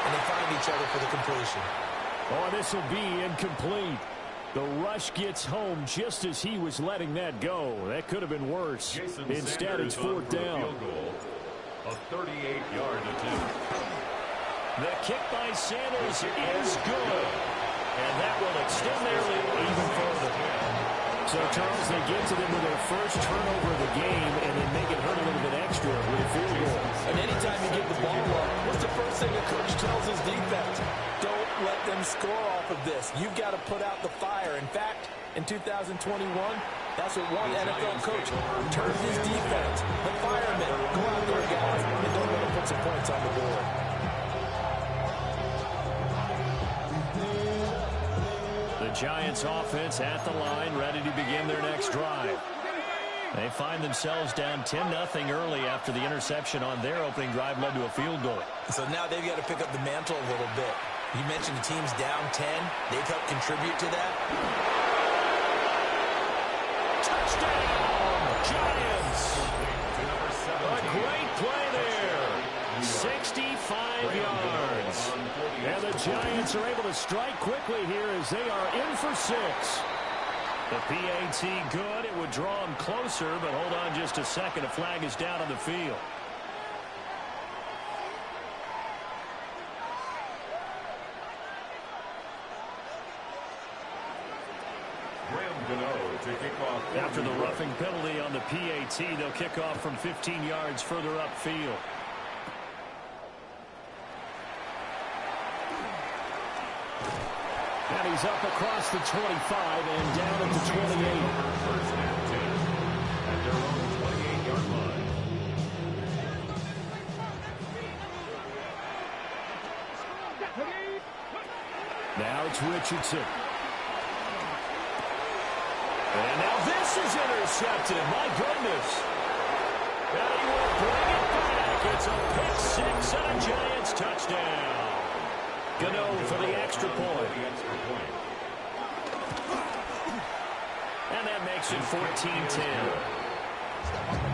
[SPEAKER 11] And they find each other for the completion.
[SPEAKER 10] Oh, this will be incomplete. The rush gets home just as he was letting that go. That could have been worse.
[SPEAKER 3] Jason
[SPEAKER 10] Instead,
[SPEAKER 3] Sanders
[SPEAKER 10] it's 4th down.
[SPEAKER 3] Field goal, a 38-yard attempt.
[SPEAKER 10] The kick by Sanders is good. And that will extend their lead even further. So, Charles, they get to them with their first turnover of the game and then make it hurt a little bit extra with a field goal.
[SPEAKER 11] And anytime you give the ball up, what's the first thing a coach tells his defense? Don't let them score off of this. You've got to put out the fire. In fact, in 2021, that's what one NFL coach turns his defense. The firemen, go out there, guys, and don't let them put some points on the board.
[SPEAKER 10] The Giants offense at the line, ready to begin their next drive. They find themselves down 10-0 early after the interception on their opening drive led to a field goal.
[SPEAKER 11] So now they've got to pick up the mantle a little bit. You mentioned the team's down 10. They've helped contribute to that.
[SPEAKER 10] Touchdown, Giants! A great play there. 65 yards. And the Giants are able to strike quickly here as they are in for 6. The PAT good. It would draw them closer, but hold on just a second. A flag is down on the field. After the roughing penalty on the PAT, they'll kick off from 15 yards further upfield. And he's up across the 25 and down at the 28.
[SPEAKER 3] First and 10 at their own 28-yard line.
[SPEAKER 10] Now it's Richardson. And now this is intercepted. My goodness. And he will bring it back. It's a pick 6 and a Giants touchdown. Gano for the extra point. And that makes it 14-10.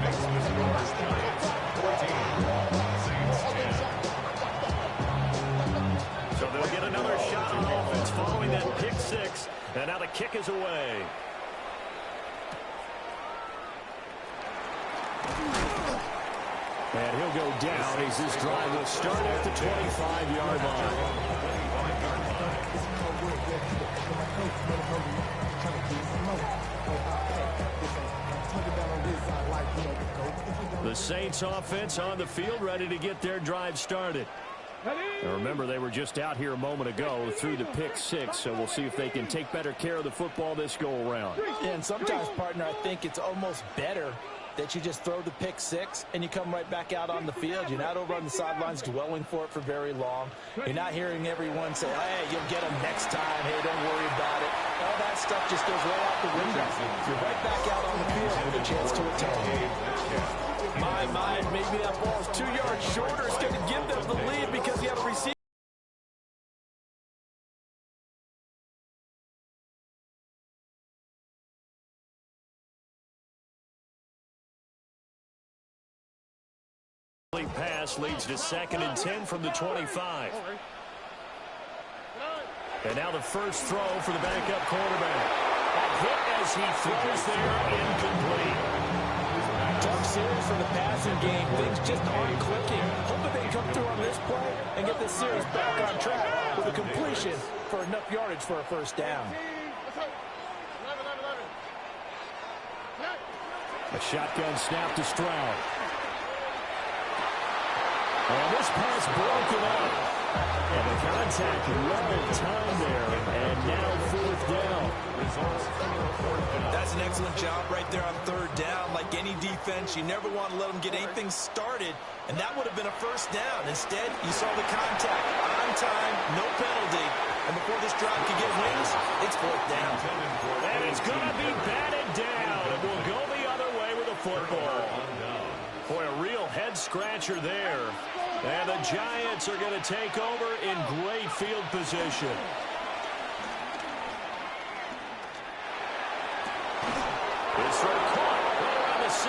[SPEAKER 3] Makes the score Giants 14. Saints 10.
[SPEAKER 10] So they'll get another shot on offense following that pick 6. And now the kick is away. And he'll go down as this drive will start at the 25-yard line. The Saints offense on the field ready to get their drive started. Now remember, they were just out here a moment ago through the pick 6, so we'll see if they can take better care of the football this go-around.
[SPEAKER 11] And sometimes, partner, I think it's almost better that you just throw the pick 6 and you come right back out on the field. You're not over on the sidelines dwelling for it for very long. You're not hearing everyone say, hey, you'll get them next time. Hey, don't worry about it. All that stuff just goes right out the window. You're right back out on the field with a chance to atone. My mind, maybe that ball's 2 yards shorter. It's going to give them the lead because you have a receiver.
[SPEAKER 10] Pass leads to 2nd and 10 from the 25. And now the first throw for the backup quarterback. A hit as he throws there, incomplete.
[SPEAKER 11] Tough series for the passing game. Things just aren't clicking. Hoping they come through on this play and get this series back on track with a completion for enough yardage for a first down.
[SPEAKER 10] A shotgun snap to Stroud. And this pass broken up. And the contact well timed there. And now 4th down.
[SPEAKER 11] That's an excellent job right there on 3rd down. Like any defense, you never want to let them get anything started. And that would have been a first down. Instead, you saw the contact on time, no penalty. And before this drive could get wings, it's 4th down.
[SPEAKER 10] And it's going to be batted down. It will go the other way with a football. Boy, a real head-scratcher there. And the Giants are going to take over in great field position. It's caught right around the 6.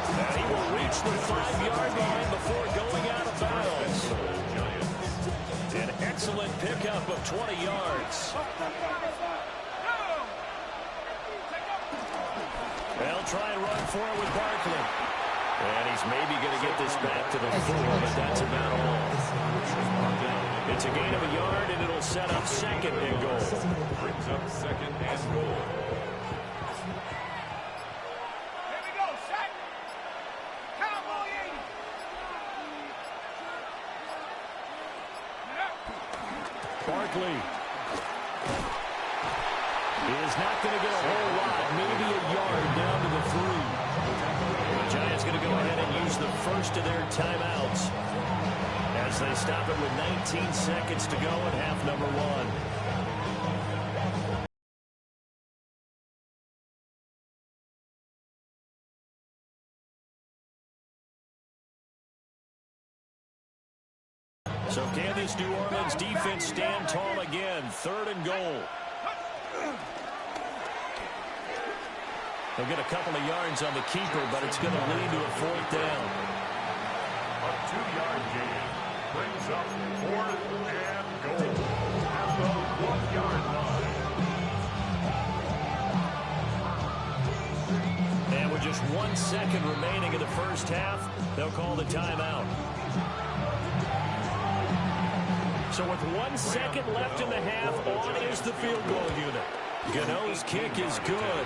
[SPEAKER 10] And he will reach the 5-yard line before going out of bounds. An excellent pickup of 20 yards. They'll try and run for it with Barkley. And he's maybe going to get this back to the 4, but that's about all. It's a gain of a yard, and it'll set up 2nd and goal.
[SPEAKER 3] Brings up 2nd and goal.
[SPEAKER 10] Barkley is not going to get a whole lot, maybe a yard down to the 3. The Giants going to go ahead and use the first of their timeouts as they stop it with 19 seconds to go in half number 1. So can this New Orleans defense stand tall again? 3rd and goal. They'll get a couple of yards on the keeper, but it's going to lead to a 4th down.
[SPEAKER 3] A 2-yard gain brings up 4th and goal at the 1-yard line.
[SPEAKER 10] And with just 1 second remaining in the first half, they'll call the timeout. So with 1 second left in the half, on is the field goal unit. Gano's kick is good.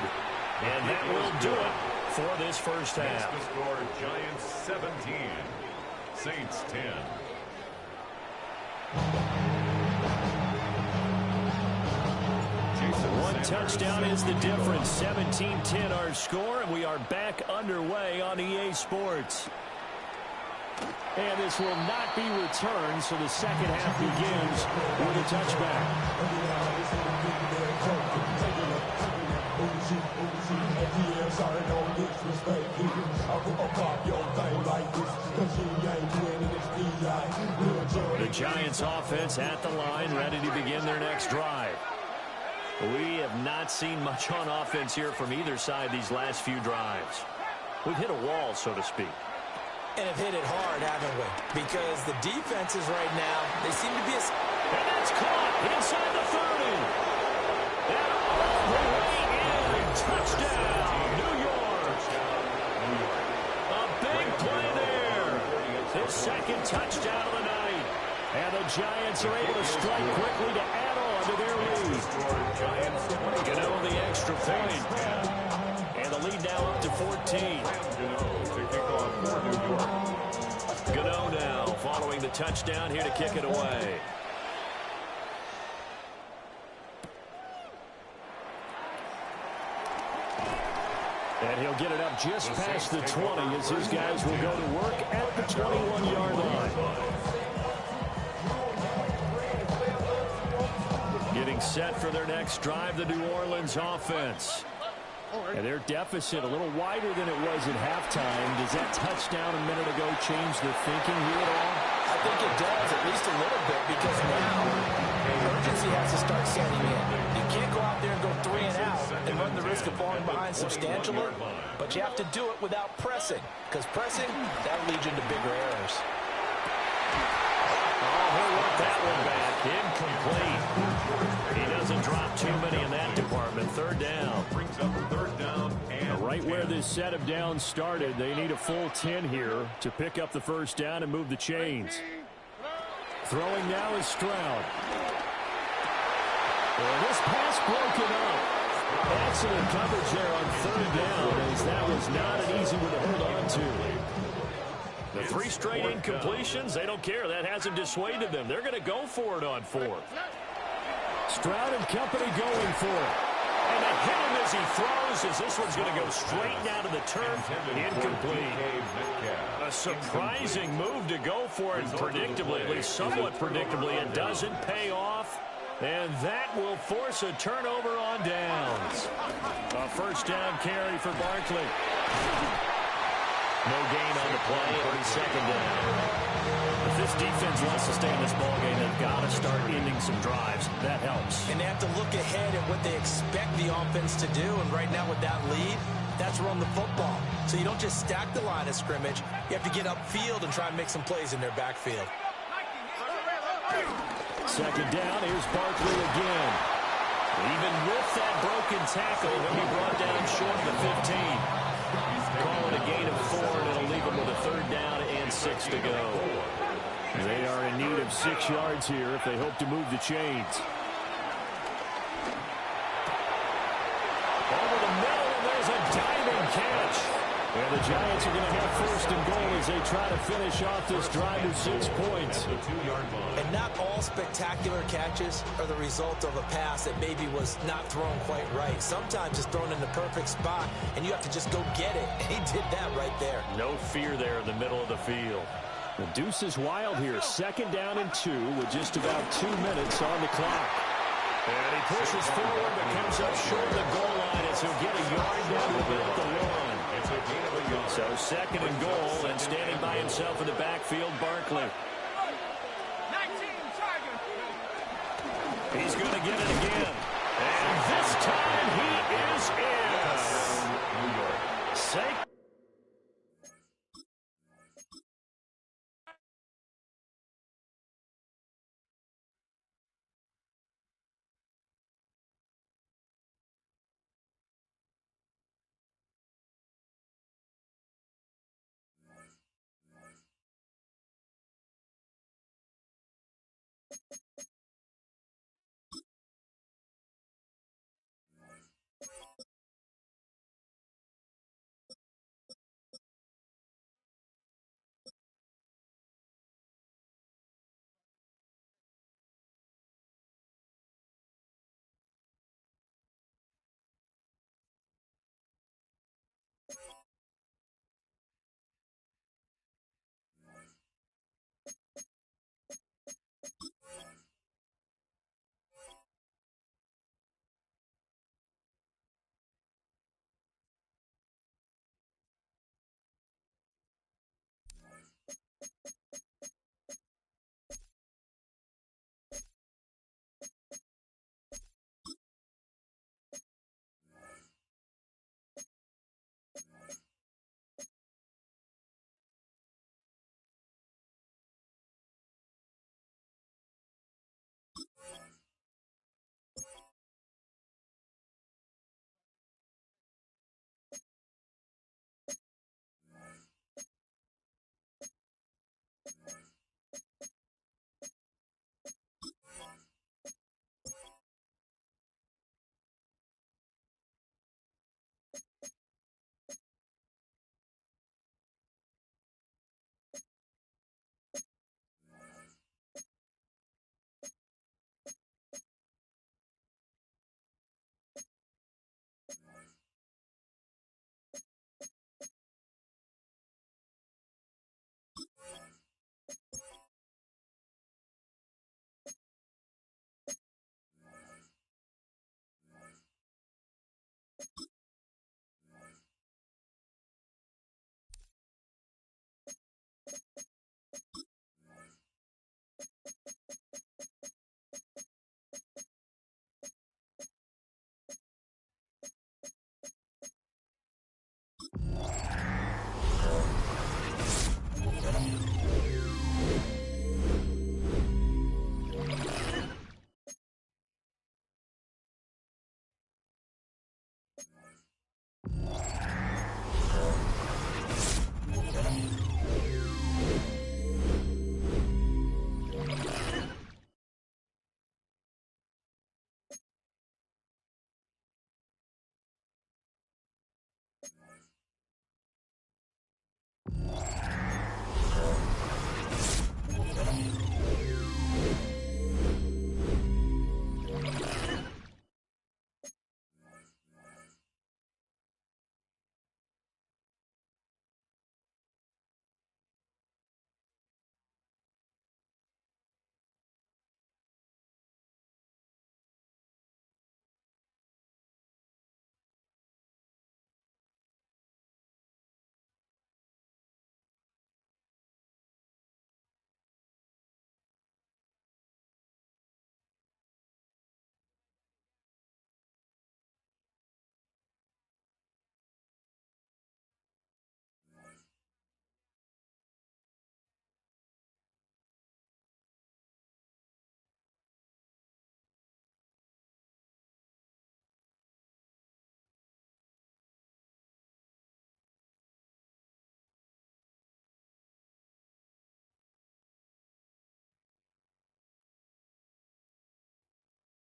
[SPEAKER 10] And that will do it for this first half.
[SPEAKER 3] The score, Giants 17, Saints 10.
[SPEAKER 10] One touchdown is the difference. 17-10 our score, and we are back underway on EA Sports. And this will not be returned, so the second half begins with a touchback. The Giants offense at the line, ready to begin their next drive. We have not seen much on offense here from either side these last few drives. We've hit a wall, so to speak.
[SPEAKER 11] And have hit it hard, haven't we? Because the defenses right now, they seem to be a...
[SPEAKER 10] And that's caught inside the 30. And all the way in. Touchdown, New York. A big play there. His second touchdown of the night. And the Giants are able to strike quickly to add on to their lead. Gano the extra point. And the lead now up to 14. Gano now following the touchdown here to kick it away. And he'll get it up just past the 20 as his guys will go to work at the 21-yard line. Getting set for their next drive, the New Orleans offense. And their deficit a little wider than it was at halftime. Does that touchdown a minute ago change their thinking here at all?
[SPEAKER 11] I think it does, at least a little bit, because now urgency has to start setting in. You can't go out there and go 3 and out and run the risk of falling behind substantially, but you have to do it without pressing, because pressing, that'll lead you into bigger errors.
[SPEAKER 10] Oh, he'll want that one back. Incomplete. He doesn't drop too many in that department. 3rd down.
[SPEAKER 3] Brings up 3rd down and
[SPEAKER 10] right where this set of downs started, they need a full 10 here to pick up the first down and move the chains. Throwing now is Stroud. Well, this pass broken up. Excellent coverage there on 3rd down, as that was not an easy one to hold on to. The 3 straight incompletions, they don't care. That hasn't dissuaded them. They're going to go for it on 4th. Stroud and company going for it. And they hit him as he throws, as this one's going to go straight down to the turf. Incomplete. A surprising move to go for it predictably, at least somewhat predictably. It doesn't pay off. And that will force a turnover on downs. A first down carry for Barkley. No gain on the play, and 2nd down. If this defense wants to stay in this ballgame, they've got to start ending some drives. That helps.
[SPEAKER 11] And they have to look ahead at what they expect the offense to do. And right now with that lead, that's run the football. So you don't just stack the line of scrimmage. You have to get upfield and try and make some plays in their backfield.
[SPEAKER 10] 2nd down, here's Barkley again. Even with that broken tackle, he'll be brought down short of the 15. Call it a gain of 4, and it'll leave them with a 3rd down and 6 to go. They are in need of 6 yards here if they hope to move the chains. Over the middle, and there's a diving catch. And the Giants are going to have first and goal as they try to finish off this drive with 6 points.
[SPEAKER 11] And not all spectacular catches are the result of a pass that maybe was not thrown quite right. Sometimes it's thrown in the perfect spot, and you have to just go get it. And he did that right there.
[SPEAKER 10] No fear there in the middle of the field. The deuce is wild here. 2nd down and 2 with just about 2 minutes on the clock. And he pushes forward but comes up short of the goal line as he'll get a yard down to about the 1. So 2nd and goal, and standing by himself in the backfield, Barkley.
[SPEAKER 8] 19 Tiger.
[SPEAKER 10] He's going to get it again. And this time he is in. Safe.